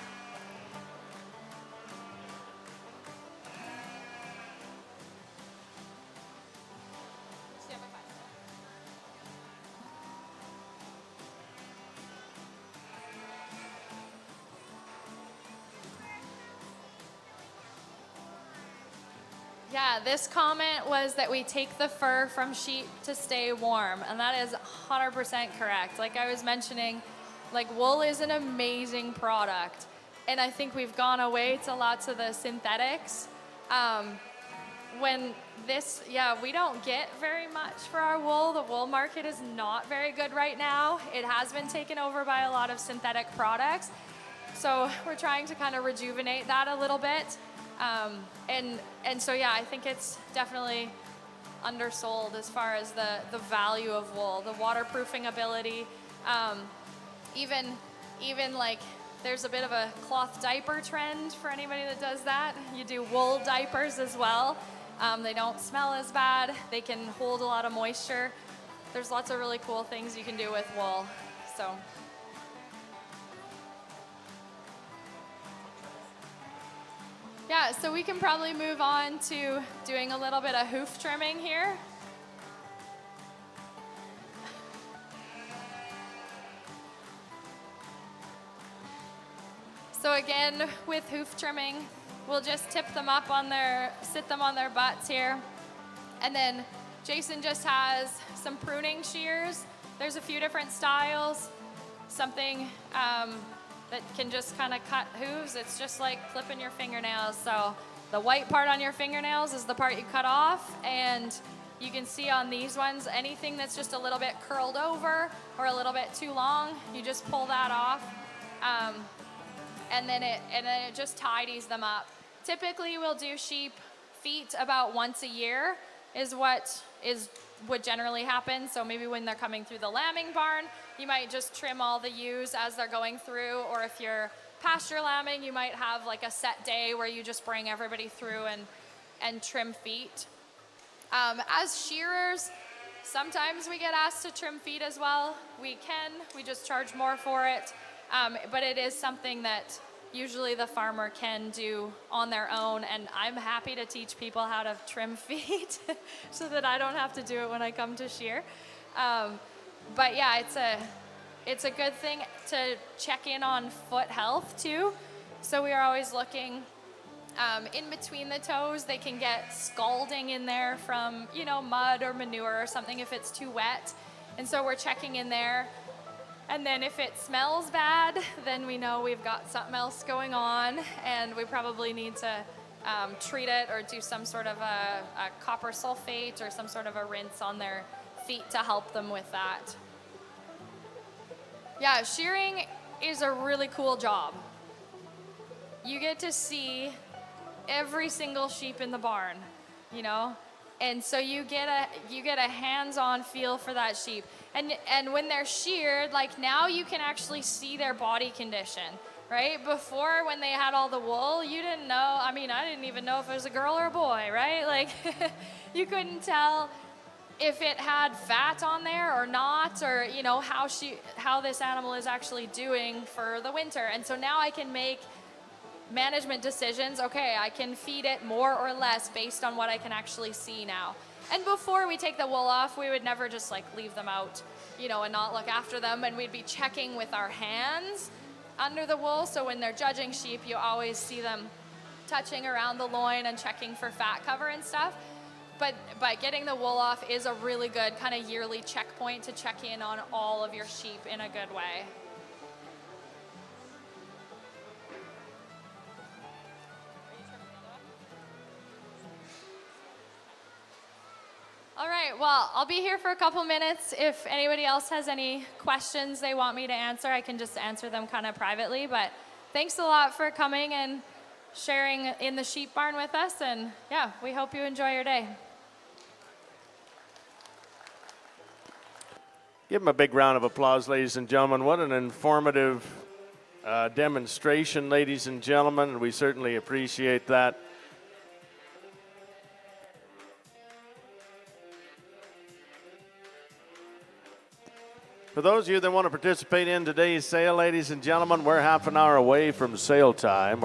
Yeah, this comment was that we take the fur from sheep to stay warm, and that is 100% correct. Like I was mentioning, like wool is an amazing product, and I think we've gone away to lots of the synthetics. When this, yeah, we don't get very much for our wool. The wool market is not very good right now. It has been taken over by a lot of synthetic products. So we're trying to kind of rejuvenate that a little bit. And so, yeah, I think it's definitely undersold as far as the value of wool, the waterproofing ability. Even like there's a bit of a cloth diaper trend for anybody that does that. You do wool diapers as well. They don't smell as bad. They can hold a lot of moisture. There's lots of really cool things you can do with wool. So. Yeah, so we can probably move on to doing a little bit of hoof trimming here. So again, with hoof trimming, we'll just sit them on their butts here. And then Jason just has some pruning shears. There's a few different styles. Something that can just kind of cut hooves. It's just like clipping your fingernails. So the white part on your fingernails is the part you cut off, and you can see on these ones, anything that's just a little bit curled over or a little bit too long, you just pull that off, and then it just tidies them up. Typically, we'll do sheep feet about once a year is what would generally happen. So maybe when they're coming through the lambing barn, you might just trim all the ewes as they're going through, or if you're pasture lambing, you might have like a set day where you just bring everybody through and trim feet. As shearers, sometimes we get asked to trim feet as well. We just charge more for it, but it is something that usually the farmer can do on their own, and I'm happy to teach people how to trim feet so that I don't have to do it when I come to shear. But yeah, it's a good thing to check in on foot health too. So we are always looking in between the toes. They can get scalding in there from, mud or manure or something if it's too wet. And so we're checking in there. And then if it smells bad, then we know we've got something else going on, and we probably need to treat it or do some sort of a copper sulfate or some sort of a rinse on their feet to help them with that. Yeah, shearing is a really cool job. You get to see every single sheep in the barn, and so you get a hands-on feel for that sheep. And when they're sheared, like now you can actually see their body condition, right? Before, when they had all the wool, you didn't know. I mean, I didn't even know if it was a girl or a boy, right? Like you couldn't tell if it had fat on there or not, or how this animal is actually doing for the winter. And so now I can make management decisions. Okay, I can feed it more or less based on what I can actually see now. And before we take the wool off, we would never just like leave them out, and not look after them. And we'd be checking with our hands under the wool. So when they're judging sheep, you always see them touching around the loin and checking for fat cover and stuff. But getting the wool off is a really good kind of yearly checkpoint to check in on all of your sheep in a good way. All right, well, I'll be here for a couple minutes. If anybody else has any questions they want me to answer, I can just answer them kind of privately. But thanks a lot for coming and sharing in the sheep barn with us. And yeah, we hope you enjoy your day. Give them a big round of applause, ladies and gentlemen. What an informative demonstration, ladies and gentlemen, and we certainly appreciate that. For those of you that want to participate in today's sale, ladies and gentlemen, we're half an hour away from sale time.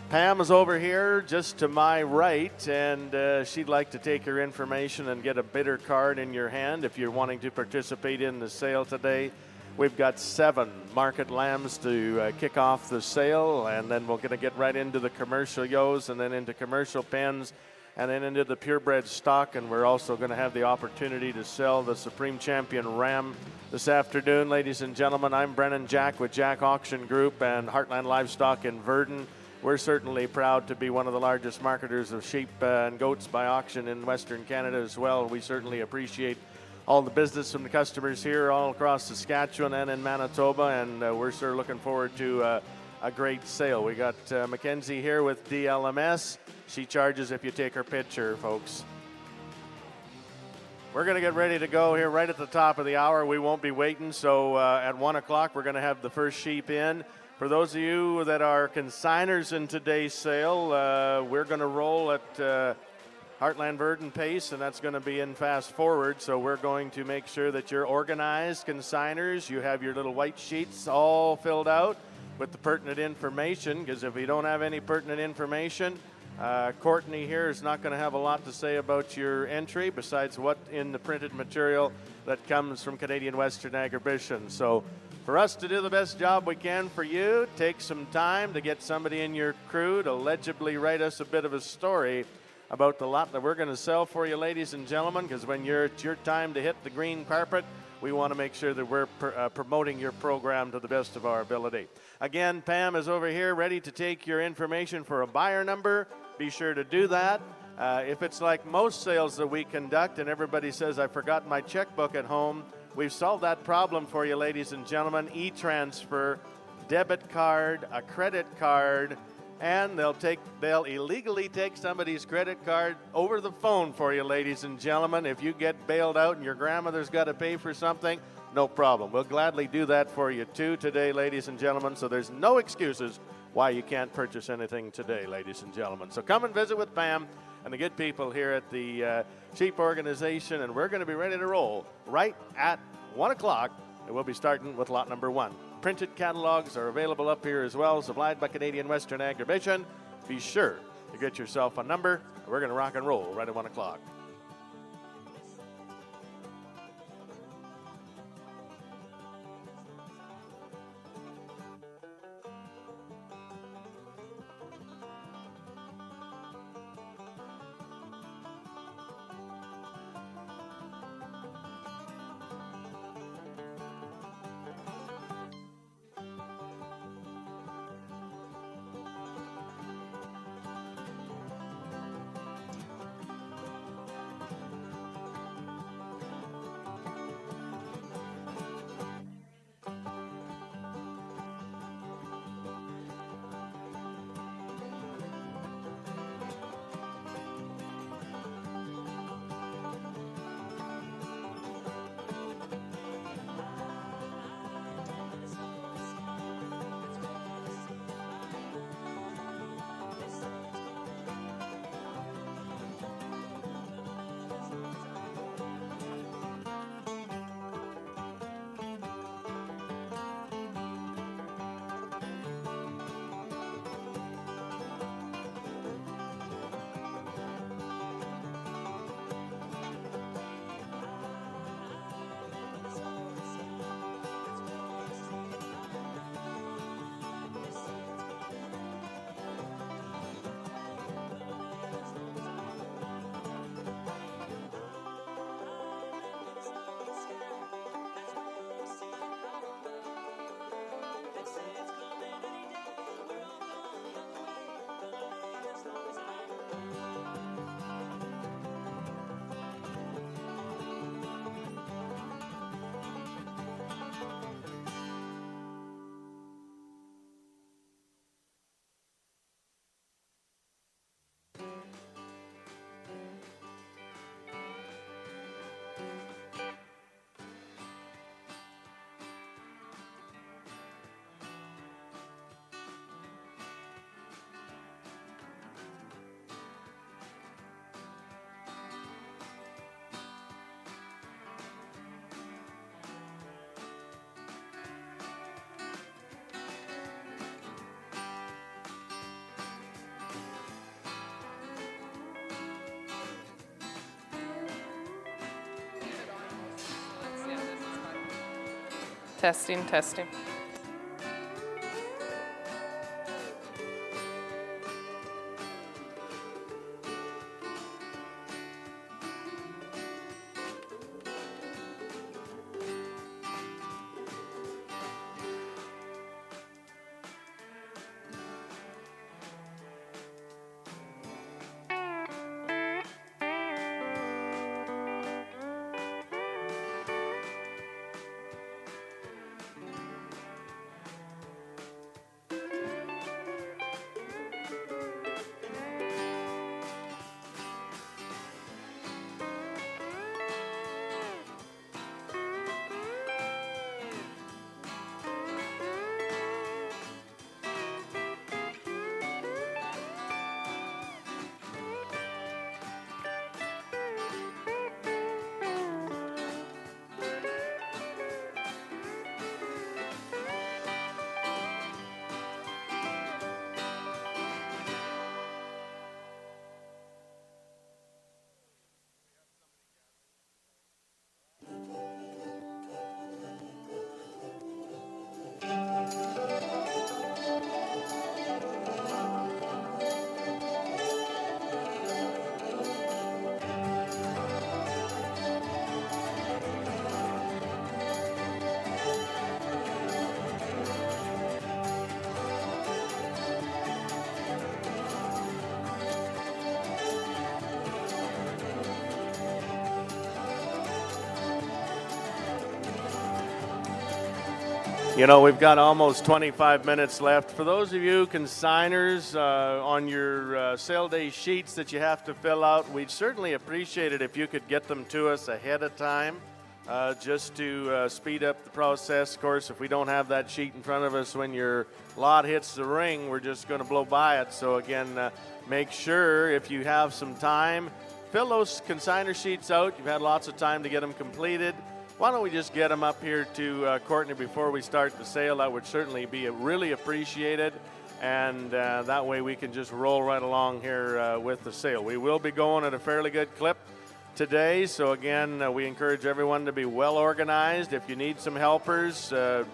Pam is over here just to my right, and she'd like to take your information and get a bidder card in your hand if you're wanting to participate in the sale today. We've got 7 market lambs to kick off the sale, and then we're going to get right into the commercial yos and then into commercial pens and then into the purebred stock, and we're also going to have the opportunity to sell the Supreme Champion Ram this afternoon. Ladies and gentlemen, I'm Brennan Jack with Jack Auction Group and Heartland Livestock in Verdon. We're certainly proud to be one of the largest marketers of sheep and goats by auction in Western Canada as well. We certainly appreciate all the business from the customers here all across Saskatchewan and in Manitoba, and we're sure looking forward to a great sale. We got Mackenzie here with DLMS. She charges if you take her picture, folks. We're going to get ready to go here right at the top of the hour. We won't be waiting, so at 1 o'clock we're going to have the first sheep in. For those of you that are consigners in today's sale, we're going to roll at Heartland Verdon pace, and that's going to be in fast forward, so we're going to make sure that you're organized consigners. You have your little white sheets all filled out with the pertinent information, because if you don't have any pertinent information, Courtney here is not going to have a lot to say about your entry besides what in the printed material that comes from Canadian Western Agribition. So for us to do the best job we can for you, take some time to get somebody in your crew to legibly write us a bit of a story about the lot that we're going to sell for you, ladies and gentlemen, because when it's your time to hit the green carpet, we want to make sure that we're promoting your program to the best of our ability. Again, Pam is over here ready to take your information for a buyer number. Be sure to do that. If it's like most sales that we conduct and everybody says, I forgot my checkbook at home, we've solved that problem for you, ladies and gentlemen. E-transfer, debit card, a credit card, and they'll illegally take somebody's credit card over the phone for you, ladies and gentlemen. If you get bailed out and your grandmother's got to pay for something, no problem. We'll gladly do that for you too today, ladies and gentlemen. So there's no excuses why you can't purchase anything today, ladies and gentlemen. So come and visit with Pam and the good people here at the Sheep Organization, and we're going to be ready to roll right at 1 o'clock, and we'll be starting with lot number 1. Printed catalogs are available up here as well, supplied by Canadian Western Agribition. Be sure to get yourself a number. We're going to rock and roll right at 1 o'clock. Testing, testing. You know, we've got almost 25 minutes left. For those of you consigners on your sale day sheets that you have to fill out, we'd certainly appreciate it if you could get them to us ahead of time, just to speed up the process. Of course, if we don't have that sheet in front of us when your lot hits the ring, we're just going to blow by it. So again, make sure if you have some time, fill those consignor sheets out. You've had lots of time to get them completed. Why don't we just get them up here to Courtney before we start the sale? That would certainly be really appreciated, and that way we can just roll right along here with the sale. We will be going at a fairly good clip today, so again, we encourage everyone to be well organized. If you need some helpers,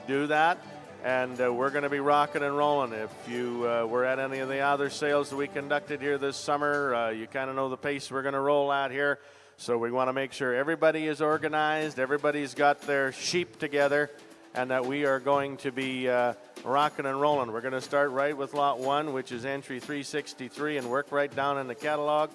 do that, and we're going to be rocking and rolling. If you were at any of the other sales that we conducted here this summer, you kind of know the pace we're going to roll at here. So we want to make sure everybody is organized, everybody's got their sheep together, and that we are going to be rocking and rolling. We're going to start right with lot 1, which is entry 363, and work right down in the catalog.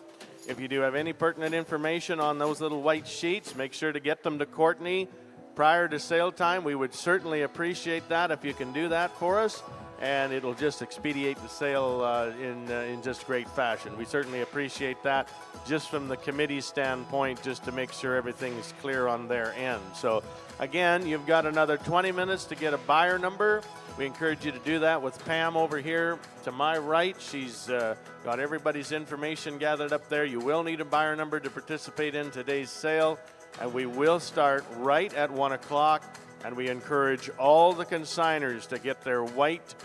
If you do have any pertinent information on those little white sheets, make sure to get them to Courtney prior to sale time. We would certainly appreciate that if you can do that for us, and it'll just expedite the sale in just great fashion. We certainly appreciate that just from the committee standpoint, just to make sure everything is clear on their end. So again, you've got another 20 minutes to get a buyer number. We encourage you to do that with Pam over here to my right. She's got everybody's information gathered up there. You will need a buyer number to participate in today's sale, and we will start right at 1 o'clock. And we encourage all the consigners to get their white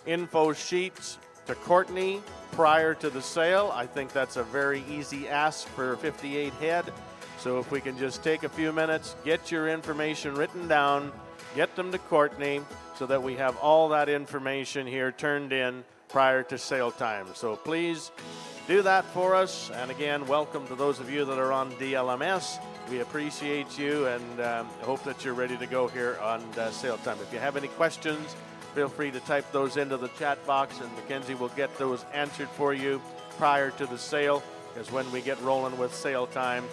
info sheets to Courtney prior to the sale. I think that's a very easy ask for 58 head. So if we can just take a few minutes, get your information written down, get them to Courtney so that we have all that information here turned in prior to sale time. So please do that for us. And again, welcome to those of you that are on DLMS. We appreciate you, and hope that you're ready to go here on sale time. If you have any questions, feel free to type those into the chat box, and Mackenzie will get those answered for you prior to the sale, because when we get rolling with sale time,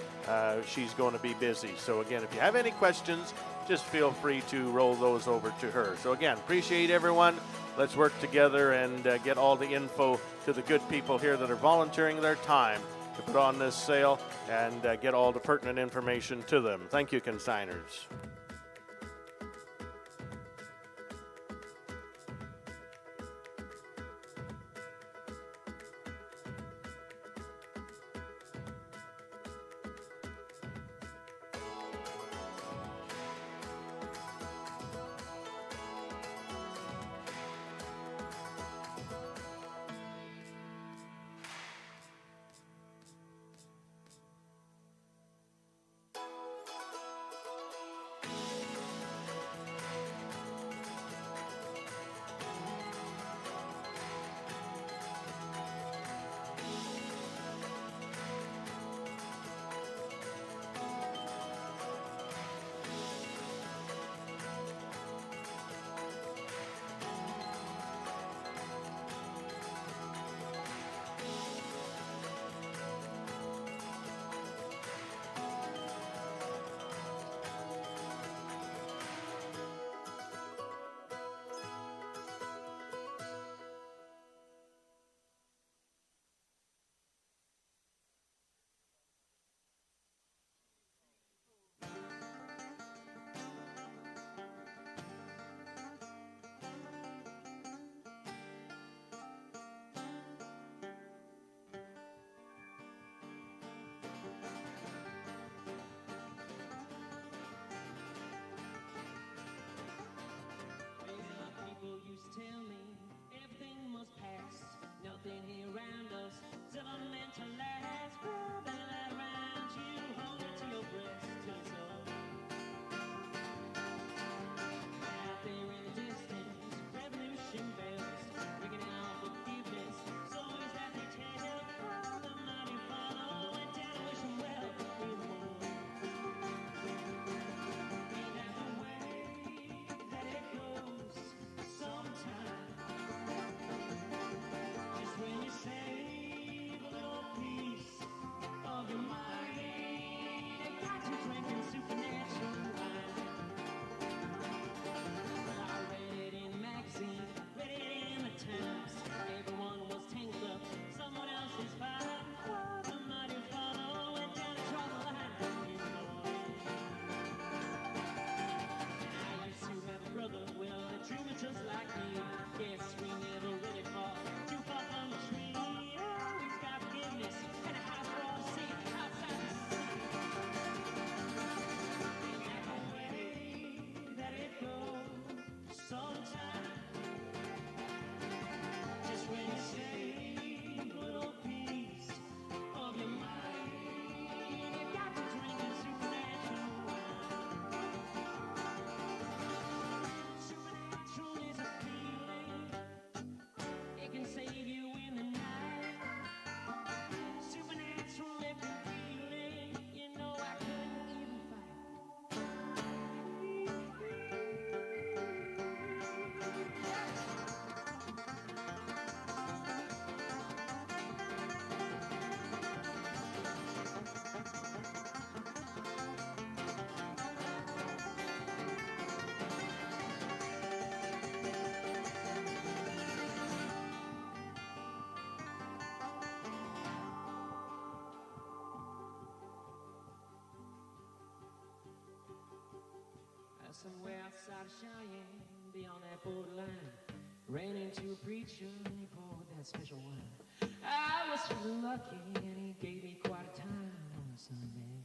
she's going to be busy. So again, if you have any questions, just feel free to roll those over to her. So again, appreciate everyone. Let's work together and get all the info to the good people here that are volunteering their time to put on this sale, and get all the pertinent information to them. Thank you, consigners. outside of Cheyenne, beyond that borderline. Ran into a preacher and he poured that special wine. I was feeling lucky and he gave me quite a time on a Sunday.